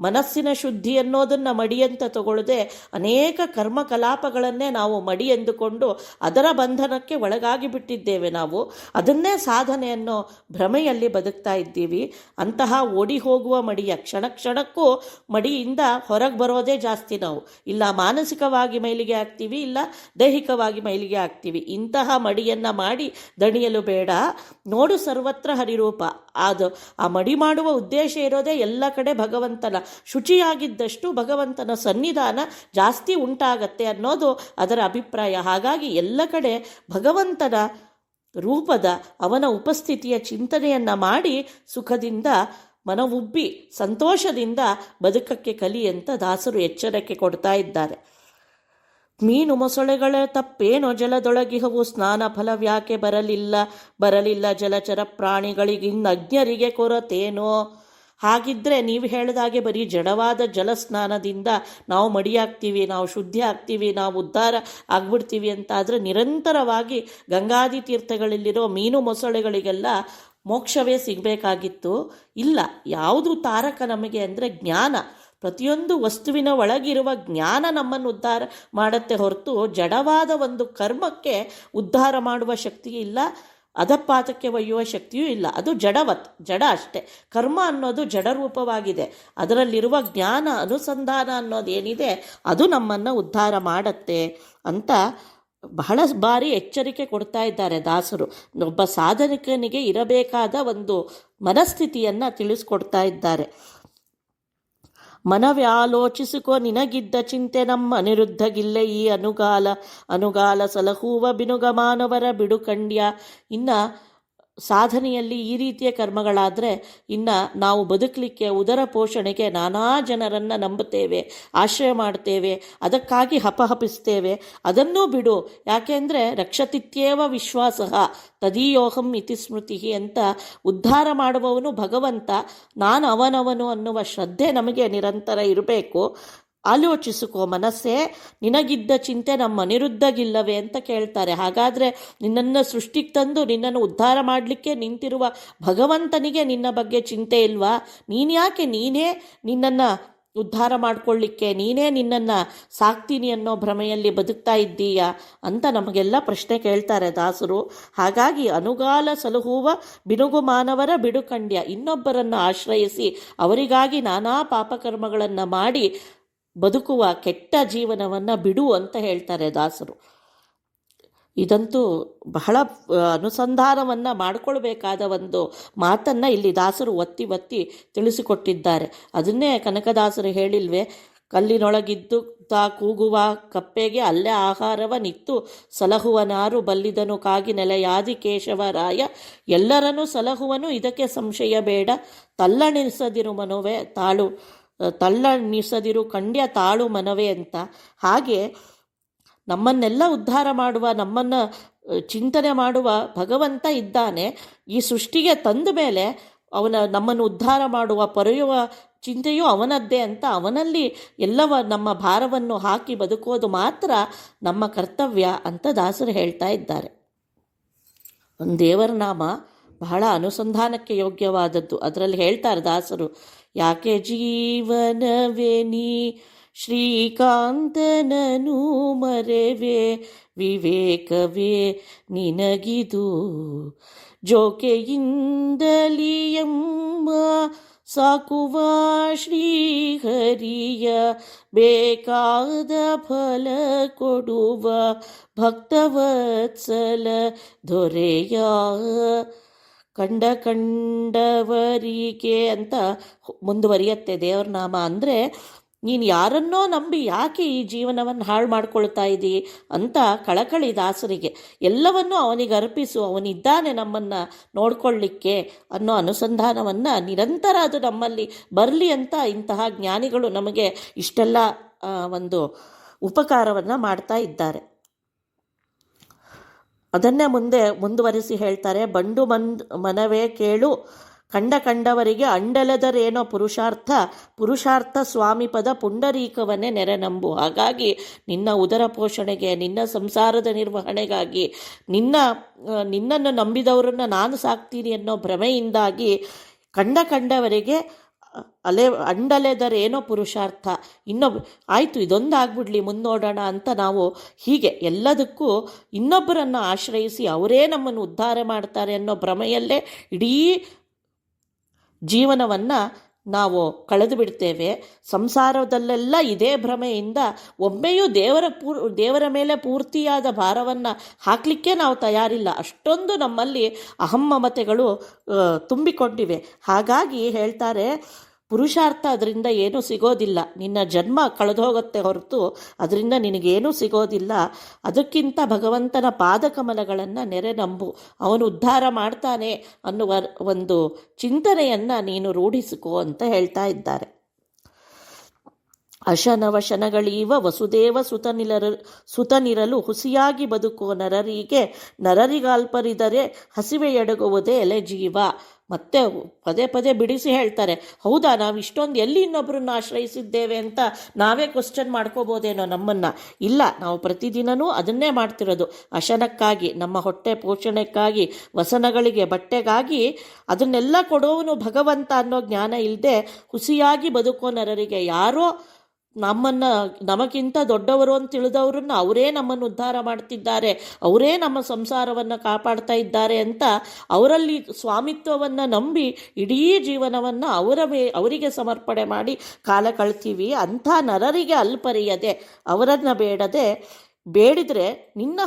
ಮನಸ್ಸಿನ ಶುದ್ಧಿ ಅನ್ನೋದನ್ನು ಮಡಿ ಅಂತ ತಗೊಳ್ಳದೆ ಅನೇಕ ಕರ್ಮಕಲಾಪಗಳನ್ನೇ ನಾವು ಮಡಿ ಎಂದುಕೊಂಡು ಅದರ ಬಂಧನಕ್ಕೆ ಒಳಗಾಗಿ ಬಿಟ್ಟಿದ್ದೇವೆ. ನಾವು ಅದನ್ನೇ ಸಾಧನೆ ಅನ್ನೋ ಭ್ರಮೆಯಲ್ಲಿ ಬದುಕ್ತಾ ಇದ್ದೀವಿ. ಅಂತಹ ಓಡಿ ಹೋಗುವ ಮಡಿಯ ಕ್ಷಣಕ್ಕೂ ಮಡಿಯಿಂದ ಹೊರಗೆ ಬರೋದೇ ಜಾಸ್ತಿ. ನಾವು ಇಲ್ಲ ಮಾನಸಿಕವಾಗಿ ಮೈಲಿಗೆ ಆಗ್ತೀವಿ, ಇಲ್ಲ ದೈಹಿಕವಾಗಿ ಮೈಲಿಗೆ ಆಗ್ತೀವಿ. ಇಂತಹ ಮಡಿಯನ್ನು ಮಾಡಿ ದಣಿಯಲು ಬೇಡ, ನೋಡು ಸರ್ವತ್ರ ಹರಿರೂಪ. ಆ ಮಡಿ ಮಾಡುವ ಉದ್ದೇಶ ಇರೋದೇ ಎಲ್ಲ ಕಡೆ ಭಗವಂತನ ಶುಚಿಯಾಗಿದ್ದಷ್ಟು ಭಗವಂತನ ಸನ್ನಿಧಾನ ಜಾಸ್ತಿ ಉಂಟಾಗತ್ತೆ ಅನ್ನೋದು ಅದರ ಅಭಿಪ್ರಾಯ. ಹಾಗಾಗಿ ಎಲ್ಲ ಕಡೆ ಭಗವಂತನ ರೂಪದ ಅವನ ಉಪಸ್ಥಿತಿಯ ಚಿಂತನೆಯನ್ನು ಮಾಡಿ ಸುಖದಿಂದ ಮನವುಬ್ಬಿ ಸಂತೋಷದಿಂದ ಬದುಕಕ್ಕೆ ಕಲಿ ಅಂತ ದಾಸರು ಎಚ್ಚರಿಕೆ ಕೊಡ್ತಾ ಇದ್ದಾರೆ. ಮೀನು ಮೊಸಳೆಗಳ ತಪ್ಪೇನೋ ಜಲದೊಳಗಿಹವು, ಸ್ನಾನ ಫಲವ್ಯಾಕೆ ಬರಲಿಲ್ಲ ಜಲಚರ ಪ್ರಾಣಿಗಳಿಗಿನ್ನ ಅಜ್ಞರಿಗೆ ಕೊರತೇನೋ. ಹಾಗಿದ್ದರೆ ನೀವು ಹೇಳಿದಾಗೆ ಬರೀ ಜಡವಾದ ಜಲಸ್ನಾನದಿಂದ ನಾವು ಮಡಿಯಾಗ್ತೀವಿ, ನಾವು ಶುದ್ಧಿ ಆಗ್ತೀವಿ, ನಾವು ಉದ್ಧಾರ ಆಗ್ಬಿಡ್ತೀವಿ ಅಂತ ಆದರೆ ನಿರಂತರವಾಗಿ ಗಂಗಾದಿ ತೀರ್ಥಗಳಲ್ಲಿರೋ ಮೀನು ಮೊಸಳೆಗಳಿಗೆಲ್ಲ ಮೋಕ್ಷವೇ ಸಿಗಬೇಕಾಗಿತ್ತು. ಇಲ್ಲ, ಯಾವುದು ತಾರಕ ನಮಗೆ ಅಂದರೆ ಜ್ಞಾನ. ಪ್ರತಿಯೊಂದು ವಸ್ತುವಿನ ಒಳಗಿರುವ ಜ್ಞಾನ ನಮ್ಮನ್ನು ಉದ್ಧಾರ ಮಾಡುತ್ತೆ ಹೊರತು ಜಡವಾದ ಒಂದು ಕರ್ಮಕ್ಕೆ ಉದ್ಧಾರ ಮಾಡುವ ಶಕ್ತಿ ಇಲ್ಲ, ಅಧಪಾತಕ್ಕೆ ಒಯ್ಯುವ ಶಕ್ತಿಯೂ ಇಲ್ಲ. ಅದು ಜಡ ಅಷ್ಟೆ. ಕರ್ಮ ಅನ್ನೋದು ಜಡರೂಪವಾಗಿದೆ. ಅದರಲ್ಲಿರುವ ಜ್ಞಾನ ಅನುಸಂಧಾನ ಅನ್ನೋದೇನಿದೆ ಅದು ನಮ್ಮನ್ನು ಉದ್ಧಾರ ಮಾಡತ್ತೆ ಅಂತ ಬಹಳ ಬಾರಿ ಎಚ್ಚರಿಕೆ ಕೊಡ್ತಾ ಇದ್ದಾರೆ ದಾಸರು. ಒಬ್ಬ ಸಾಧಕನಿಗೆ ಇರಬೇಕಾದ ಒಂದು ಮನಸ್ಥಿತಿಯನ್ನು ತಿಳಿಸ್ಕೊಡ್ತಾ ಇದ್ದಾರೆ. ಮನವೇ ಆಲೋಚಿಸಿಕೋ ನಿನಗಿದ್ದ ಚಿಂತೆ ನಮ್ಮ ಅನಿರುದ್ಧಗಿಲ್ಲ ಈ ಅನುಗಾಲ ಸಲಹುವ ಬಿನುಗ ಮಾನವರ ಬಿಡುಕಂಡ್ಯ. ಇನ್ನು ಸಾಧನೆಯಲ್ಲಿ ಈ ರೀತಿಯ ಕರ್ಮಗಳಾದರೆ ಇನ್ನು ನಾವು ಬದುಕಲಿಕ್ಕೆ ಉದರ ಪೋಷಣೆಗೆ ನಾನಾ ಜನರನ್ನು ನಂಬುತ್ತೇವೆ, ಆಶ್ರಯ ಮಾಡ್ತೇವೆ, ಅದಕ್ಕಾಗಿ ಹಪಹಪಿಸ್ತೇವೆ. ಅದನ್ನೂ ಬಿಡು. ಯಾಕೆಂದರೆ ರಕ್ಷತಿತ್ಯೇವ ವಿಶ್ವಾಸ ತದೀಯೋಹಂ ಇತಿ ಸ್ಮೃತಿ ಅಂತ ಉದ್ಧಾರ ಮಾಡುವವನು ಭಗವಂತ, ನಾನು ಅವನವನು ಅನ್ನುವ ಶ್ರದ್ಧೆ ನಮಗೆ ನಿರಂತರ ಇರಬೇಕು. ಆಲೋಚಿಸಿಕೋ ಮನಸ್ಸೇ, ನಿನಗಿದ್ದ ಚಿಂತೆ ನಮ್ಮ ಅನಿರುದ್ಧಗಿಲ್ಲವೇ ಅಂತ ಕೇಳ್ತಾರೆ. ಹಾಗಾದರೆ ನಿನ್ನನ್ನು ಸೃಷ್ಟಿಗೆ ತಂದು ನಿನ್ನನ್ನು ಉದ್ಧಾರ ಮಾಡಲಿಕ್ಕೆ ನಿಂತಿರುವ ಭಗವಂತನಿಗೆ ನಿನ್ನ ಬಗ್ಗೆ ಚಿಂತೆ ಇಲ್ವಾ? ನೀನ್ಯಾಕೆ ನೀನೇ ನಿನ್ನನ್ನು ಉದ್ಧಾರ ಮಾಡಿಕೊಳ್ಳಿಕ್ಕೆ, ನೀನೇ ನಿನ್ನನ್ನು ಸಾಕ್ತೀನಿ ಅನ್ನೋ ಭ್ರಮೆಯಲ್ಲಿ ಬದುಕ್ತಾ ಇದ್ದೀಯಾ ಅಂತ ನಮಗೆಲ್ಲ ಪ್ರಶ್ನೆ ಕೇಳ್ತಾರೆ ದಾಸರು. ಹಾಗಾಗಿ ಅನುಗಾಲ ಸಲಹುವ ಬಿನುಗು ಮಾನವರ ಬಿಡುಕಂಡ್ಯ. ಇನ್ನೊಬ್ಬರನ್ನು ಆಶ್ರಯಿಸಿ ಅವರಿಗಾಗಿ ನಾನಾ ಪಾಪಕರ್ಮಗಳನ್ನು ಮಾಡಿ ಬದುಕುವ ಕೆಟ್ಟ ಜೀವನವನ್ನು ಬಿಡು ಅಂತ ಹೇಳ್ತಾರೆ ದಾಸರು. ಇದಂತೂ ಬಹಳ ಅನುಸಂಧಾನವನ್ನು ಮಾಡಿಕೊಳ್ಬೇಕಾದ ಒಂದು ಮಾತನ್ನು ಇಲ್ಲಿ ದಾಸರು ಒತ್ತಿ ಒತ್ತಿ ತಿಳಿಸಿಕೊಟ್ಟಿದ್ದಾರೆ. ಅದನ್ನೇ ಕನಕದಾಸರು ಹೇಳಿಲ್ವೇ, ಕಲ್ಲಿನೊಳಗಿದ್ದು ತಾ ಕೂಗುವ ಕಪ್ಪೆಗೆ ಅಲ್ಲೇ ಆಹಾರವ ನಿತ್ತು ಸಲಹುವನಾರು ಬಲ್ಲಿದನು ಕಾಗಿ ನೆಲೆಯಾದಿ ಕೇಶವರಾಯ ಎಲ್ಲರನ್ನೂ ಸಲಹುವನು ಇದಕ್ಕೆ ಸಂಶಯ ಬೇಡ ತಲ್ಲಣಿಸದಿರು ಮನವೇ ತಳ್ಳಣಿಸದಿರು ಕಂಡ್ಯ ತಾಳು ಮನವೇ ಅಂತ. ಹಾಗೆ ನಮ್ಮನ್ನೆಲ್ಲ ಉದ್ಧಾರ ಮಾಡುವ, ನಮ್ಮನ್ನು ಚಿಂತನೆ ಮಾಡುವ ಭಗವಂತ ಇದ್ದಾನೆ. ಈ ಸೃಷ್ಟಿಗೆ ತಂದ ಮೇಲೆ ನಮ್ಮನ್ನು ಉದ್ಧಾರ ಮಾಡುವ ಪೊರೆಯುವ ಚಿಂತೆಯೂ ಅವನದ್ದೇ ಅಂತ ಅವನಲ್ಲಿ ಎಲ್ಲವ ನಮ್ಮ ಭಾರವನ್ನು ಹಾಕಿ ಬದುಕೋದು ಮಾತ್ರ ನಮ್ಮ ಕರ್ತವ್ಯ ಅಂತ ದಾಸರು ಹೇಳ್ತಾ ಇದ್ದಾರೆ. ಒಂದು ದೇವರ ನಾಮ ಬಹಳ ಅನುಸಂಧಾನಕ್ಕೆ ಯೋಗ್ಯವಾದದ್ದು. ಅದರಲ್ಲಿ ಹೇಳ್ತಾರೆ ದಾಸರು, ಯಾಕೆ ಜೀವನವೇ ನೀ ಶ್ರೀಕಾಂತನನು ಮರೆವೆ ವಿವೇಕವೇ ನಿನಗಿದು ಜೋಕೆಯಿಂದಲಿಯಮ್ಮ ಸಾಕುವ ಶ್ರೀಹರಿಯ ಬೇಕಾದ ಫಲ ಕೊಡುವ ಭಕ್ತವತ್ಸಲ ದೊರೆಯ ಕಂಡವರಿಗೆ ಅಂತ ಮುಂದುವರಿಯತ್ತೆ ದೇವ್ರ ನಾಮ. ಅಂದರೆ ನೀನು ಯಾರನ್ನೋ ನಂಬಿ ಯಾಕೆ ಈ ಜೀವನವನ್ನು ಹಾಳು ಮಾಡ್ಕೊಳ್ತಾ ಇದ್ದೀ ಅಂತ ಕಳಕಳಿ ದಾಸರಿಗೆ. ಎಲ್ಲವನ್ನೂ ಅವನಿಗೆ ಅರ್ಪಿಸು, ಅವನಿದ್ದಾನೆ ನಮ್ಮನ್ನು ನೋಡ್ಕೊಳ್ಳಿಕ್ಕೆ ಅನ್ನೋ ಅನುಸಂಧಾನವನ್ನು ನಿರಂತರ ಅದು ನಮ್ಮಲ್ಲಿ ಬರಲಿ ಅಂತ ಇಂತಹ ಜ್ಞಾನಿಗಳು ನಮಗೆ ಇಷ್ಟೆಲ್ಲ ಒಂದು ಉಪಕಾರವನ್ನು ಮಾಡ್ತಾ ಇದ್ದಾರೆ. ಅದನ್ನೇ ಮುಂದುವರಿಸಿ ಹೇಳ್ತಾರೆ, ಬಂಡು ಮನವೇ ಕೇಳು ಕಂಡವರಿಗೆ ಅಂಡಲದರೇನೋ ಪುರುಷಾರ್ಥ ಸ್ವಾಮಿ ಪದ ಪುಂಡರೀಕವನ್ನೇ ನೆರೆನಂಬು. ಹಾಗಾಗಿ ನಿನ್ನ ಉದರ ಪೋಷಣೆಗೆ, ನಿನ್ನ ಸಂಸಾರದ ನಿರ್ವಹಣೆಗಾಗಿ, ನಿನ್ನನ್ನು ನಂಬಿದವರನ್ನು ನಾನು ಸಾಕ್ತೀನಿ ಅನ್ನೋ ಭ್ರಮೆಯಿಂದಾಗಿ ಕಂಡವರಿಗೆ ಅಂಡಲೆದರೇನೋ ಪುರುಷಾರ್ಥ, ಆಯಿತು ಇದೊಂದು ಆಗ್ಬಿಡ್ಲಿ ಮುನ್ನೋಡೋಣ ಅಂತ ನಾವು ಹೀಗೆ ಎಲ್ಲದಕ್ಕೂ ಇನ್ನೊಬ್ಬರನ್ನು ಆಶ್ರಯಿಸಿ ಅವರೇ ನಮ್ಮನ್ನು ಉದ್ಧಾರ ಮಾಡ್ತಾರೆ ಅನ್ನೋ ಭ್ರಮೆಯಲ್ಲೇ ಇಡೀ ಜೀವನವನ್ನು ನಾವು ಕಳೆದು ಬಿಡ್ತೇವೆ. ಸಂಸಾರದಲ್ಲೆಲ್ಲ ಇದೇ ಭ್ರಮೆಯಿಂದ ಒಮ್ಮೆಯೂ ದೇವರ ಮೇಲೆ ಪೂರ್ತಿಯಾದ ಭಾರವನ್ನು ಹಾಕಲಿಕ್ಕೆ ನಾವು ತಯಾರಿಲ್ಲ. ಅಷ್ಟೊಂದು ನಮ್ಮಲ್ಲಿ ಅಹಮ್ಮಮತೆಗಳು ತುಂಬಿಕೊಂಡಿವೆ. ಹಾಗಾಗಿ ಹೇಳ್ತಾರೆ, ಪುರುಷಾರ್ಥ ಅದರಿಂದ ಏನೂ ಸಿಗೋದಿಲ್ಲ, ನಿನ್ನ ಜನ್ಮ ಕಳೆದೋಗುತ್ತೆ ಹೊರತು ಅದರಿಂದ ನಿನಗೇನೂ ಸಿಗೋದಿಲ್ಲ. ಅದಕ್ಕಿಂತ ಭಗವಂತನ ಪಾದಕಮಲಗಳನ್ನು ನೆರೆ ನಂಬು, ಅವನು ಉದ್ಧಾರ ಮಾಡ್ತಾನೆ ಅನ್ನುವ ಒಂದು ಚಿಂತನೆಯನ್ನು ನೀನು ರೂಢಿಸಿಕೋ ಅಂತ ಹೇಳ್ತಾ ಇದ್ದಾರೆ. ಅಶನವಶನಗಳೀವ ವಸುದೇವ ಸುತನಿರಲು ಹುಸಿಯಾಗಿ ಬದುಕೋ ನರರಿಗಾಲ್ಪರಿದರೆ ಹಸಿವೆಯಡಗುವುದೇ ಎಲೆ ಜೀವ. ಮತ್ತೆ ಪದೇ ಪದೇ ಬಿಡಿಸಿ ಹೇಳ್ತಾರೆ, ಹೌದಾ ನಾವು ಇಷ್ಟೊಂದು ಎಲ್ಲಿ ಇನ್ನೊಬ್ಬರನ್ನ ಆಶ್ರಯಿಸಿದ್ದೇವೆ ಅಂತ ನಾವೇ ಕ್ವಶನ್ ಮಾಡ್ಕೋಬೋದೇನೋ ನಮ್ಮನ್ನು. ಇಲ್ಲ, ನಾವು ಪ್ರತಿದಿನವೂ ಅದನ್ನೇ ಮಾಡ್ತಿರೋದು. ಅಶನಕ್ಕಾಗಿ, ನಮ್ಮ ಹೊಟ್ಟೆ ಪೋಷಣೆಕ್ಕಾಗಿ, ವಸನಗಳಿಗೆ, ಬಟ್ಟೆಗಾಗಿ ಅದನ್ನೆಲ್ಲ ಕೊಡೋವನು ಭಗವಂತ ಅನ್ನೋ ಜ್ಞಾನ ಇಲ್ಲದೆ ಹುಸಿಯಾಗಿ ಬದುಕೋ ನರರಿಗೆ, ಯಾರೋ ನಮಗಿಂತ ದೊಡ್ಡವರು ಅಂತ ತಿಳಿದವ್ರನ್ನ ಅವರೇ ನಮ್ಮನ್ನು ಉದ್ಧಾರ ಮಾಡ್ತಿದ್ದಾರೆ, ಅವರೇ ನಮ್ಮ ಸಂಸಾರವನ್ನು ಕಾಪಾಡ್ತಾ ಇದ್ದಾರೆ ಅಂತ ಅವರಲ್ಲಿ ಸ್ವಾಮಿತ್ವವನ್ನು ನಂಬಿ ಇಡೀ ಜೀವನವನ್ನು ಅವರಿಗೆ ಸಮರ್ಪಣೆ ಮಾಡಿ ಕಾಲ ಕಳ್ತೀವಿ. ಅಂಥ ನರರಿಗೆ ಅಲ್ಪರಿಯದೆ, ಅವರನ್ನು ಬೇಡದೆ ಬೇಡಿದರೆ ನಿನ್ನ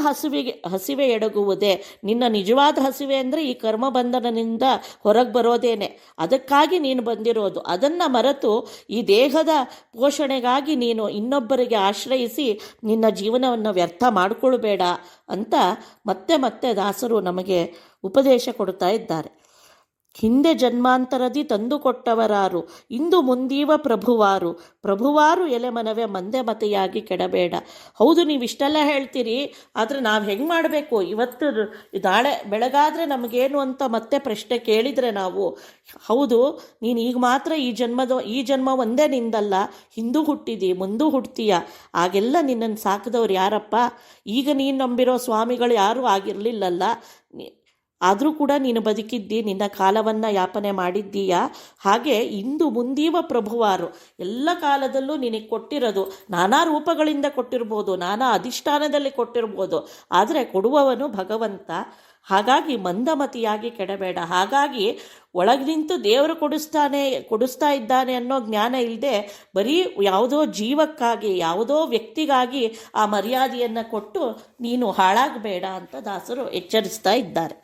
ಹಸಿವೆ ಎಡಗುವುದೇ. ನಿನ್ನ ನಿಜವಾದ ಹಸಿವೆ ಅಂದರೆ ಈ ಕರ್ಮಬಂಧನದಿಂದ ಹೊರಗೆ ಬರೋದೇನೆ. ಅದಕ್ಕಾಗಿ ನೀನು ಬಂದಿರೋದು. ಅದನ್ನು ಮರೆತು ಈ ದೇಹದ ಪೋಷಣೆಗಾಗಿ ನೀನು ಇನ್ನೊಬ್ಬರಿಗೆ ಆಶ್ರಯಿಸಿ ನಿನ್ನ ಜೀವನವನ್ನು ವ್ಯರ್ಥ ಮಾಡಿಕೊಳ್ಬೇಡ ಅಂತ ಮತ್ತೆ ಮತ್ತೆ ದಾಸರು ನಮಗೆ ಉಪದೇಶ ಕೊಡ್ತಾ ಇದ್ದಾರೆ. ಹಿಂದೆ ಜನ್ಮಾಂತರದಿ ತಂದುಕೊಟ್ಟವರಾರು, ಇಂದು ಮುಂದೀವ ಪ್ರಭುವಾರು. ಪ್ರಭುವಾರು ಎಲೆ ಮನವೇ ಮಂದೆ ಮತೆಯಾಗಿ ಕೆಡಬೇಡ. ಹೌದು, ನೀವು ಇಷ್ಟೆಲ್ಲ ಹೇಳ್ತೀರಿ, ಆದರೆ ನಾವು ಹೆಂಗೆ ಮಾಡಬೇಕು? ಇವತ್ತು ನಾಳೆ ಬೆಳಗಾದರೆ ನಮಗೇನು ಅಂತ ಮತ್ತೆ ಪ್ರಶ್ನೆ ಕೇಳಿದರೆ ನಾವು, ಹೌದು, ನೀನು ಈಗ ಮಾತ್ರ ಈ ಜನ್ಮ ಒಂದೇ ನಿಂದಲ್ಲ, ಹಿಂದೂ ಹುಟ್ಟಿದಿ, ಮುಂದೂ ಹುಡ್ತೀಯ. ಆಗೆಲ್ಲ ನಿನ್ನನ್ನು ಸಾಕಿದವ್ರು ಯಾರಪ್ಪ? ಈಗ ನೀನು ನಂಬಿರೋ ಸ್ವಾಮಿಗಳು ಯಾರೂ ಆಗಿರಲಿಲ್ಲಲ್ಲ. ಆದರೂ ಕೂಡ ನೀನು ಬದುಕಿದ್ದಿ, ನಿನ್ನ ಕಾಲವನ್ನು ಯಾಪನೆ ಮಾಡಿದ್ದೀಯ. ಹಾಗೆ ಇಂದು ಮುಂದೀವ ಪ್ರಭುವಾರು, ಎಲ್ಲ ಕಾಲದಲ್ಲೂ ನಿನಗೆ ಕೊಟ್ಟಿರೋದು ನಾನಾ ರೂಪಗಳಿಂದ ಕೊಟ್ಟಿರ್ಬೋದು, ನಾನಾ ಅಧಿಷ್ಠಾನದಲ್ಲಿ ಕೊಟ್ಟಿರ್ಬೋದು, ಆದರೆ ಕೊಡುವವನು ಭಗವಂತ. ಹಾಗಾಗಿ ಮಂದಮತಿಯಾಗಿ ಕೆಡಬೇಡ. ಹಾಗಾಗಿ ಒಳಗೆ ನಿಂತು ದೇವರು ಕೊಡಿಸ್ತಾ ಇದ್ದಾನೆ ಅನ್ನೋ ಜ್ಞಾನ ಇಲ್ಲದೆ ಬರೀ ಯಾವುದೋ ಜೀವಕ್ಕಾಗಿ, ಯಾವುದೋ ವ್ಯಕ್ತಿಗಾಗಿ ಆ ಮರ್ಯಾದೆಯನ್ನು ಕೊಟ್ಟು ನೀನು ಹಾಳಾಗಬೇಡ ಅಂತ ದಾಸರು ಎಚ್ಚರಿಸ್ತಾ ಇದ್ದಾರೆ.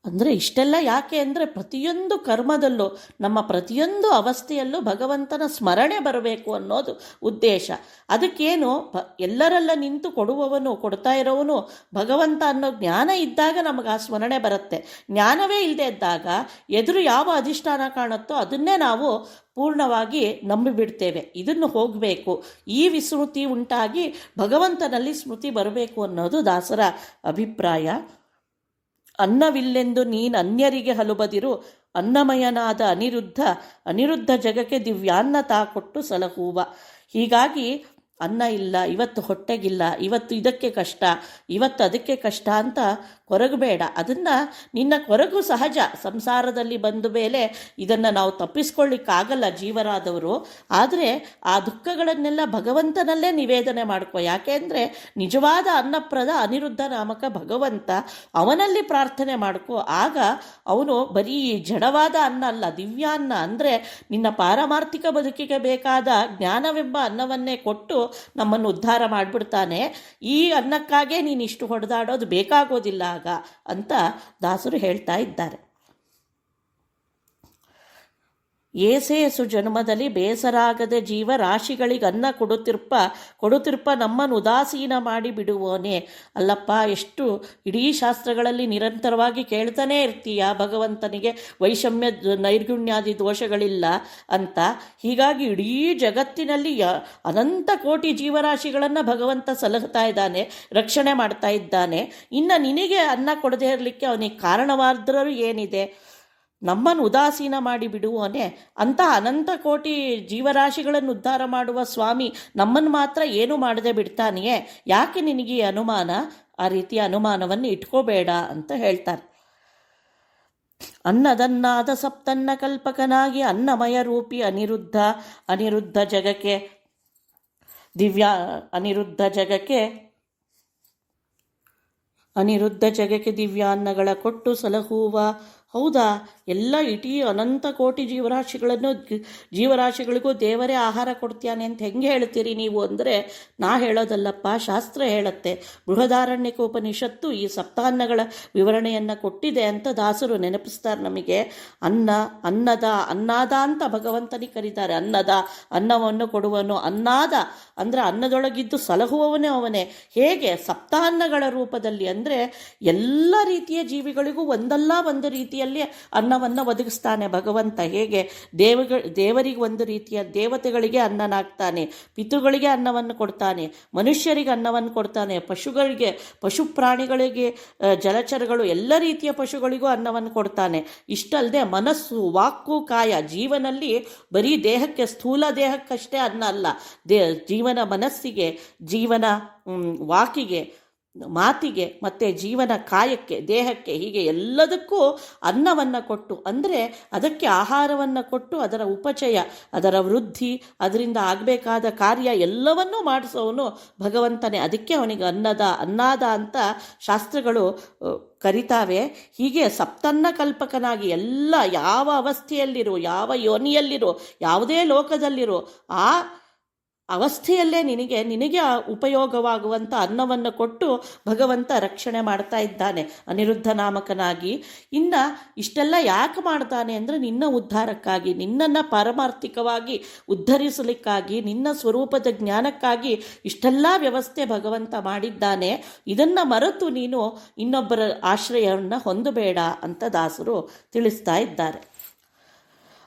ಅಂದರೆ ಇಷ್ಟೆಲ್ಲ ಯಾಕೆ ಅಂದರೆ ಪ್ರತಿಯೊಂದು ಕರ್ಮದಲ್ಲೂ, ನಮ್ಮ ಪ್ರತಿಯೊಂದು ಅವಸ್ಥೆಯಲ್ಲೂ ಭಗವಂತನ ಸ್ಮರಣೆ ಬರಬೇಕು ಅನ್ನೋದು ಉದ್ದೇಶ. ಅದಕ್ಕೇನು ಎಲ್ಲರೆಲ್ಲ ನಿಂತು ಕೊಡುವವನು, ಕೊಡ್ತಾ ಇರೋವನು ಭಗವಂತ ಅನ್ನೋ ಜ್ಞಾನ ಇದ್ದಾಗ ನಮಗೆ ಆ ಸ್ಮರಣೆ ಬರುತ್ತೆ. ಜ್ಞಾನವೇ ಇಲ್ಲದೆ ಇದ್ದಾಗ ಎದುರು ಯಾವ ಅಧಿಷ್ಠಾನ ಕಾಣುತ್ತೋ ಅದನ್ನೇ ನಾವು ಪೂರ್ಣವಾಗಿ ನಂಬಿಬಿಡ್ತೇವೆ. ಇದನ್ನು ಹೋಗಬೇಕು. ಈ ವಿಸ್ಮೃತಿ ಉಂಟಾಗಿ ಭಗವಂತನಲ್ಲಿ ಸ್ಮೃತಿ ಬರಬೇಕು ಅನ್ನೋದು ದಾಸರ ಅಭಿಪ್ರಾಯ. ಅನ್ನವಿಲ್ಲೆಂದು ನೀನು ಅನ್ಯರಿಗೆ ಹಲುಬದಿರು, ಅನ್ನಮಯನಾದ ಅನಿರುದ್ಧ ಜಗಕ್ಕೆ ದಿವ್ಯಾನ್ನ ತಾ ಕೊಟ್ಟು ಸಲಹುವ. ಹೀಗಾಗಿ ಅನ್ನ ಇಲ್ಲ, ಇವತ್ತು ಹೊಟ್ಟೆಗಿಲ್ಲ, ಇವತ್ತು ಇದಕ್ಕೆ ಕಷ್ಟ, ಇವತ್ತು ಅದಕ್ಕೆ ಕಷ್ಟ ಅಂತ ಕೊರಗಬೇಡ. ಅದನ್ನು ನಿನ್ನ ಕೊರಗು ಸಹಜ. ಸಂಸಾರದಲ್ಲಿ ಬಂದ ಮೇಲೆ ಇದನ್ನು ನಾವು ತಪ್ಪಿಸ್ಕೊಳ್ಳಿಕ್ಕಾಗಲ್ಲ ಜೀವರಾದವರು. ಆದರೆ ಆ ದುಃಖಗಳನ್ನೆಲ್ಲ ಭಗವಂತನಲ್ಲೇ ನಿವೇದನೆ ಮಾಡ್ಕೋ. ಯಾಕೆ ಅಂದರೆ ನಿಜವಾದ ಅನ್ನಪ್ರದ ಅನಿರುದ್ಧ ನಾಮಕ ಭಗವಂತ, ಅವನಲ್ಲಿ ಪ್ರಾರ್ಥನೆ ಮಾಡ್ಕೋ. ಆಗ ಅವನು ಬರೀ ಜಡವಾದ ಅನ್ನ ಅಲ್ಲ, ದಿವ್ಯಾನ್ನ ಅಂದರೆ ನಿನ್ನ ಪಾರಮಾರ್ಥಿಕ ಬದುಕಿಗೆ ಬೇಕಾದ ಜ್ಞಾನವೆಂಬ ಅನ್ನವನ್ನೇ ಕೊಟ್ಟು ನಮ್ಮನ್ನು ಉದ್ಧಾರ ಮಾಡಿಬಿಡ್ತಾನೆ. ಈ ಅನ್ನಕ್ಕಾಗೇ ನೀನು ಇಷ್ಟು ಹೊಡೆದಾಡೋದು ಬೇಕಾಗೋದಿಲ್ಲ ಆಗ ಅಂತ ದಾಸರು ಹೇಳ್ತಾ ಇದ್ದಾರೆ. ಏಸೇಸು ಜನ್ಮದಲ್ಲಿ ಬೇಸರಾಗದೆ ಜೀವ ರಾಶಿಗಳಿಗೆ ಅನ್ನ ಕೊಡುತ್ತಿರ್ಪ ನಮ್ಮನ್ನು ಉದಾಸೀನ ಮಾಡಿ ಬಿಡುವೋನೆ. ಅಲ್ಲಪ್ಪ, ಎಷ್ಟು ಇಡೀ ಶಾಸ್ತ್ರಗಳಲ್ಲಿ ನಿರಂತರವಾಗಿ ಕೇಳ್ತಾನೇ ಇರ್ತೀಯ ಭಗವಂತನಿಗೆ ವೈಷಮ್ಯ ನೈರ್ಗುಣ್ಯಾದಿ ದೋಷಗಳಿಲ್ಲ ಅಂತ. ಹೀಗಾಗಿ ಇಡೀ ಜಗತ್ತಿನಲ್ಲಿ ಅನಂತ ಕೋಟಿ ಜೀವರಾಶಿಗಳನ್ನು ಭಗವಂತ ಸಲಹುತ್ತಾ ಇದ್ದಾನೆ, ರಕ್ಷಣೆ ಮಾಡ್ತಾ ಇದ್ದಾನೆ. ಇನ್ನು ನಿನಗೆ ಅನ್ನ ಕೊಡದೇ ಇರಲಿಕ್ಕೆ ಅವನಿಗೆ ಕಾರಣವಾದರೂ ಏನಿದೆ? ನಮ್ಮನ್ನು ಉದಾಸೀನ ಮಾಡಿ ಬಿಡುವವನೇ. ಅಂತಹ ಅನಂತ ಕೋಟಿ ಜೀವರಾಶಿಗಳನ್ನು ಉದ್ಧಾರ ಮಾಡುವ ಸ್ವಾಮಿ ನಮ್ಮನ್ನು ಮಾತ್ರ ಏನೂ ಮಾಡದೆ ಬಿಡ್ತಾನೆಯೇ? ಯಾಕೆ ನಿನಗೆ ಅನುಮಾನ? ಆ ರೀತಿಯ ಅನುಮಾನವನ್ನು ಇಟ್ಕೋಬೇಡ ಅಂತ ಹೇಳ್ತಾರೆ. ಅನ್ನದನ್ನಾದ ಸಪ್ತನ್ನ ಕಲ್ಪಕನಾಗಿ ಅನ್ನಮಯ ರೂಪಿ ಅನಿರುದ್ಧ ಜಗಕ್ಕೆ ದಿವ್ಯಾನ್ನಗಳ ಕೊಟ್ಟು ಸಲಹುವ. ಹೌದಾ, ಎಲ್ಲ ಇಡೀ ಅನಂತ ಕೋಟಿ ಜೀವರಾಶಿಗಳಿಗೂ ದೇವರೇ ಆಹಾರ ಕೊಡ್ತಾನೆ ಅಂತ ಹೆಂಗೆ ಹೇಳ್ತೀರಿ ನೀವು ಅಂದರೆ, ನಾ ಹೇಳೋದಲ್ಲಪ್ಪ, ಶಾಸ್ತ್ರ ಹೇಳುತ್ತೆ. ಬೃಹದಾರಣ್ಯಕೋಪನಿಷತ್ತು ಈ ಸಪ್ತಾನ್ನಗಳ ವಿವರಣೆಯನ್ನು ಕೊಟ್ಟಿದೆ ಅಂತ ದಾಸರು ನೆನಪಿಸ್ತಾರೆ ನಮಗೆ. ಅನ್ನಾದ ಅಂತ ಭಗವಂತನಿಗೆ ಕರೀತಾರೆ. ಅನ್ನವನ್ನು ಕೊಡುವನು. ಅನ್ನಾದ ಅಂದರೆ ಅನ್ನದೊಳಗಿದ್ದು ಸಲಹುವವನೇ ಅವನೇ. ಹೇಗೆ? ಸಪ್ತಾನ್ನಗಳ ರೂಪದಲ್ಲಿ ಅಂದರೆ ಎಲ್ಲ ರೀತಿಯ ಜೀವಿಗಳಿಗೂ ಒಂದಲ್ಲ ಒಂದು ರೀತಿಯಲ್ಲಿ ಅನ್ನವನ್ನು ಒದಗಿಸ್ತಾನೆ ಭಗವಂತ. ಹೇಗೆ ದೇವರಿಗೆ ಒಂದು ರೀತಿಯ ದೇವತೆಗಳಿಗೆ ಅನ್ನನಾಗ್ತಾನೆ, ಪಿತೃಗಳಿಗೆ ಅನ್ನವನ್ನು ಕೊಡ್ತಾನೆ, ಮನುಷ್ಯರಿಗೆ ಅನ್ನವನ್ನು ಕೊಡ್ತಾನೆ, ಪಶು ಪ್ರಾಣಿಗಳಿಗೆ, ಜಲಚರಗಳು ಎಲ್ಲ ರೀತಿಯ ಪಶುಗಳಿಗೂ ಅನ್ನವನ್ನು ಕೊಡ್ತಾನೆ. ಇಷ್ಟಲ್ಲದೆ ಮನಸ್ಸು, ವಾಕು, ಕಾಯ, ಜೀವನಲ್ಲಿ ಬರೀ ದೇಹಕ್ಕೆ, ಸ್ಥೂಲ ದೇಹಕ್ಕಷ್ಟೇ ಅನ್ನ ಅಲ್ಲ, ಜೀವನ ಮನಸ್ಸಿಗೆ, ಜೀವನ ವಾಕಿಗೆ, ಮಾತಿಗೆ, ಮತ್ತು ಜೀವನ ಕಾಯಕ್ಕೆ, ದೇಹಕ್ಕೆ, ಹೀಗೆ ಎಲ್ಲದಕ್ಕೂ ಅನ್ನವನ್ನು ಕೊಟ್ಟು, ಅಂದರೆ ಅದಕ್ಕೆ ಆಹಾರವನ್ನು ಕೊಟ್ಟು ಅದರ ಉಪಚಯ, ಅದರ ವೃದ್ಧಿ, ಅದರಿಂದ ಆಗಬೇಕಾದ ಕಾರ್ಯ ಎಲ್ಲವನ್ನೂ ಮಾಡಿಸೋವನು ಭಗವಂತನೇ. ಅದಕ್ಕೆ ಅವನಿಗೆ ಅನ್ನಾದ ಅಂತ ಶಾಸ್ತ್ರಗಳು ಕರಿತಾವೆ. ಹೀಗೆ ಸಪ್ತನ್ನ ಕಲ್ಪಕನಾಗಿ ಎಲ್ಲ ಯಾವ ಅವಸ್ಥೆಯಲ್ಲಿರೋ, ಯಾವ ಯೋನಿಯಲ್ಲಿರೋ, ಯಾವುದೇ ಲೋಕದಲ್ಲಿರೋ ಆ ಅವಸ್ಥೆಯಲ್ಲೇ ನಿನಗೆ ಉಪಯೋಗವಾಗುವಂಥ ಅನ್ನವನ್ನು ಕೊಟ್ಟು ಭಗವಂತ ರಕ್ಷಣೆ ಮಾಡ್ತಾ ಇದ್ದಾನೆ ಅನಿರುದ್ಧ ನಾಮಕನಾಗಿ. ಇನ್ನು ಇಷ್ಟೆಲ್ಲ ಯಾಕೆ ಮಾಡ್ತಾನೆ ಅಂದರೆ ನಿನ್ನ ಉದ್ಧಾರಕ್ಕಾಗಿ, ನಿನ್ನನ್ನು ಪಾರಮಾರ್ಥಿಕವಾಗಿ ಉದ್ಧರಿಸಲಿಕ್ಕಾಗಿ, ನಿನ್ನ ಸ್ವರೂಪದ ಜ್ಞಾನಕ್ಕಾಗಿ ಇಷ್ಟೆಲ್ಲ ವ್ಯವಸ್ಥೆ ಭಗವಂತ ಮಾಡಿದ್ದಾನೆ. ಇದನ್ನು ಮರೆತು ನೀನು ಇನ್ನೊಬ್ಬರ ಆಶ್ರಯವನ್ನು ಹೊಂದಬೇಡ ಅಂತ ದಾಸರು ತಿಳಿಸ್ತಾ ಇದ್ದಾರೆ.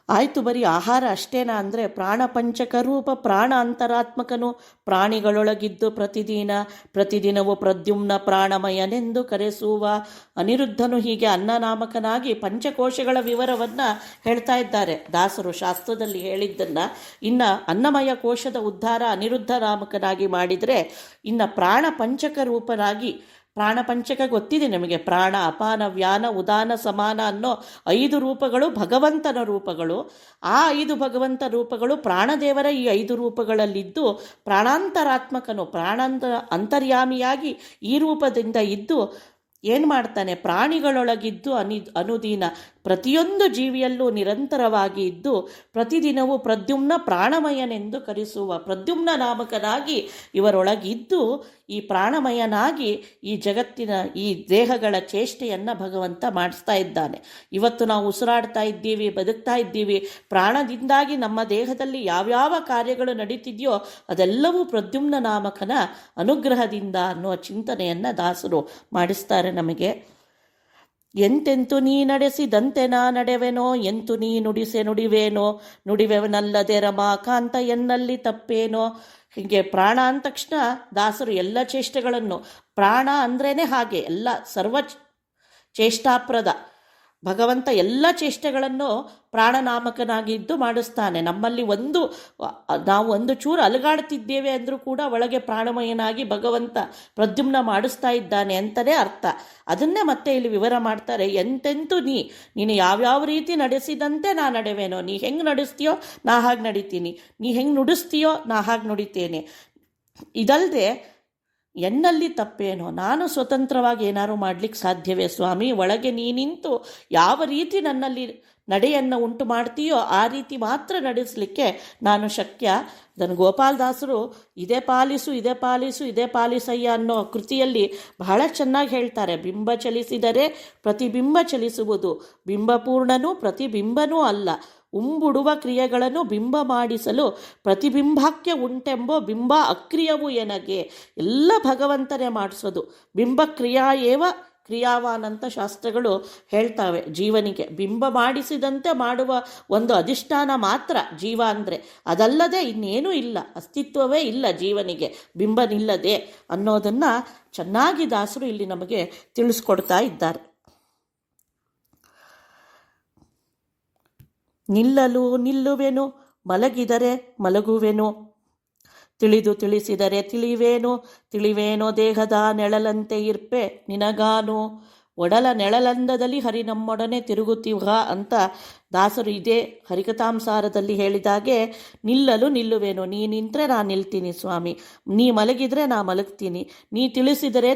ಆಯಿತು, ಬರೀ ಆಹಾರ ಅಷ್ಟೇನಾ ಅಂದರೆ ಪ್ರಾಣ ಪಂಚಕರೂಪ, ಪ್ರಾಣ ಅಂತರಾತ್ಮಕನು, ಪ್ರಾಣಿಗಳೊಳಗಿದ್ದು ಪ್ರತಿದಿನವೂ ಪ್ರದ್ಯುಮ್ನ ಪ್ರಾಣಮಯನೆಂದು ಕರೆಸುವ ಅನಿರುದ್ಧನು. ಹೀಗೆ ಅನ್ನನಾಮಕನಾಗಿ ಪಂಚಕೋಶಗಳ ವಿವರವನ್ನು ಹೇಳ್ತಾ ಇದ್ದಾರೆ ದಾಸರು ಶಾಸ್ತ್ರದಲ್ಲಿ ಹೇಳಿದ್ದನ್ನು. ಇನ್ನು ಅನ್ನಮಯ ಕೋಶದ ಉದ್ಧಾರ ಅನಿರುದ್ಧ ನಾಮಕನಾಗಿ ಮಾಡಿದರೆ, ಇನ್ನು ಪ್ರಾಣ ಪಂಚಕ ರೂಪನಾಗಿ, ಪ್ರಾಣಪಂಚಕ ಗೊತ್ತಿದೆ ನಮಗೆ, ಪ್ರಾಣ ಅಪಾನ ವ್ಯಾನ ಉದಾನ ಸಮಾನ ಅನ್ನೋ 5 ರೂಪಗಳು ಭಗವಂತನ ರೂಪಗಳು. ಆ 5 ಭಗವಂತ ರೂಪಗಳು ಪ್ರಾಣದೇವರ ಈ 5 ರೂಪಗಳಲ್ಲಿದ್ದು ಪ್ರಾಣಾಂತರಾತ್ಮಕನು, ಅಂತರ್ಯಾಮಿಯಾಗಿ ಈ ರೂಪದಿಂದ ಇದ್ದು ಏನು ಮಾಡ್ತಾನೆ, ಪ್ರಾಣಿಗಳೊಳಗಿದ್ದು ಅನುದೀನ ಪ್ರತಿಯೊಂದು ಜೀವಿಯಲ್ಲೂ ನಿರಂತರವಾಗಿ ಇದ್ದು ಪ್ರತಿದಿನವೂ ಪ್ರದ್ಯುಮ್ನ ಪ್ರಾಣಮಯನೆಂದು ಕರೆಸುವ ಪ್ರದ್ಯುಮ್ನ ನಾಮಕನಾಗಿ ಇವರೊಳಗಿದ್ದು ಈ ಪ್ರಾಣಮಯನಾಗಿ ಈ ಜಗತ್ತಿನ ಈ ದೇಹಗಳ ಚೇಷ್ಟೆಯನ್ನು ಭಗವಂತ ಮಾಡಿಸ್ತಾ ಇದ್ದಾನೆ. ಇವತ್ತು ನಾವು ಉಸಿರಾಡ್ತಾ ಇದ್ದೀವಿ, ಬದುಕ್ತಾ ಇದ್ದೀವಿ. ಪ್ರಾಣದಿಂದಾಗಿ ನಮ್ಮ ದೇಹದಲ್ಲಿ ಯಾವ್ಯಾವ ಕಾರ್ಯಗಳು ನಡೀತಿದೆಯೋ ಅದೆಲ್ಲವೂ ಪ್ರದ್ಯುಮ್ನ ನಾಮಕನ ಅನುಗ್ರಹದಿಂದ ಅನ್ನುವ ಚಿಂತನೆಯನ್ನು ದಾಸರು ಮಾಡಿಸ್ತಾರೆ ನಮಗೆ. ಎಂತೆಂತು ನೀ ನಡೆಸಿದಂತೆ ನಾ ನಡೆವೆನೋ, ಎಂತು ನೀ ನುಡಿಸೆ ನುಡಿವೇನೋ, ನುಡಿವೆವನಲ್ಲದೆ ರಮಾಕಾಂತ ಎನ್ನಲ್ಲಿ ತಪ್ಪೇನೋ. ಹೀಗೆ ಪ್ರಾಣ ಅಂದ ತಕ್ಷಣ ದಾಸರು ಎಲ್ಲ ಚೇಷ್ಟೆಗಳನ್ನು, ಪ್ರಾಣ ಅಂದ್ರೇ ಹಾಗೆ ಎಲ್ಲ ಸರ್ವ ಚೇಷ್ಟಾಪ್ರದ ಭಗವಂತ ಎಲ್ಲ ಚೇಷ್ಟೆಗಳನ್ನು ಪ್ರಾಣನಾಮಕನಾಗಿದ್ದು ಮಾಡಿಸ್ತಾನೆ. ನಮ್ಮಲ್ಲಿ ನಾವು ಒಂದು ಚೂರು ಅಲುಗಾಡ್ತಿದ್ದೇವೆ ಅಂದರೂ ಕೂಡ ಒಳಗೆ ಪ್ರಾಣಮಯನಾಗಿ ಭಗವಂತ ಪ್ರದ್ಯುಮ್ನ ಮಾಡಿಸ್ತಾ ಇದ್ದಾನೆ ಅಂತಲೇ ಅರ್ಥ. ಅದನ್ನೇ ಮತ್ತೆ ಇಲ್ಲಿ ವಿವರ ಮಾಡ್ತಾರೆ. ಎಂತೆಂತೂ ನೀನು ಯಾವ್ಯಾವ ರೀತಿ ನಡೆಸಿದಂತೆ ನಾ ನಡೆವೇನೋ, ನೀ ಹೆಂಗೆ ನಡೆಸ್ತೀಯೋ ನಾ ಹಾಗೆ ನಡಿತೀನಿ, ನೀ ಹೆಂಗೆ ನುಡಿಸ್ತೀಯೋ ನಾ ಹಾಗೆ ನುಡಿತೇನೆ. ಇದಲ್ಲದೆ ಎನ್ನಲ್ಲಿ ತಪ್ಪೇನೋ, ನಾನು ಸ್ವತಂತ್ರವಾಗಿ ಏನಾರು ಮಾಡಲಿಕ್ಕೆ ಸಾಧ್ಯವೇ ಸ್ವಾಮಿ, ಒಳಗೆ ನೀ ನಿಂತು ಯಾವ ರೀತಿ ನನ್ನಲ್ಲಿ ನಡೆಯನ್ನು ಉಂಟು ಮಾಡ್ತೀಯೋ ಆ ರೀತಿ ಮಾತ್ರ ನಡೆಸಲಿಕ್ಕೆ ನಾನು ಶಕ್ಯ. ಅದನ್ನು ಗೋಪಾಲದಾಸರು ಇದೇ ಪಾಲಿಸು ಇದೇ ಪಾಲಿಸು ಇದೇ ಪಾಲಿಸಯ್ಯ ಅನ್ನೋ ಕೃತಿಯಲ್ಲಿ ಬಹಳ ಚೆನ್ನಾಗಿ ಹೇಳ್ತಾರೆ. ಬಿಂಬ ಚಲಿಸಿದರೆ ಪ್ರತಿಬಿಂಬ ಚಲಿಸುವುದು, ಬಿಂಬಪೂರ್ಣನೂ ಪ್ರತಿಬಿಂಬನೂ ಅಲ್ಲ, ಉಂಬುಡುವ ಕ್ರಿಯೆಗಳನ್ನು ಬಿಂಬ ಮಾಡಿಸಲು ಪ್ರತಿಬಿಂಬಕ್ಕೆ ಉಂಟೆಂಬೋ ಬಿಂಬ ಅಕ್ರಿಯವು ಎನಗೆ. ಎಲ್ಲ ಭಗವಂತನೇ ಮಾಡಿಸೋದು. ಬಿಂಬ ಕ್ರಿಯಾ ಏವ ಕ್ರಿಯಾವಾನ್ ಅಂತ ಶಾಸ್ತ್ರಗಳು ಹೇಳ್ತಾವೆ. ಜೀವನಿಗೆ ಬಿಂಬ ಮಾಡಿಸಿದಂತೆ ಮಾಡುವ ಒಂದು ಅಧಿಷ್ಠಾನ ಮಾತ್ರ ಜೀವ ಅಂದರೆ, ಅದಲ್ಲದೆ ಇನ್ನೇನೂ ಇಲ್ಲ, ಅಸ್ತಿತ್ವವೇ ಇಲ್ಲ ಜೀವನಿಗೆ ಬಿಂಬನಿಲ್ಲದೆ ಅನ್ನೋದನ್ನು ಚೆನ್ನಾಗಿ ದಾಸರು ಇಲ್ಲಿ ನಮಗೆ ತಿಳಿಸ್ಕೊಡ್ತಾ ಇದ್ದಾರೆ. ನಿಲ್ಲಲು ನಿಲ್ಲುವೆನು, ಮಲಗಿದರೆ ಮಲಗುವೆನು, ತಿಳಿಸಿದರೆ ತಿಳಿವೇನೋ ದೇಹದ ನೆಳಲಂತೆ ಇರ್ಪೆ ನಿನಗಾನು, ಒಡಲ ನೆಳಲಂದದಲ್ಲಿ ಹರಿ ನಮ್ಮೊಡನೆ ತಿರುಗುತ್ತೀವ ಅಂತ ದಾಸರು ಇದೇ ಹರಿಕಥಾಂಸಾರದಲ್ಲಿ ಹೇಳಿದಾಗೆ, ನಿಲ್ಲಲು ನಿಲ್ಲುವೇನು, ನೀ ನಿಂತರೆ ನಾನು ನಿಲ್ತೀನಿ ಸ್ವಾಮಿ, ನೀ ಮಲಗಿದರೆ ನಾ ಮಲಗ್ತೀನಿ, ನೀ ತಿಳಿಸಿದರೆ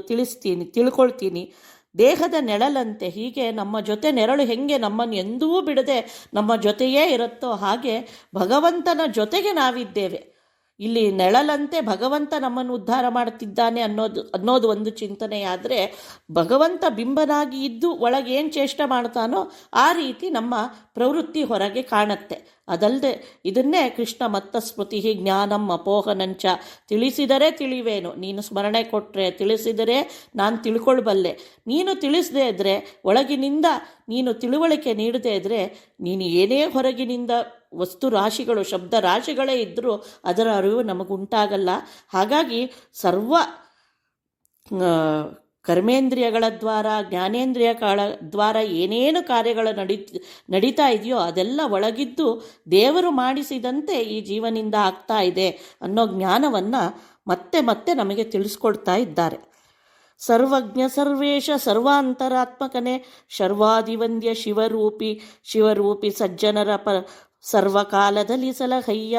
ತಿಳಿಸ್ತೀನಿ, ತಿಳ್ಕೊಳ್ತೀನಿ. ದೇಹದ ನೆಳಲಂತೆ, ಹೀಗೆ ನಮ್ಮ ಜೊತೆ ನೆರಳು ಹೆಂಗೆ ನಮ್ಮನ್ನು ಎಂದೂ ಬಿಡದೆ ನಮ್ಮ ಜೊತೆಯೇ ಇರುತ್ತೋ ಹಾಗೆ ಭಗವಂತನ ಜೊತೆಗೆ ನಾವಿದ್ದೇವೆ. ಇಲ್ಲಿ ನೆಳಲಂತೆ ಭಗವಂತ ನಮ್ಮನ್ನು ಉದ್ಧಾರ ಮಾಡುತ್ತಿದ್ದಾನೆ ಅನ್ನೋದು ಒಂದು ಚಿಂತನೆಯಾದರೆ, ಭಗವಂತ ಬಿಂಬನಾಗಿ ಇದ್ದು ಒಳಗೇನು ಚೇಷ್ಟ ಮಾಡ್ತಾನೋ ಆ ರೀತಿ ನಮ್ಮ ಪ್ರವೃತ್ತಿ ಹೊರಗೆ ಕಾಣುತ್ತೆ. ಅದಲ್ಲದೆ ಇದನ್ನೇ ಕೃಷ್ಣ ಮತ್ತ ಸ್ಮೃತಿ ಜ್ಞಾನಂ ಅಪೋಹನಂಚ, ತಿಳಿಸಿದರೆ ತಿಳಿವೇನು, ನೀನು ಸ್ಮರಣೆ ಕೊಟ್ಟರೆ ತಿಳಿಸಿದರೆ ನಾನು ತಿಳ್ಕೊಳ್ಬಲ್ಲೆ, ನೀನು ತಿಳಿಸದೇ ಇದ್ದರೆ ಒಳಗಿನಿಂದ ನೀನು ತಿಳುವಳಿಕೆ ನೀಡದೇ ಇದ್ದರೆ ನೀನು ಏನೇ ಹೊರಗಿನಿಂದ ವಸ್ತು ರಾಶಿಗಳು ಶಬ್ದ ರಾಶಿಗಳೇ ಇದ್ದರೂ ಅದರ ಅರಿವು ನಮಗುಂಟಾಗಲ್ಲ. ಹಾಗಾಗಿ ಸರ್ವ ಕರ್ಮೇಂದ್ರಿಯಗಳ ದ್ವಾರ ಜ್ಞಾನೇಂದ್ರಿಯಗಳ ದ್ವಾರ ಏನೇನು ಕಾರ್ಯಗಳು ನಡೀತಾ ಇದೆಯೋ ಅದೆಲ್ಲ ಒಳಗಿದ್ದು ದೇವರು ಮಾಡಿಸಿದಂತೆ ಈ ಜೀವನಿಂದ ಆಗ್ತಾ ಇದೆ ಅನ್ನೋ ಜ್ಞಾನವನ್ನು ಮತ್ತೆ ಮತ್ತೆ ನಮಗೆ ತಿಳಿಸ್ಕೊಡ್ತಾ ಇದ್ದಾರೆ. ಸರ್ವಜ್ಞ ಸರ್ವೇಶ ಸರ್ವಾಂತರಾತ್ಮಕನೇ ಶರ್ವಾದಿವಂದ್ಯ ಶಿವರೂಪಿ ಸಜ್ಜನರ ಸರ್ವಕಾಲದಲ್ಲಿ ಸಲಹಯ್ಯ.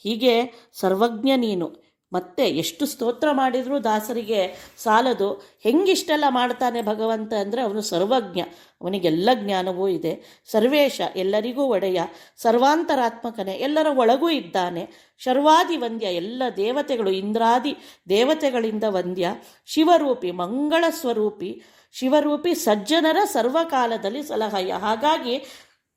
ಹೀಗೆ ಸರ್ವಜ್ಞ ನೀನು, ಮತ್ತೆ ಎಷ್ಟು ಸ್ತೋತ್ರ ಮಾಡಿದರೂ ದಾಸರಿಗೆ ಸಾಲದು. ಹೆಂಗಿಷ್ಟೆಲ್ಲ ಮಾಡ್ತಾನೆ ಭಗವಂತ ಅಂದರೆ ಅವನು ಸರ್ವಜ್ಞ, ಅವನಿಗೆಲ್ಲ ಜ್ಞಾನವೂ ಇದೆ. ಸರ್ವೇಶ, ಎಲ್ಲರಿಗೂ ಒಡೆಯ. ಸರ್ವಾಂತರಾತ್ಮಕನೇ, ಎಲ್ಲರ ಒಳಗೂ ಇದ್ದಾನೆ. ಶರ್ವಾದಿ ವಂದ್ಯ, ಎಲ್ಲ ದೇವತೆಗಳು ಇಂದ್ರಾದಿ ದೇವತೆಗಳಿಂದ ವಂದ್ಯ. ಶಿವರೂಪಿ, ಮಂಗಳ ಸ್ವರೂಪಿ. ಶಿವರೂಪಿ, ಸಜ್ಜನರ ಸರ್ವಕಾಲದಲ್ಲಿ ಸಲಹಯ. ಹಾಗಾಗಿ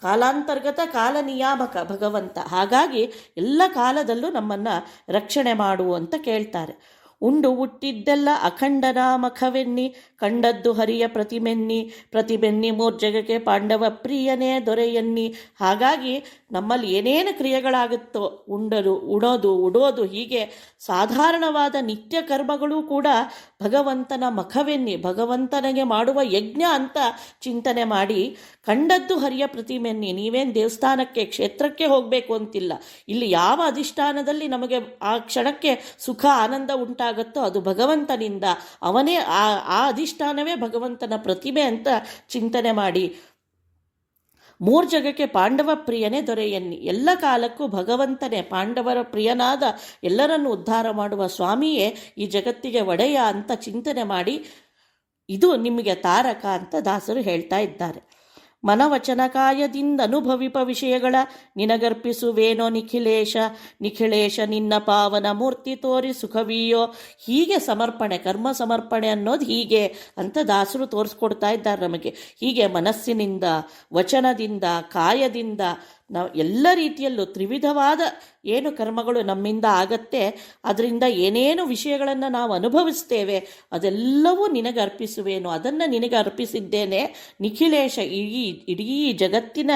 ಕಾಲಾಂತರ್ಗತ, ಕಾಲ ನಿಯಾಮಕ ಭಗವಂತ. ಹಾಗಾಗಿ ಎಲ್ಲ ಕಾಲದಲ್ಲೂ ನಮ್ಮನ್ನು ರಕ್ಷಣೆ ಮಾಡು ಅಂತ ಕೇಳ್ತಾರೆ. ಉಂಡು ಹುಟ್ಟಿದ್ದೆಲ್ಲ ಅಖಂಡನಾಮಖವೆನ್ನಿ, ಕಂಡದ್ದು ಹರಿಯ ಪ್ರತಿಮೆನ್ನಿ, ಪ್ರತಿಬೆನ್ನಿ ಮೂರ್ಜಗಕ್ಕೆ ಪಾಂಡವ ಪ್ರಿಯನೇ ದೊರೆಯನ್ನಿ. ಹಾಗಾಗಿ ನಮ್ಮಲ್ಲಿ ಏನೇನು ಕ್ರಿಯೆಗಳಾಗುತ್ತೋ, ಉಣೋದು ಉಡೋದು, ಹೀಗೆ ಸಾಧಾರಣವಾದ ನಿತ್ಯ ಕರ್ಮಗಳೂ ಕೂಡ ಭಗವಂತನ ಮಖವೆನ್ನಿ, ಭಗವಂತನಿಗೆ ಮಾಡುವ ಯಜ್ಞ ಅಂತ ಚಿಂತನೆ ಮಾಡಿ, ಕಂಡದ್ದು ಹರಿಯ ಪ್ರತಿಮೆನ್ನಿ. ನೀವೇನು ದೇವಸ್ಥಾನಕ್ಕೆ, ಕ್ಷೇತ್ರಕ್ಕೆ ಹೋಗಬೇಕು ಅಂತಿಲ್ಲ. ಇಲ್ಲಿ ಯಾವ ಅಧಿಷ್ಠಾನದಲ್ಲಿ ನಮಗೆ ಆ ಕ್ಷಣಕ್ಕೆ ಸುಖ ಆನಂದ ಉಂಟಾಗುತ್ತೋ ಅದು ಭಗವಂತನಿಂದ. ಅವನೇ ಆ ಅಧಿಷ್ಠಾನವೇ ಭಗವಂತನ ಪ್ರತಿಮೆ ಅಂತ ಚಿಂತನೆ ಮಾಡಿ, ಮೂರ್ಜಗಕ್ಕೆ ಪಾಂಡವ ಪ್ರಿಯನೇ ದೊರೆಯನ್ನಿ. ಎಲ್ಲ ಕಾಲಕ್ಕೂ ಭಗವಂತನೇ, ಪಾಂಡವರ ಪ್ರಿಯನಾದ ಎಲ್ಲರನ್ನು ಉದ್ಧಾರ ಮಾಡುವ ಸ್ವಾಮಿಯೇ ಈ ಜಗತ್ತಿಗೆ ಒಡೆಯ ಅಂತ ಚಿಂತನೆ ಮಾಡಿ, ಇದು ನಿಮಗೆ ತಾರಕ ಅಂತ ದಾಸರು ಹೇಳ್ತಾ ಇದ್ದಾರೆ. ಮನವಚನಕಾಯದಿಂದ ಅನುಭವಿಪ ವಿಷಯಗಳ ನಿನಗರ್ಪಿಸುವೇನೋ ನಿಖಿಲೇಶ. ನಿಖಿಲೇಶ, ನಿನ್ನ ಪಾವನ ಮೂರ್ತಿ ತೋರಿ ಸುಖವೀಯೋ. ಹೀಗೆ ಸಮರ್ಪಣೆ, ಕರ್ಮ ಸಮರ್ಪಣೆ ಅನ್ನೋದು ಹೀಗೆ ಅಂತ ದಾಸರು ತೋರಿಸ್ಕೊಡ್ತಾ ಇದ್ದಾರೆ ನಮಗೆ. ಹೀಗೆ ಮನಸ್ಸಿನಿಂದ, ವಚನದಿಂದ, ಕಾಯದಿಂದ, ನಾವು ಎಲ್ಲ ರೀತಿಯಲ್ಲೂ ತ್ರಿವಿಧವಾದ ಏನು ಕರ್ಮಗಳು ನಮ್ಮಿಂದ ಆಗತ್ತೆ, ಅದರಿಂದ ಏನೇನು ವಿಷಯಗಳನ್ನು ನಾವು ಅನುಭವಿಸ್ತೇವೆ ಅದೆಲ್ಲವೂ ನಿನಗೆ ಅರ್ಪಿಸುವೇನು, ಅದನ್ನು ನಿನಗೆ ಅರ್ಪಿಸಿದ್ದೇನೆ. ನಿಖಿಲೇಶ, ಇಡೀ ಜಗತ್ತಿನ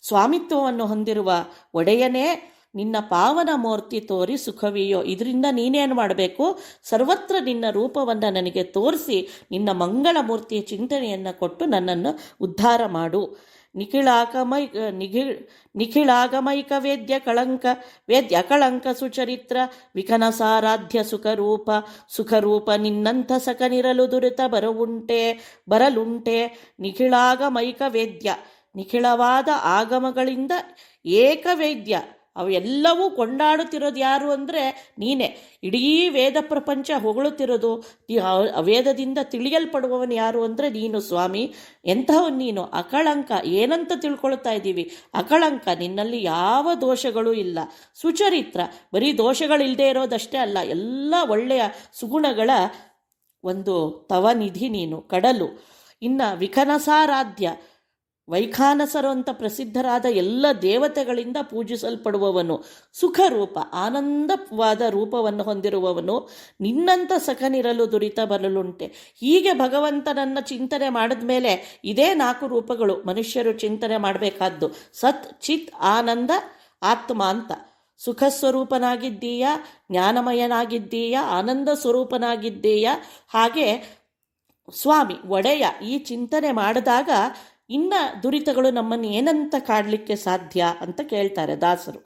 ಸ್ವಾಮಿತ್ವವನ್ನು ಹೊಂದಿರುವ ಒಡೆಯನೇ, ನಿನ್ನ ಪಾವನ ಮೂರ್ತಿ ತೋರಿ ಸುಖವಿಯೋ. ಇದರಿಂದ ನೀನೇನು ಮಾಡಬೇಕು, ಸರ್ವತ್ರ ನಿನ್ನ ರೂಪವನ್ನು ನನಗೆ ತೋರಿಸಿ ನಿನ್ನ ಮಂಗಳ ಮೂರ್ತಿಯ ಚಿಂತನೆಯನ್ನು ಕೊಟ್ಟು ನನ್ನನ್ನು ಉದ್ಧಾರ ಮಾಡು. ನಿಖಿಳಾಗಮೈಕ ವೇದ್ಯ ಅಕಳಂಕ ಸುಚರಿತ್ರ ವಿಕನಸಾರಾಧ್ಯ ಸುಖರೂಪ ನಿನ್ನಂಥ ಸಕನಿರಲು ದುರಿತ ಬರಲುಂಟೆ. ನಿಖಿಳಾಗಮೈಕ ವೇದ್ಯ, ನಿಖಿಳವಾದ ಆಗಮಗಳಿಂದ ಏಕವೇದ್ಯ, ಅವೆಲ್ಲವೂ ಕೊಂಡಾಡುತ್ತಿರೋದು ಯಾರು ಅಂದರೆ ನೀನೇ. ಇಡೀ ವೇದ ಪ್ರಪಂಚ ಹೊಗಳುತ್ತಿರೋದು, ವೇದದಿಂದ ತಿಳಿಯಲ್ಪಡುವವನು ಯಾರು ಅಂದರೆ ನೀನು ಸ್ವಾಮಿ. ಎಂಥವನು ನೀನು? ಅಕಳಂಕ, ಏನಂತ ತಿಳ್ಕೊಳ್ತಾ ಇದ್ದೀವಿ? ಅಕಳಂಕ, ನಿನ್ನಲ್ಲಿ ಯಾವ ದೋಷಗಳೂ ಇಲ್ಲ. ಸುಚರಿತ್ರ, ಬರೀ ದೋಷಗಳಿಲ್ಲದೆ ಇರೋದಷ್ಟೇ ಅಲ್ಲ, ಎಲ್ಲ ಒಳ್ಳೆಯ ಸುಗುಣಗಳ ಒಂದು ತವನಿಧಿ ನೀನು, ಕಡಲು. ಇನ್ನು ವಿಕನಸಾರಾಧ್ಯ, ವೈಖಾನಸರು ಅಂತ ಪ್ರಸಿದ್ಧರಾದ ಎಲ್ಲ ದೇವತೆಗಳಿಂದ ಪೂಜಿಸಲ್ಪಡುವವನು. ಸುಖರೂಪ, ಆನಂದವಾದ ರೂಪವನ್ನು ಹೊಂದಿರುವವನು. ನಿನ್ನಂಥ ಸಖನಿರಲು ದುರಿತ ಬರಲುಂಟೆ. ಹೀಗೆ ಭಗವಂತನನ್ನು ಚಿಂತನೆ ಮಾಡಿದ ಮೇಲೆ ಇದೇ 4 ರೂಪಗಳು ಮನುಷ್ಯರು ಚಿಂತನೆ ಮಾಡಬೇಕಾದ್ದು. ಸತ್, ಚಿತ್, ಆನಂದ, ಆತ್ಮ ಅಂತ. ಸುಖ ಸ್ವರೂಪನಾಗಿದ್ದೀಯ, ಜ್ಞಾನಮಯನಾಗಿದ್ದೀಯ, ಆನಂದ ಸ್ವರೂಪನಾಗಿದ್ದೀಯ, ಹಾಗೆ ಸ್ವಾಮಿ ಒಡೆಯ. ಈ ಚಿಂತನೆ ಮಾಡಿದಾಗ ಇನ್ನು ದುರಿತಗಳು ನಮ್ಮನ್ನು ಏನಂತ ಕಾಡಲಿಕ್ಕೆ ಸಾಧ್ಯ ಅಂತ ಕೇಳ್ತಾರೆ ದಾಸರು.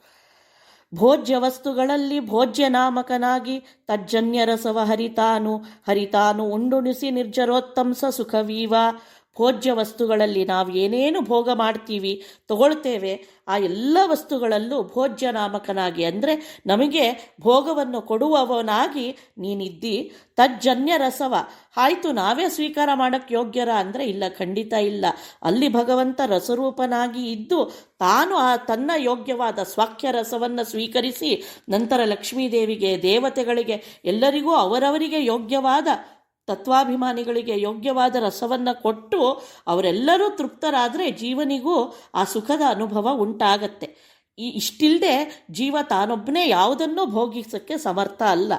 ಭೋಜ್ಯ ವಸ್ತುಗಳಲ್ಲಿ ಭೋಜ್ಯ ನಾಮಕನಾಗಿ ತಜ್ಜನ್ಯ ರಸವ ಹರಿತಾನು ಉಂಡುಣಿಸಿ ನಿರ್ಜರೋತ್ತಂಸ ಸುಖವೀವ. ಭೋಜ್ಯ ವಸ್ತುಗಳಲ್ಲಿ ನಾವು ಏನೇನು ಭೋಗ ಮಾಡ್ತೀವಿ, ತಗೊಳ್ತೇವೆ, ಆ ಎಲ್ಲ ವಸ್ತುಗಳಲ್ಲೂ ಭೋಜ್ಯ ನಾಮಕನಾಗಿ ಅಂದರೆ ನಮಗೆ ಭೋಗವನ್ನು ಕೊಡುವವನಾಗಿ ನೀನಿದ್ದಿ. ತಜ್ಜನ್ಯ ರಸವ, ಆಯಿತು ನಾವೇ ಸ್ವೀಕಾರ ಮಾಡೋಕ್ಕೆ ಯೋಗ್ಯರ ಅಂದರೆ ಇಲ್ಲ, ಖಂಡಿತ ಇಲ್ಲ. ಅಲ್ಲಿ ಭಗವಂತ ರಸರೂಪನಾಗಿ ಇದ್ದು ತಾನು ತನ್ನ ಯೋಗ್ಯವಾದ ಸ್ವಾಖ್ಯ ರಸವನ್ನು ಸ್ವೀಕರಿಸಿ ನಂತರ ಲಕ್ಷ್ಮೀದೇವಿಗೆ, ದೇವತೆಗಳಿಗೆ, ಎಲ್ಲರಿಗೂ ಅವರವರಿಗೆ ಯೋಗ್ಯವಾದ, ತತ್ವಾಭಿಮಾನಿಗಳಿಗೆ ಯೋಗ್ಯವಾದ ರಸವನ್ನು ಕೊಟ್ಟು ಅವರೆಲ್ಲರೂ ತೃಪ್ತರಾದರೆ ಜೀವನಿಗೂ ಆ ಸುಖದ ಅನುಭವ ಉಂಟಾಗತ್ತೆ. ಇಷ್ಟಿಲ್ಲದೆ ಜೀವ ತಾನೊಬ್ಬನೇ ಯಾವುದನ್ನೂ ಭೋಗಿಸೋಕ್ಕೆ ಸಮರ್ಥ ಅಲ್ಲ.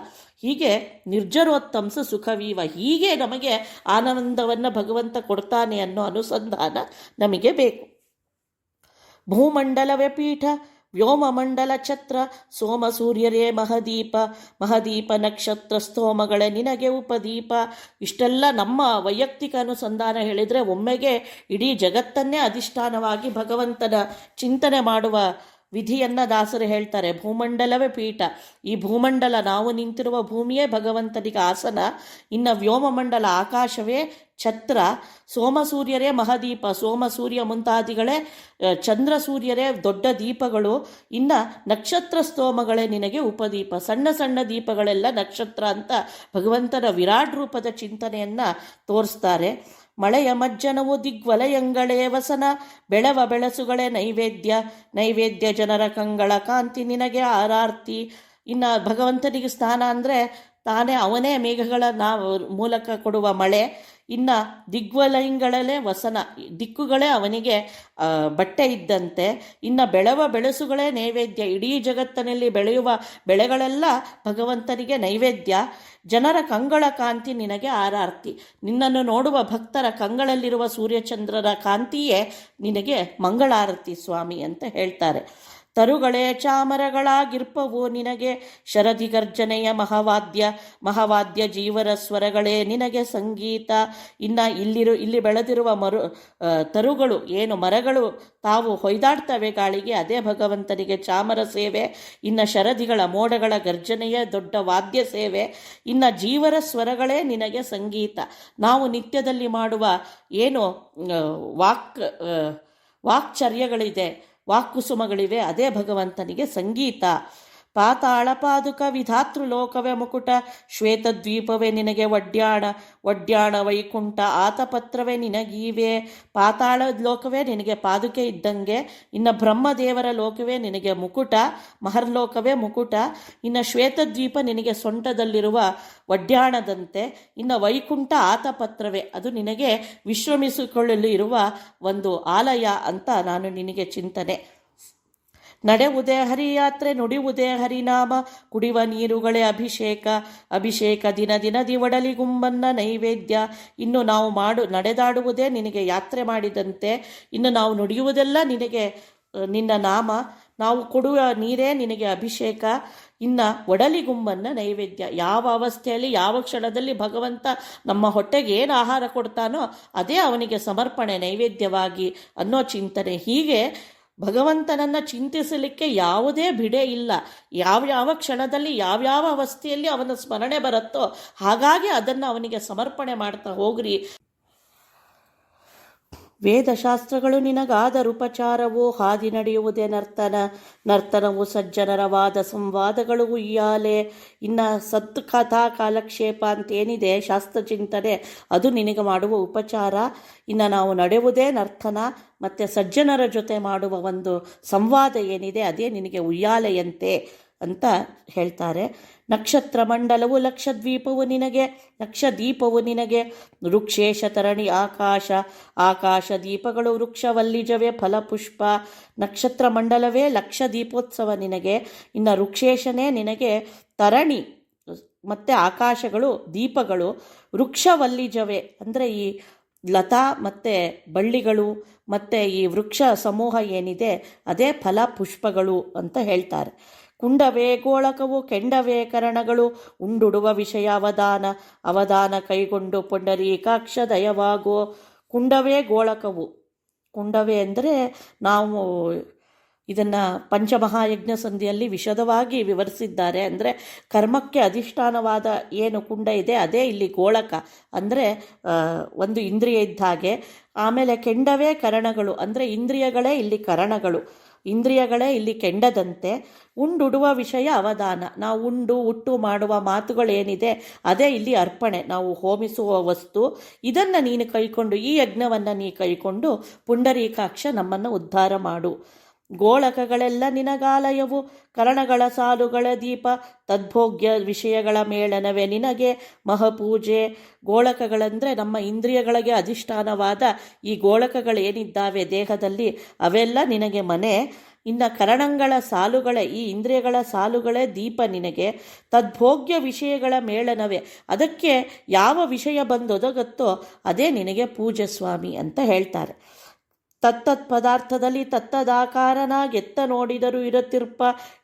ಹೀಗೆ ನಿರ್ಜರೋತ್ತಂಸ ಸುಖವೀವ, ಹೀಗೆ ನಮಗೆ ಆನಂದವನ್ನು ಭಗವಂತ ಕೊಡ್ತಾನೆ ಅನ್ನೋ ಅನುಸಂಧಾನ ನಮಗೆ ಬೇಕು. ಭೂಮಂಡಲವೇ ಪೀಠ, ವ್ಯೋಮಮಂಡಲ ಛತ್ರ, ಸೋಮ ಸೂರ್ಯರೇ ಮಹದೀಪ ನಕ್ಷತ್ರ ಸ್ತೋಮಗಳ ನಿನಗೆ ಉಪದೀಪ. ಇಷ್ಟೆಲ್ಲ ನಮ್ಮ ವೈಯಕ್ತಿಕ ಅನುಸಂಧಾನ ಹೇಳಿದರೆ ಒಮ್ಮೆಗೆ ಇಡೀ ಜಗತ್ತನ್ನೇ ಅಧಿಷ್ಠಾನವಾಗಿ ಭಗವಂತನ ಚಿಂತನೆ ಮಾಡುವ ವಿಧಿಯನ್ನು ದಾಸರು ಹೇಳ್ತಾರೆ. ಭೂಮಂಡಲವೇ ಪೀಠ. ಈ ಭೂಮಂಡಲ, ನಾವು ನಿಂತಿರುವ ಭೂಮಿಯೇ ಭಗವಂತನಿಗೆ ಆಸನ. ಇನ್ನು ವ್ಯೋಮಮಂಡಲ, ಆಕಾಶವೇ ಛತ್ರ. ಸೋಮ ಸೂರ್ಯರೇ ಮಹಾದೀಪ. ಸೋಮ ಸೂರ್ಯ ಮುಂತಾದಿಗಳೇ, ಚಂದ್ರ ಸೂರ್ಯರೇ ದೊಡ್ಡ ದೀಪಗಳು. ಇನ್ನು ನಕ್ಷತ್ರ ಸ್ತೋಮಗಳೇ ನಿನಗೆ ಉಪದೀಪ. ಸಣ್ಣ ಸಣ್ಣ ದೀಪಗಳೆಲ್ಲ ನಕ್ಷತ್ರ ಅಂತ ಭಗವಂತನ ವಿರಾಟ್ ರೂಪದ ಚಿಂತನೆಯನ್ನು ತೋರಿಸ್ತಾರೆ. ಮಳೆಯ ಮಜ್ಜನವು ದಿಗ್ವಲಯಂಗಳೇ ವಸನ. ಬೆಳವ ಬೆಳಸುಗಳೇ ನೈವೇದ್ಯ. ನೈವೇದ್ಯ ಜನರ ಕಂಗಳ ಕಾಂತಿ ನಿನಗೆ ಆರಾರ್ತಿ. ಇನ್ನು ಭಗವಂತನಿಗೆ ಸ್ನಾನ ಅಂದರೆ ತಾನೇ ಅವನೇ ಮೇಘಗಳ ಮೂಲಕ ಕೊಡುವ ಮಳೆ. ಇನ್ನು ದಿಗ್ವಲಯಗಳಲ್ಲೇ ವಸನ, ದಿಕ್ಕುಗಳೇ ಅವನಿಗೆ ಬಟ್ಟೆ ಇದ್ದಂತೆ. ಇನ್ನು ಬೆಳವ ಬೆಳಸುಗಳೇ ನೈವೇದ್ಯ. ಇಡೀ ಜಗತ್ತಿನಲ್ಲಿ ಬೆಳೆಯುವ ಬೆಳೆಗಳೆಲ್ಲ ಭಗವಂತನಿಗೆ ನೈವೇದ್ಯ. ಜನರ ಕಂಗಳ ಕಾಂತಿ ನಿನಗೆ ಆರಾರ್ತಿ. ನಿನ್ನನ್ನು ನೋಡುವ ಭಕ್ತರ ಕಂಗಳಲ್ಲಿರುವ ಸೂರ್ಯಚಂದ್ರರ ಕಾಂತಿಯೇ ನಿನಗೆ ಮಂಗಳಾರತಿ ಸ್ವಾಮಿ ಅಂತ ಹೇಳ್ತಾರೆ. ತರುಗಳೇ ಚಾಮರಗಳಾಗಿರ್ಪವು ನಿನಗೆ ಶರದಿ ಗರ್ಜನೆಯ ಮಹಾವಾದ್ಯ. ಮಹಾವಾದ್ಯ ಜೀವರ ಸ್ವರಗಳೇ ನಿನಗೆ ಸಂಗೀತ. ಇನ್ನು ಇಲ್ಲಿ ಬೆಳೆದಿರುವ ತರುಗಳು ಏನು ಮರಗಳು ತಾವು ಹೊಯ್ದಾಡ್ತವೆ ಗಾಳಿಗೆ, ಅದೇ ಭಗವಂತನಿಗೆ ಚಾಮರ ಸೇವೆ. ಇನ್ನು ಶರದಿಗಳ ಮೋಡಗಳ ಗರ್ಜನೆಯೇ ದೊಡ್ಡ ವಾದ್ಯ ಸೇವೆ. ಇನ್ನು ಜೀವರ ಸ್ವರಗಳೇ ನಿನಗೆ ಸಂಗೀತ. ನಾವು ನಿತ್ಯದಲ್ಲಿ ಮಾಡುವ ಏನು ವಾಕ್ಚರ್ಯಗಳಿದೆ, ವಾಕ್ಕುಸುಮಗಳಿವೆ, ಅದೇ ಭಗವಂತನಿಗೆ ಸಂಗೀತ. ಪಾತಾಳ ಪಾದುಕ ವಿಧಾತೃ ಲೋಕವೇ ಮುಕುಟ. ಶ್ವೇತದ್ವೀಪವೇ ನಿನಗೆ ಒಡ್ಯಾಣ. ಒಡ್ಯಾಣ ವೈಕುಂಠ ಆತಪತ್ರವೇ ನಿನಗೀವೆ. ಪಾತಾಳ ಲೋಕವೇ ನಿನಗೆ ಪಾದುಕೆ ಇದ್ದಂಗೆ. ಇನ್ನು ಬ್ರಹ್ಮದೇವರ ಲೋಕವೇ ನಿನಗೆ ಮುಕುಟ, ಮಹರ್ಲೋಕವೇ ಮುಕುಟ. ಇನ್ನು ಶ್ವೇತದ್ವೀಪ ನಿನಗೆ ಸೊಂಟದಲ್ಲಿರುವ ಒಡ್ಯಾಣದಂತೆ. ಇನ್ನು ವೈಕುಂಠ ಆತಪತ್ರವೇ, ಅದು ನಿನಗೆ ವಿಶ್ರಮಿಸಿಕೊಳ್ಳಲು ಇರುವ ಒಂದು ಆಲಯ ಅಂತ ನಾನು ನಿನಗೆ ಚಿಂತನೆ. ನಡೆವುದೇ ಹರಿಯಾತ್ರೆ, ನುಡಿಯುವುದೇ ಹರಿನಾಮ. ಕುಡಿಯುವ ನೀರುಗಳೇ ಅಭಿಷೇಕ. ಅಭಿಷೇಕ ದಿನ ದಿನದಿ ಒಡಲಿ ಗುಂಬನ್ನ ನೈವೇದ್ಯ. ಇನ್ನು ನಾವು ನಡೆದಾಡುವುದೇ ನಿನಗೆ ಯಾತ್ರೆ ಮಾಡಿದಂತೆ. ಇನ್ನು ನಾವು ನುಡಿಯುವುದೆಲ್ಲ ನಿನಗೆ ನಿನ್ನ ನಾಮ. ನಾವು ಕೊಡುವ ನೀರೇ ನಿನಗೆ ಅಭಿಷೇಕ. ಇನ್ನು ಒಡಲಿಗುಂಬನ್ನ ನೈವೇದ್ಯ. ಯಾವ ಅವಸ್ಥೆಯಲ್ಲಿ ಯಾವ ಕ್ಷಣದಲ್ಲಿ ಭಗವಂತ ನಮ್ಮ ಹೊಟ್ಟೆಗೆ ಏನು ಆಹಾರ ಕೊಡ್ತಾನೋ ಅದೇ ಅವನಿಗೆ ಸಮರ್ಪಣೆ ನೈವೇದ್ಯವಾಗಿ ಅನ್ನೋ ಚಿಂತನೆ. ಹೀಗೆ ಭಗವಂತನನ್ನು ಚಿಂತಿಸಲಿಕ್ಕೆ ಯಾವುದೇ ಬಿಡೆ ಇಲ್ಲ. ಯಾವ್ಯಾವ ಕ್ಷಣದಲ್ಲಿ ಯಾವ್ಯಾವ ಅವಸ್ಥೆಯಲ್ಲಿ ಅವನ ಸ್ಮರಣೆ ಬರುತ್ತೋ ಹಾಗಾಗಿ ಅದನ್ನು ಅವನಿಗೆ ಸಮರ್ಪಣೆ ಮಾಡ್ತಾ ಹೋಗ್ರಿ. ವೇದಶಾಸ್ತ್ರಗಳು ನಿನಗಾದರುಪಚಾರವೋ ಹಾದಿ ನಡೆಯುವುದೇ ನರ್ತನ. ನರ್ತನವು ಸಜ್ಜನರ ವಾದ ಸಂವಾದಗಳು ಉಯ್ಯಾಲೆ. ಇನ್ನು ಸತ್ ಕಥಾ ಕಾಲಕ್ಷೇಪ ಅಂತೇನಿದೆ ಶಾಸ್ತ್ರ ಚಿಂತನೆ, ಅದು ನಿನಗೆ ಮಾಡುವ ಉಪಚಾರ. ಇನ್ನು ನಾವು ನಡೆಯುವುದೇ ನರ್ತನ, ಮತ್ತು ಸಜ್ಜನರ ಜೊತೆ ಮಾಡುವ ಒಂದು ಸಂವಾದ ಏನಿದೆ ಅದೇ ನಿನಗೆ ಉಯ್ಯಾಲೆಯಂತೆ ಅಂತ ಹೇಳ್ತಾರೆ. ನಕ್ಷತ್ರ ಮಂಡಲವು ಲಕ್ಷದ್ವೀಪವು ನಿನಗೆ. ಲಕ್ಷದೀಪವು ನಿನಗೆ. ವೃಕ್ಷೇಶ ತರಣಿ ಆಕಾಶ. ಆಕಾಶ ದೀಪಗಳು ವೃಕ್ಷವಲ್ಲಿಜವೇ ಫಲಪುಷ್ಪ. ನಕ್ಷತ್ರ ಮಂಡಲವೇ ಲಕ್ಷ ದೀಪೋತ್ಸವ ನಿನಗೆ. ಇನ್ನು ವೃಕ್ಷೇಶನೇ ನಿನಗೆ ತರಣಿ ಮತ್ತು ಆಕಾಶಗಳು ದೀಪಗಳು. ವೃಕ್ಷವಲ್ಲಿಜವೇ ಅಂದರೆ ಈ ಲತಾ ಮತ್ತು ಬಳ್ಳಿಗಳು ಮತ್ತು ಈ ವೃಕ್ಷ ಸಮೂಹ ಏನಿದೆ ಅದೇ ಫಲ ಪುಷ್ಪಗಳು ಅಂತ ಹೇಳ್ತಾರೆ. ಕುಂಡವೇ ಗೋಳಕವು ಕೆಂಡವೇ ಕರಣಗಳು. ಉಂಡುಡುವ ವಿಷಯ ಅವಧಾನ. ಅವಧಾನ ಕೈಗೊಂಡು ಪುಂಡರೀಕಾಕ್ಷ ದಯವಾಗೋ. ಕುಂಡವೇ ಗೋಳಕವು. ಕುಂಡವೇ ಅಂದರೆ ನಾವು ಇದನ್ನು ಪಂಚಮಹಾಯಜ್ಞ ಸಂಧಿಯಲ್ಲಿ ವಿಶದವಾಗಿ ವಿವರಿಸಿದ್ದಾರೆ. ಅಂದರೆ ಕರ್ಮಕ್ಕೆ ಅಧಿಷ್ಠಾನವಾದ ಏನು ಕುಂಡ ಇದೆ ಅದೇ ಇಲ್ಲಿ ಗೋಳಕ, ಅಂದರೆ ಒಂದು ಇಂದ್ರಿಯ ಇದ್ದ ಹಾಗೆ. ಆಮೇಲೆ ಕೆಂಡವೇ ಕರಣಗಳು ಅಂದರೆ ಇಂದ್ರಿಯಗಳೇ ಇಲ್ಲಿ ಕರಣಗಳು, ಇಂದ್ರಿಯಗಳೇ ಇಲ್ಲಿ ಕೆಂಡದಂತೆ. ಉಂಡುಡುವ ವಿಷಯ ಅವಧಾನ. ನಾವು ಉಟ್ಟು ಮಾಡುವ ಮಾತುಗಳೇನಿದೆ ಅದೇ ಇಲ್ಲಿ ಅರ್ಪಣೆ, ನಾವು ಹೋಮಿಸುವ ವಸ್ತು. ಇದನ್ನು ನೀನು ಕೈಕೊಂಡು, ಈ ಯಜ್ಞವನ್ನು ನೀ ಕೈಕೊಂಡು ಪುಂಡರೀಕಾಕ್ಷ ನಮ್ಮನ್ನು ಉದ್ಧಾರ ಮಾಡು. ಗೋಳಕಗಳೆಲ್ಲ ನಿನಗಾಲಯವು. ಕರಣಗಳ ಸಾಲುಗಳ ದೀಪ. ತದ್ಭೋಗ್ಯ ವಿಷಯಗಳ ಮೇಳನವೇ ನಿನಗೆ ಮಹಪೂಜೆ. ಗೋಳಕಗಳಂದರೆ ನಮ್ಮ ಇಂದ್ರಿಯಗಳಿಗೆ ಅಧಿಷ್ಠಾನವಾದ ಈ ಗೋಳಕಗಳೇನಿದ್ದಾವೆ ದೇಹದಲ್ಲಿ ಅವೆಲ್ಲ ನಿನಗೆ ಮನೆ. ಇನ್ನು ಕರಣಗಳ ಸಾಲುಗಳೇ, ಈ ಇಂದ್ರಿಯಗಳ ಸಾಲುಗಳೇ ದೀಪ ನಿನಗೆ. ತದ್ಭೋಗ್ಯ ವಿಷಯಗಳ ಮೇಳನವೇ, ಅದಕ್ಕೆ ಯಾವ ವಿಷಯ ಬಂದೊದಗುತ್ತೋ ಅದೇ ನಿನಗೆ ಪೂಜೆ ಸ್ವಾಮಿ ಅಂತ ಹೇಳ್ತಾರೆ. ತತ್ತತ್ ಪದಾರ್ಥದಲ್ಲಿ ತತ್ತದಾಕಾರನಾಗೆತ್ತ ನೋಡಿದರೂ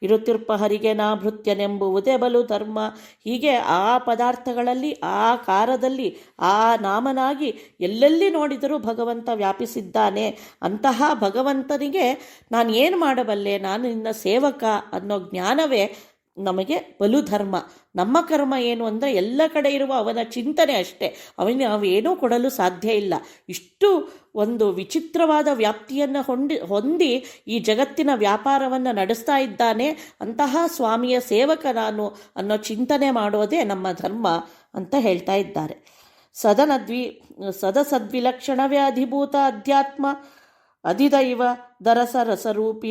ಇರುತ್ತಿರ್ಪ ಹರಿಗೆ ನಾ ಭೃತ್ಯನೆಂಬುವುದೇ ಬಲು ಧರ್ಮ. ಹೀಗೆ ಆ ಪದಾರ್ಥಗಳಲ್ಲಿ ಆ ಆಕಾರದಲ್ಲಿ ಆ ನಾಮನಾಗಿ ಎಲ್ಲೆಲ್ಲಿ ನೋಡಿದರೂ ಭಗವಂತ ವ್ಯಾಪಿಸಿದ್ದಾನೆ. ಅಂತಹ ಭಗವಂತನಿಗೆ ನಾನು ಏನು ಮಾಡಬಲ್ಲೆ, ನಾನು ನಿನ್ನ ಸೇವಕ ಅನ್ನೋ ಜ್ಞಾನವೇ ನಮಗೆ ಬಲು ಧರ್ಮ. ನಮ್ಮ ಕರ್ಮ ಏನು ಅಂದರೆ ಎಲ್ಲ ಕಡೆ ಇರುವ ಅವನ ಚಿಂತನೆ ಅಷ್ಟೇ. ನಾವೇನೂ ಕೊಡಲು ಸಾಧ್ಯ ಇಲ್ಲ. ಇಷ್ಟು ಒಂದು ವಿಚಿತ್ರವಾದ ವ್ಯಾಪ್ತಿಯನ್ನು ಹೊಂದಿ ಈ ಜಗತ್ತಿನ ವ್ಯಾಪಾರವನ್ನು ನಡೆಸ್ತಾ ಇದ್ದಾನೆ. ಅಂತಹ ಸ್ವಾಮಿಯ ಸೇವಕ ನಾನು ಅನ್ನೋ ಚಿಂತನೆ ಮಾಡೋದೇ ನಮ್ಮ ಧರ್ಮ ಅಂತ ಹೇಳ್ತಾ ಇದ್ದಾರೆ. ಸದಸದ್ವಿಲಕ್ಷಣವೇ ಅಧಿಭೂತ ಅಧ್ಯಾತ್ಮ ಅಧಿದೈವ ದರಸ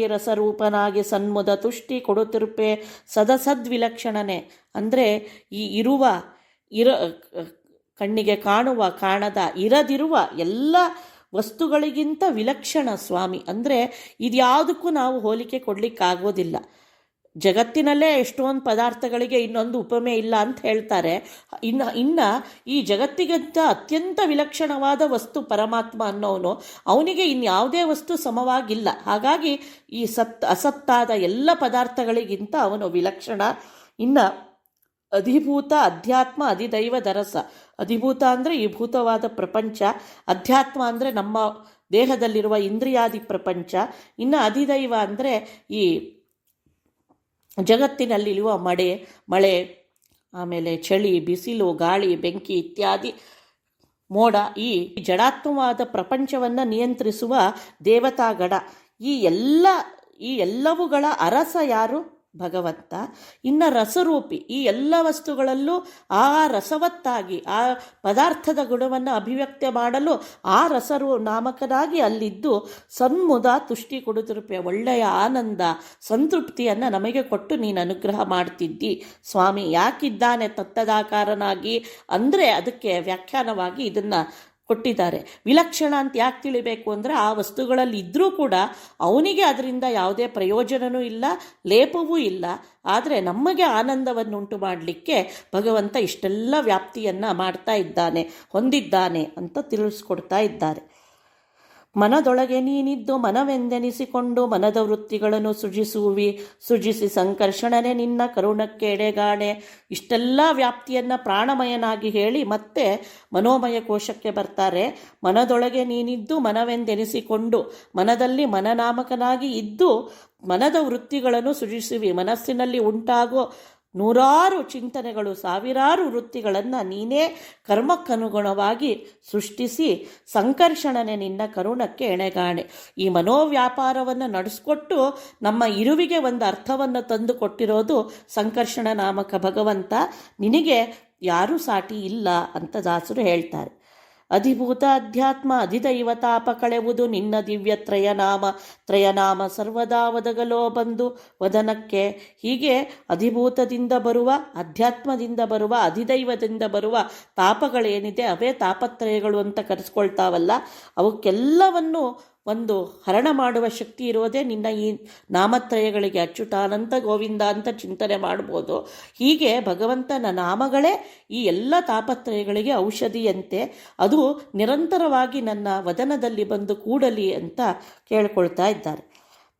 ರಸರೂಪನಾಗಿ ಸನ್ಮುದ ತುಷ್ಟಿ ಕೊಡುತ್ತಿರುಪೆ. ಸದಸದ್ವಿಲಕ್ಷಣನೆ ಅಂದರೆ ಈ ಕಣ್ಣಿಗೆ ಕಾಣುವ ಕಾಣದ ಇರದಿರುವ ಎಲ್ಲ ವಸ್ತುಗಳಿಗಿಂತ ವಿಲಕ್ಷಣ ಸ್ವಾಮಿ. ಅಂದರೆ ಇದ್ಯಾವುದಕ್ಕೂ ನಾವು ಹೋಲಿಕೆ ಕೊಡಲಿಕ್ಕಾಗೋದಿಲ್ಲ. ಜಗತ್ತಿನಲ್ಲೇ ಎಷ್ಟೊಂದು ಪದಾರ್ಥಗಳಿಗೆ ಇನ್ನೊಂದು ಉಪಮೆ ಇಲ್ಲ ಅಂತ ಹೇಳ್ತಾರೆ. ಇನ್ನು ಈ ಜಗತ್ತಿಗಿಂತ ಅತ್ಯಂತ ವಿಲಕ್ಷಣವಾದ ವಸ್ತು ಪರಮಾತ್ಮ ಅನ್ನೋನು, ಅವನಿಗೆ ಇನ್ಯಾವುದೇ ವಸ್ತು ಸಮವಾಗಿಲ್ಲ. ಹಾಗಾಗಿ ಈ ಅಸತ್ತಾದ ಎಲ್ಲ ಪದಾರ್ಥಗಳಿಗಿಂತ ಅವನು ವಿಲಕ್ಷಣ. ಇನ್ನು ಅಧಿಭೂತ ಅಧ್ಯಾತ್ಮ ಅಧಿದೈವ ದರಸ. ಅಧಿಭೂತ ಅಂದರೆ ಈ ಭೂತವಾದ ಪ್ರಪಂಚ, ಅಧ್ಯಾತ್ಮ ಅಂದರೆ ನಮ್ಮ ದೇಹದಲ್ಲಿರುವ ಇಂದ್ರಿಯಾದಿ ಪ್ರಪಂಚ, ಇನ್ನು ಅಧಿದೈವ ಅಂದರೆ ಈ ಜಗತ್ತಿನಲ್ಲಿರುವ ಮಳೆ, ಆಮೇಲೆ ಚಳಿ, ಬಿಸಿಲು, ಗಾಳಿ, ಬೆಂಕಿ ಇತ್ಯಾದಿ ಮೋಡ, ಈ ಜಡಾತ್ಮವಾದ ಪ್ರಪಂಚವನ್ನು ನಿಯಂತ್ರಿಸುವ ದೇವತಾಗಣ. ಈ ಎಲ್ಲವುಗಳ ಅರಸ ಯಾರು? ಭಗವಂತ. ಇನ್ನು ರಸರೂಪಿ, ಈ ಎಲ್ಲ ವಸ್ತುಗಳಲ್ಲೂ ಆ ರಸವತ್ತಾಗಿ ಆ ಪದಾರ್ಥದ ಗುಣವನ್ನು ಅಭಿವ್ಯಕ್ತಿ ಮಾಡಲು ಆ ನಾಮಕನಾಗಿ ಅಲ್ಲಿದ್ದು ಸನ್ಮುದ ತುಷ್ಟಿ ಕೊಡುತ್ತಿರುಪೆ. ಒಳ್ಳೆಯ ಆನಂದ ಸಂತೃಪ್ತಿಯನ್ನು ನಮಗೆ ಕೊಟ್ಟು ನೀನು ಅನುಗ್ರಹ ಮಾಡ್ತಿದ್ದಿ ಸ್ವಾಮಿ. ಯಾಕಿದ್ದಾನೆ ತತ್ತದಾಕಾರನಾಗಿ ಅಂದರೆ ಅದಕ್ಕೆ ವ್ಯಾಖ್ಯಾನವಾಗಿ ಇದನ್ನು ಕೊಟ್ಟಿದ್ದಾರೆ. ವಿಲಕ್ಷಣ ಅಂತ ಯಾಕೆ ತಿಳಿಬೇಕು ಅಂದರೆ ಆ ವಸ್ತುಗಳಲ್ಲಿ ಇದ್ದರೂ ಕೂಡ ಅವನಿಗೆ ಅದರಿಂದ ಯಾವುದೇ ಪ್ರಯೋಜನವೂ ಇಲ್ಲ, ಲೇಪವೂ ಇಲ್ಲ. ಆದರೆ ನಮಗೆ ಆನಂದವನ್ನುಂಟು ಮಾಡಲಿಕ್ಕೆ ಭಗವಂತ ಇಷ್ಟೆಲ್ಲ ವ್ಯಾಪ್ತಿಯನ್ನು ಮಾಡ್ತಾ ಇದ್ದಾನೆ, ಹೊಂದಿದ್ದಾನೆ ಅಂತ ತಿಳಿಸ್ಕೊಡ್ತಾ ಇದ್ದಾರೆ. ಮನದೊಳಗೆ ನೀನಿದ್ದು ಮನವೆಂದೆನಿಸಿಕೊಂಡು ಮನದ ವೃತ್ತಿಗಳನ್ನು ಸೃಜಿಸಿ ಸಂಕರ್ಷಣನೆ ನಿನ್ನ ಕರುಣಕ್ಕೆ ಎಡೆಗಾಣೆ. ಇಷ್ಟೆಲ್ಲ ವ್ಯಾಪ್ತಿಯನ್ನು ಪ್ರಾಣಮಯನಾಗಿ ಹೇಳಿ ಮತ್ತೆ ಮನೋಮಯ ಕೋಶಕ್ಕೆ ಬರ್ತಾರೆ. ಮನದೊಳಗೆ ನೀನಿದ್ದು ಮನವೆಂದೆನಿಸಿಕೊಂಡು, ಮನದಲ್ಲಿ ಮನನಾಮಕನಾಗಿ ಇದ್ದು ಮನದ ವೃತ್ತಿಗಳನ್ನು ಸೃಜಿಸುವಿ. ಮನಸ್ಸಿನಲ್ಲಿ ಉಂಟಾಗೋ ನೂರಾರು ಚಿಂತನೆಗಳು, ಸಾವಿರಾರು ವೃತ್ತಿಗಳನ್ನು ನೀನೇ ಕರ್ಮಕ್ಕನುಗುಣವಾಗಿ ಸೃಷ್ಟಿಸಿ ಸಂಕರ್ಷಣನೆ ನಿನ್ನ ಕರುಣಕ್ಕೆ ಎಣೆಗಾಣೆ. ಈ ಮನೋವ್ಯಾಪಾರವನ್ನು ನಡೆಸ್ಕೊಟ್ಟು ನಮ್ಮ ಇರುವಿಗೆ ಒಂದು ಅರ್ಥವನ್ನು ತಂದು ಕೊಟ್ಟಿರೋದು ಸಂಕರ್ಷಣ ನಾಮಕ ಭಗವಂತ. ನಿನಗೆ ಯಾರೂ ಸಾಟಿ ಇಲ್ಲ ಅಂತ ದಾಸರು ಹೇಳ್ತಾರೆ. ಅಧಿಭೂತ ಅಧ್ಯಾತ್ಮ ಅಧಿದೈವತಾಪ ಕಳೆವುದು ನಿನ್ನ ದಿವ್ಯ ತ್ರಯನಾಮ ಸರ್ವದಾ ಒದಗಲೋ ಬಂದು ವದನಕ್ಕೆ. ಹೀಗೆ ಅಧಿಭೂತದಿಂದ ಬರುವ, ಅಧ್ಯಾತ್ಮದಿಂದ ಬರುವ, ಅಧಿದೈವದಿಂದ ಬರುವ ತಾಪಗಳೇನಿದೆ ಅವೇ ತಾಪತ್ರಯಗಳು ಅಂತ ಕರೆಸ್ಕೊಳ್ತಾವಲ್ಲ, ಅವಕ್ಕೆಲ್ಲವನ್ನು ಒಂದು ಹರಣ ಮಾಡುವ ಶಕ್ತಿ ಇರೋದೇ ನಿನ್ನ ಈ ನಾಮತ್ರಯಗಳಿಗೆ. ಅಚ್ಯುತಾನಂತ ಗೋವಿಂದ ಅಂತ ಚಿಂತನೆ ಮಾಡ್ಬೋದು. ಹೀಗೆ ಭಗವಂತನ ನಾಮಗಳೇ ಈ ಎಲ್ಲ ತಾಪತ್ರಯಗಳಿಗೆ ಔಷಧಿಯಂತೆ. ಅದು ನಿರಂತರವಾಗಿ ನನ್ನ ವದನದಲ್ಲಿ ಬಂದು ಕೂಡಲಿ ಅಂತ ಕೇಳ್ಕೊಳ್ತಾ ಇದ್ದಾರೆ.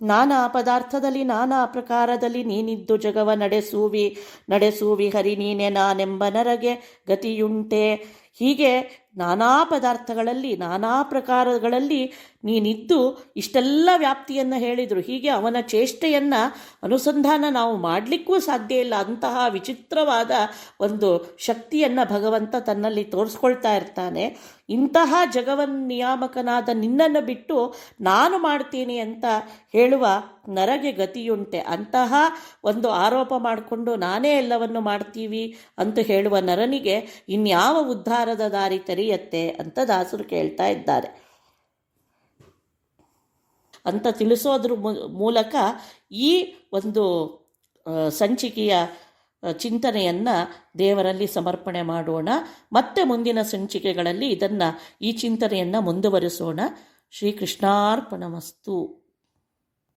ನಾನಾ ಪದಾರ್ಥದಲ್ಲಿ ನಾನಾ ಪ್ರಕಾರದಲ್ಲಿ ನೀನಿದ್ದು ಜಗವ ನಡೆಸುವಿ ಹರಿ ನೀನೆ ನಾನೆಂಬ ನರಗೆ ಗತಿಯುಂಟೆ. ಹೀಗೆ ನಾನಾ ಪದಾರ್ಥಗಳಲ್ಲಿ ನಾನಾ ಪ್ರಕಾರಗಳಲ್ಲಿ ನೀನಿದ್ದು ಇಷ್ಟೆಲ್ಲ ವ್ಯಾಪ್ತಿಯನ್ನು ಹೇಳಿದರು. ಹೀಗೆ ಅವನ ಚೇಷ್ಟೆಯನ್ನು ಅನುಸಂಧಾನ ನಾವು ಮಾಡಲಿಕ್ಕೂ ಸಾಧ್ಯ ಇಲ್ಲ. ಅಂತಹ ವಿಚಿತ್ರವಾದ ಒಂದು ಶಕ್ತಿಯನ್ನು ಭಗವಂತ ತನ್ನಲ್ಲಿ ತೋರಿಸ್ಕೊಳ್ತಾ ಇರ್ತಾನೆ. ಇಂತಹ ನಿಯಾಮಕನಾದ ನಿನ್ನನ್ನು ಬಿಟ್ಟು ನಾನು ಮಾಡ್ತೀನಿ ಅಂತ ಹೇಳುವ ನರಗೆ ಗತಿಯುಂಟೆ. ಅಂತಹ ಒಂದು ಆರೋಪ ಮಾಡಿಕೊಂಡು ನಾನೇ ಎಲ್ಲವನ್ನು ಮಾಡ್ತೀವಿ ಅಂತ ಹೇಳುವ ನರನಿಗೆ ಇನ್ಯಾವ ಉದ್ಧಾರದ ದಾರಿ ತೆರೆಯತ್ತೆ ಅಂತ ದಾಸರು ಕೇಳ್ತಾ ಇದ್ದಾರೆ. ಅಂತ ತಿಳಿಸೋದ್ರ ಮೂಲಕ ಈ ಒಂದು ಸಂಚಿಕೆಯ ಚಿಂತನೆಯನ್ನು ದೇವರಲ್ಲಿ ಸಮರ್ಪಣೆ ಮಾಡೋಣ. ಮತ್ತೆ ಮುಂದಿನ ಸಂಚಿಕೆಗಳಲ್ಲಿ ಈ ಚಿಂತನೆಯನ್ನು ಮುಂದುವರಿಸೋಣ. ಶ್ರೀಕೃಷ್ಣಾರ್ಪಣಮಸ್ತು.